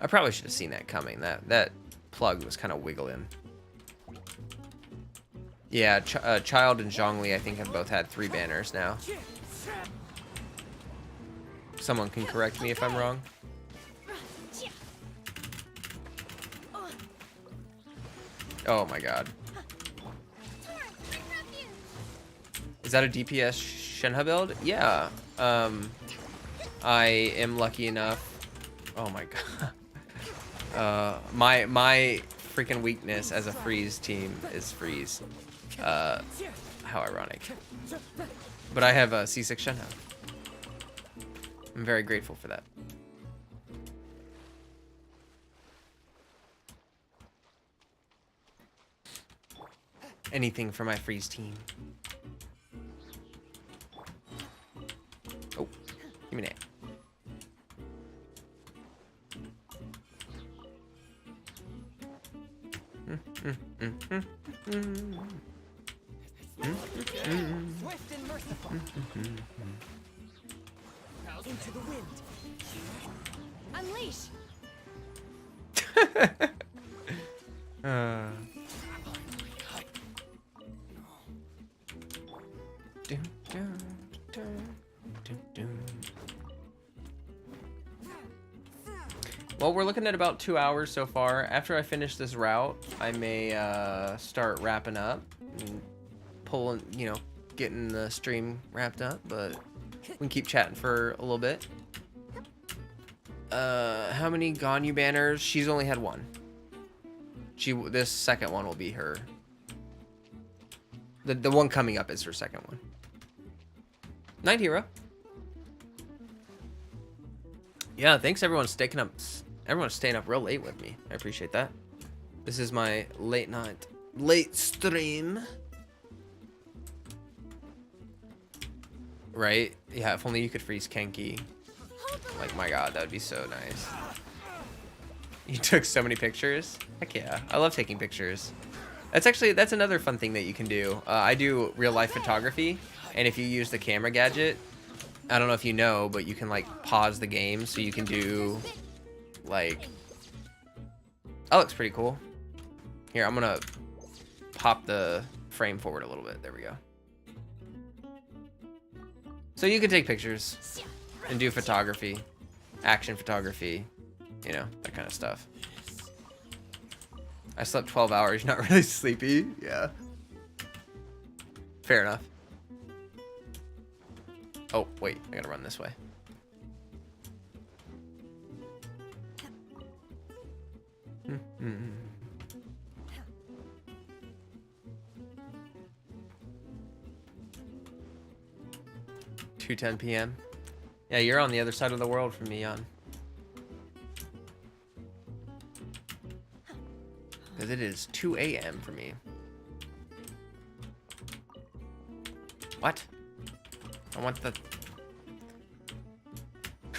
[SPEAKER 1] I probably should have seen that coming. That plug was kind of wiggling. Yeah, Child and Zhongli, I think, have both had 3 banners now. Someone can correct me if I'm wrong. Oh my god. Is that a DPS Shenhe build? Yeah. I am lucky enough. Oh my god. My freaking weakness as a freeze team is freeze. How ironic. But I have a C6 Shenhe. I'm very grateful for that. Anything for my freeze team. Oh, give me that.
[SPEAKER 3] Swift and merciful. Into the wind.
[SPEAKER 2] Unleash.
[SPEAKER 1] Well, we're looking at about 2 hours so far. After I finish this route, I may start wrapping up and pulling, you know, getting the stream wrapped up, but we can keep chatting for a little bit. How many Ganyu banners? She's only had one. This second one will be her. The one coming up is her second one. Night Hero. Yeah, thanks everyone staying up. Everyone's staying up real late with me. I appreciate that. This is my late stream. Right? Yeah, if only you could freeze Kenki. Like, my god, that would be so nice. You took so many pictures? Heck yeah. I love taking pictures. That's another fun thing that you can do. I do real life photography, and if you use the camera gadget, I don't know if you know, but you can like pause the game, so you can do like, that looks pretty cool. Here, I'm gonna pop the frame forward a little bit. There we go. So you can take pictures and do photography, action photography, you know, that kind of stuff. I slept 12 hours, not really sleepy. Yeah. Fair enough. Oh, wait, I gotta run this way. Mm-hmm. 2:10 p.m. Yeah, you're on the other side of the world from me, Jan. Because it is 2 a.m. for me. What? I want the...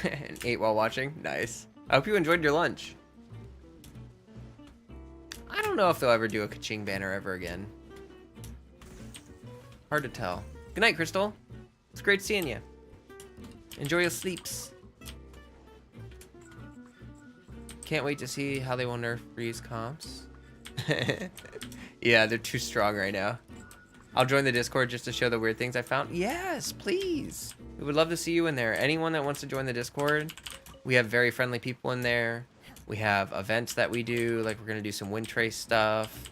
[SPEAKER 1] and ate while watching? Nice. I hope you enjoyed your lunch. I don't know if they'll ever do a Kaching banner ever again. Hard to tell. Good night, Crystal. It's great seeing you. Enjoy your sleeps. Can't wait to see how they will nerf freeze comps. Yeah, they're too strong right now. I'll join the Discord just to show the weird things I found. Yes, please. We would love to see you in there. Anyone that wants to join the Discord, we have very friendly people in there. We have events that we do, like we're going to do some Windtrace stuff.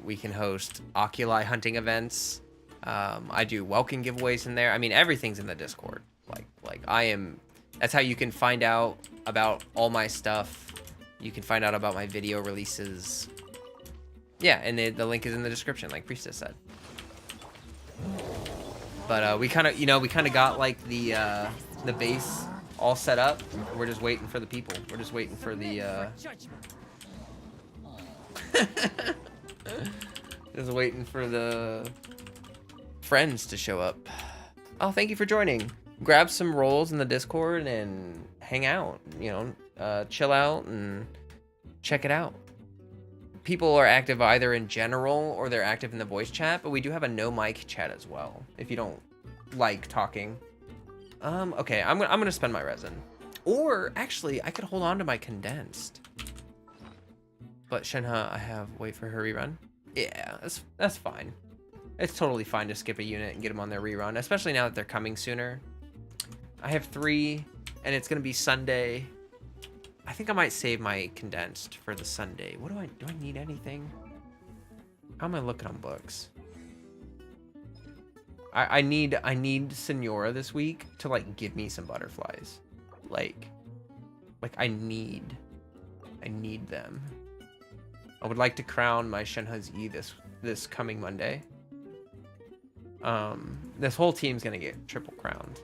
[SPEAKER 1] We can host oculi hunting events. I do welcome giveaways in there. I mean, everything's in the Discord. Like I am, that's how you can find out about all my stuff. You can find out about my video releases. Yeah, and the link is in the description, like Priestess said. But we kind of got like the base all set up. We're just waiting for the people. We're just waiting for the just waiting for the friends to show up. Oh, thank you for joining. Grab some roles in the Discord and hang out, you know, chill out and check it out. People are active either in general or they're active in the voice chat, but we do have a no mic chat as well if you don't like talking. Okay, I'm gonna spend my resin, or actually I could hold on to my condensed. But Shenhe, I have wait for her rerun. Yeah, that's fine. It's totally fine to skip a unit and get them on their rerun, especially now that they're coming sooner. I have 3, and it's gonna be Sunday. I think I might save my condensed for the Sunday. What do I need anything? How am I looking on books? I need Senora this week to like give me some butterflies. Like I need them. I would like to crown my Shenhe's E this coming Monday. This whole team's gonna get triple crowned.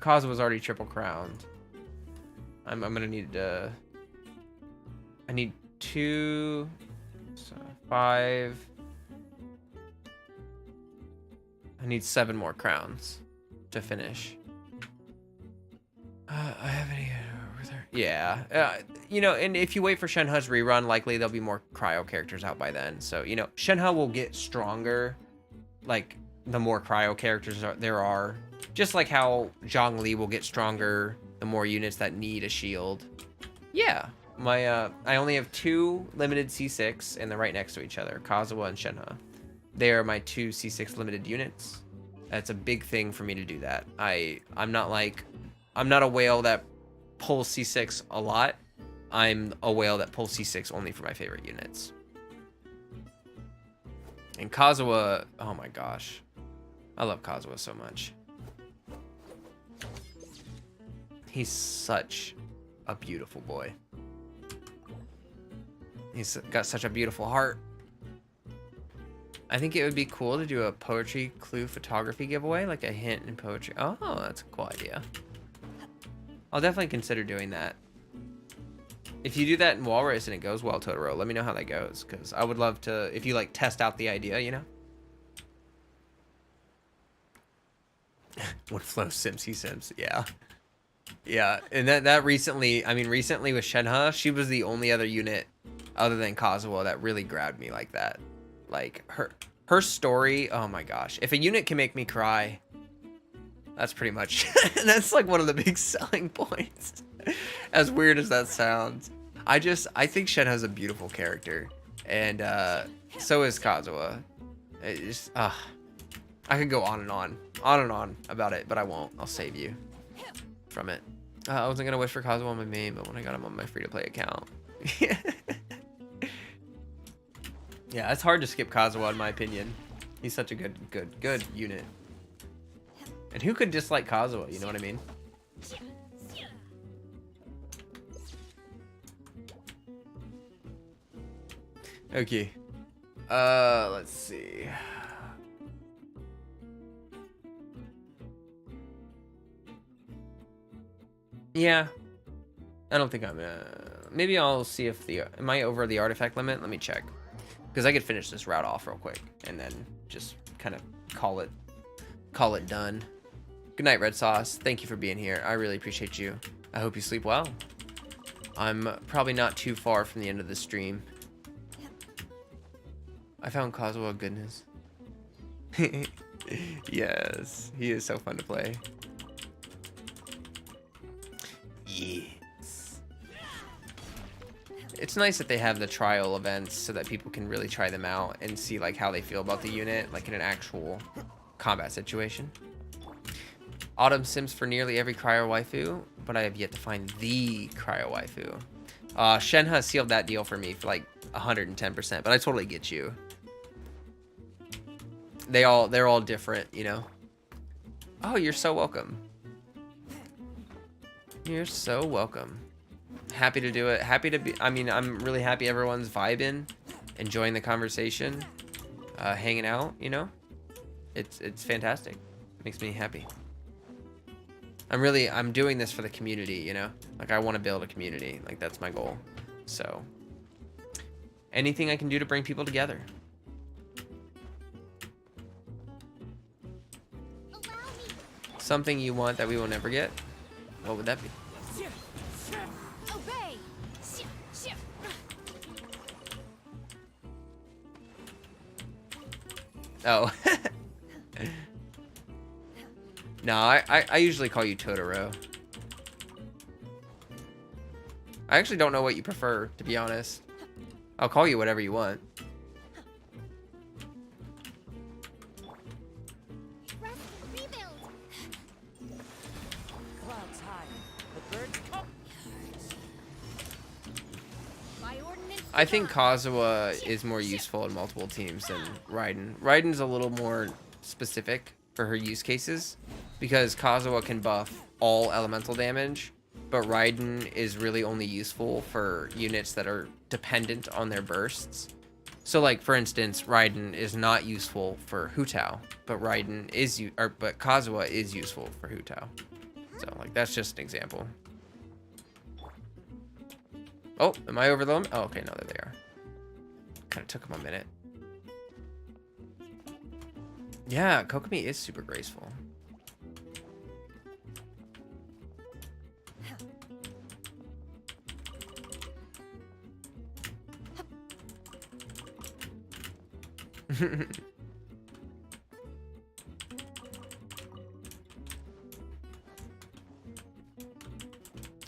[SPEAKER 1] Kazuha's already triple crowned. I'm gonna need I need 2, so 5. I need 7 more crowns to finish. I have any over there? Yeah. You know, and if you wait for Shenhe's rerun, likely there'll be more cryo characters out by then. So, you know, Shenhe will get stronger, like, the more cryo characters there are. Just like how Zhongli will get stronger the more units that need a shield. Yeah. I only have 2 limited C6, and they're right next to each other, Kazuha and Shenhe. They are my 2 C6 limited units. That's a big thing for me to do that. I'm not a whale that pulls C6 a lot. I'm a whale that pulls C6 only for my favorite units. And Kazuha, oh my gosh. I love Kazuha so much. He's such a beautiful boy. He's got such a beautiful heart. I think it would be cool to do a poetry clue photography giveaway, like a hint in poetry. Oh, that's a cool idea. I'll definitely consider doing that. If you do that in Walrus and it goes well, Totoro, let me know how that goes, because I would love to, if you like test out the idea, you know? Would flow Sims, he Sims, yeah. Yeah, and that recently, I mean, recently with Shenhe, she was the only other unit other than Kazuha that really grabbed me like that. Like, her story, oh my gosh. If a unit can make me cry, that's pretty much, that's like one of the big selling points. As weird as that sounds. I think Shenhe's a beautiful character. And so is Kazuha. It just, I could go on and on about it, but I won't. I'll save you from it. I wasn't gonna wish for Kazuha on my main, but when I got him on my free-to-play account. Yeah, it's hard to skip Kazuha in my opinion. He's such a good unit. And who could dislike Kazuha, you know what I mean? Okay. Let's see. Yeah. I don't think I'm maybe I'll see if am I over the artifact limit? Let me check. Because I could finish this route off real quick and then just kind of call it done. Good night, Red Sauce. Thank you for being here. I really appreciate you. I hope you sleep well. I'm probably not too far from the end of the stream. I found Kazuha goodness. Yes, he is so fun to play. Yes. It's nice that they have the trial events so that people can really try them out and see like how they feel about the unit, like in an actual combat situation. Autumn Sims for nearly every cryo waifu, but I have yet to find the cryo waifu. Shenhe sealed that deal for me for like 110%, but I totally get you. They're all different, you know. Oh, you're so welcome. You're so welcome. Happy to do it. Happy to be. I mean, I'm really happy everyone's vibing, enjoying the conversation, hanging out. You know, it's fantastic. It makes me happy. I'm doing this for the community. You know, like I want to build a community. Like that's my goal. So anything I can do to bring people together. Something you want that we will never get? What would that be?
[SPEAKER 2] Obey.
[SPEAKER 1] Oh. No, I usually call you Totoro. I actually don't know what you prefer, to be honest. I'll call you whatever you want.
[SPEAKER 3] Clouds high. The birds come.
[SPEAKER 2] My ordnance
[SPEAKER 1] I think Kazuha is more useful in multiple teams than Raiden. Raiden's a little more specific for her use cases because Kazuha can buff all elemental damage, but Raiden is really only useful for units that are dependent on their bursts. So like for instance, Raiden is not useful for Hu Tao, but but Kazuha is useful for Hu Tao. So like that's just an example. Oh, am I over the limit? Oh, okay, no, there they are. Kind of took them a minute. Yeah, Kokomi is super graceful.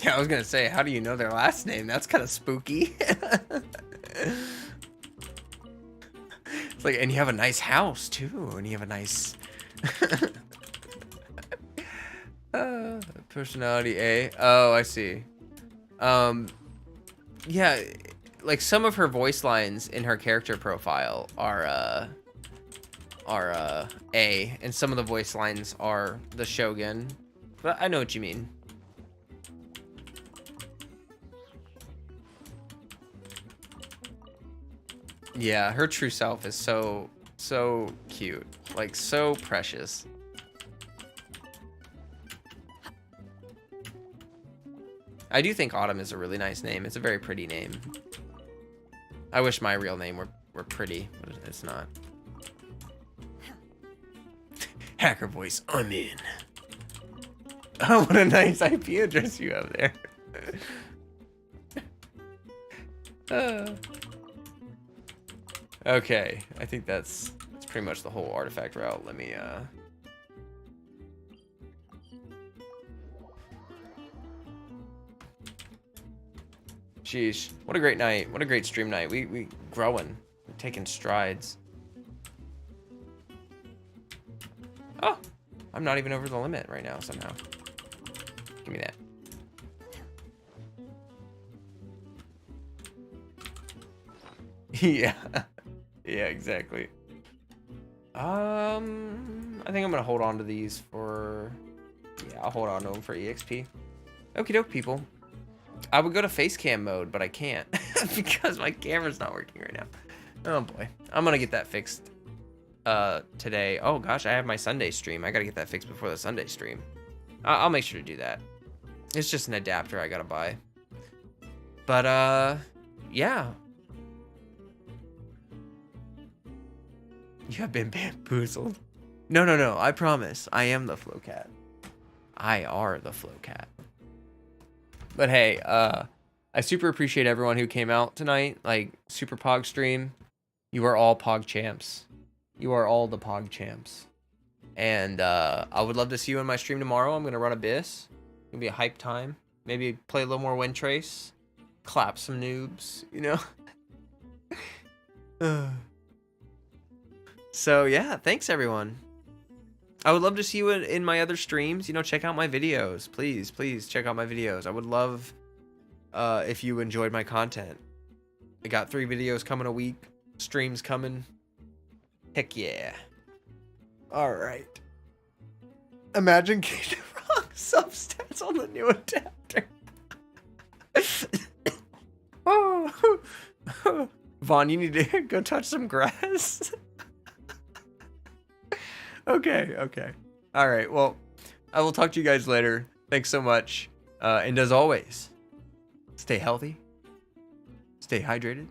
[SPEAKER 1] Yeah, I was gonna say, how do you know their last name? That's kind of spooky. It's like, and you have a nice house too, and you have a nice personality A. Oh, I see. Yeah, like some of her voice lines in her character profile are A, and some of the voice lines are the Shogun. But I know what you mean. Yeah, her true self is so cute. Like, so precious. I do think Autumn is a really nice name. It's a very pretty name. I wish my real name were pretty, but it's not. Hacker voice, I'm in. Oh, what a nice IP address you have there. Okay, I think that's pretty much the whole artifact route. Let me Sheesh, what a great night. What a great stream night. We growing. We're taking strides. Oh, I'm not even over the limit right now somehow. Give me that. Yeah. Yeah, exactly. I think I'm gonna hold on to these for... Yeah, I'll hold on to them for EXP. Okie doke, people. I would go to face cam mode, but I can't because my camera's not working right now. Oh boy. I'm gonna get that fixed today. Oh gosh, I have my Sunday stream. I gotta get that fixed before the Sunday stream. I'll make sure to do that. It's just an adapter I gotta buy. But yeah. You have been bamboozled. No, I promise. I am the flow cat. I are the flow cat. But hey, I super appreciate everyone who came out tonight. Like, super Pog stream. You are all Pog champs. You are all the Pog champs. And I would love to see you in my stream tomorrow. I'm going to run Abyss. It's going to be a hype time. Maybe play a little more Windtrace. Clap some noobs, you know? So yeah, thanks everyone. I would love to see you in my other streams. You know, check out my videos. Please check out my videos. I would love if you enjoyed my content. I got 3 videos coming a week. Streams coming. Heck yeah. Alright. Imagine getting the wrong substats on the new adapter. Oh. Vaughn, you need to go touch some grass. Okay. All right. Well, I will talk to you guys later. Thanks so much. And as always, stay healthy, stay hydrated,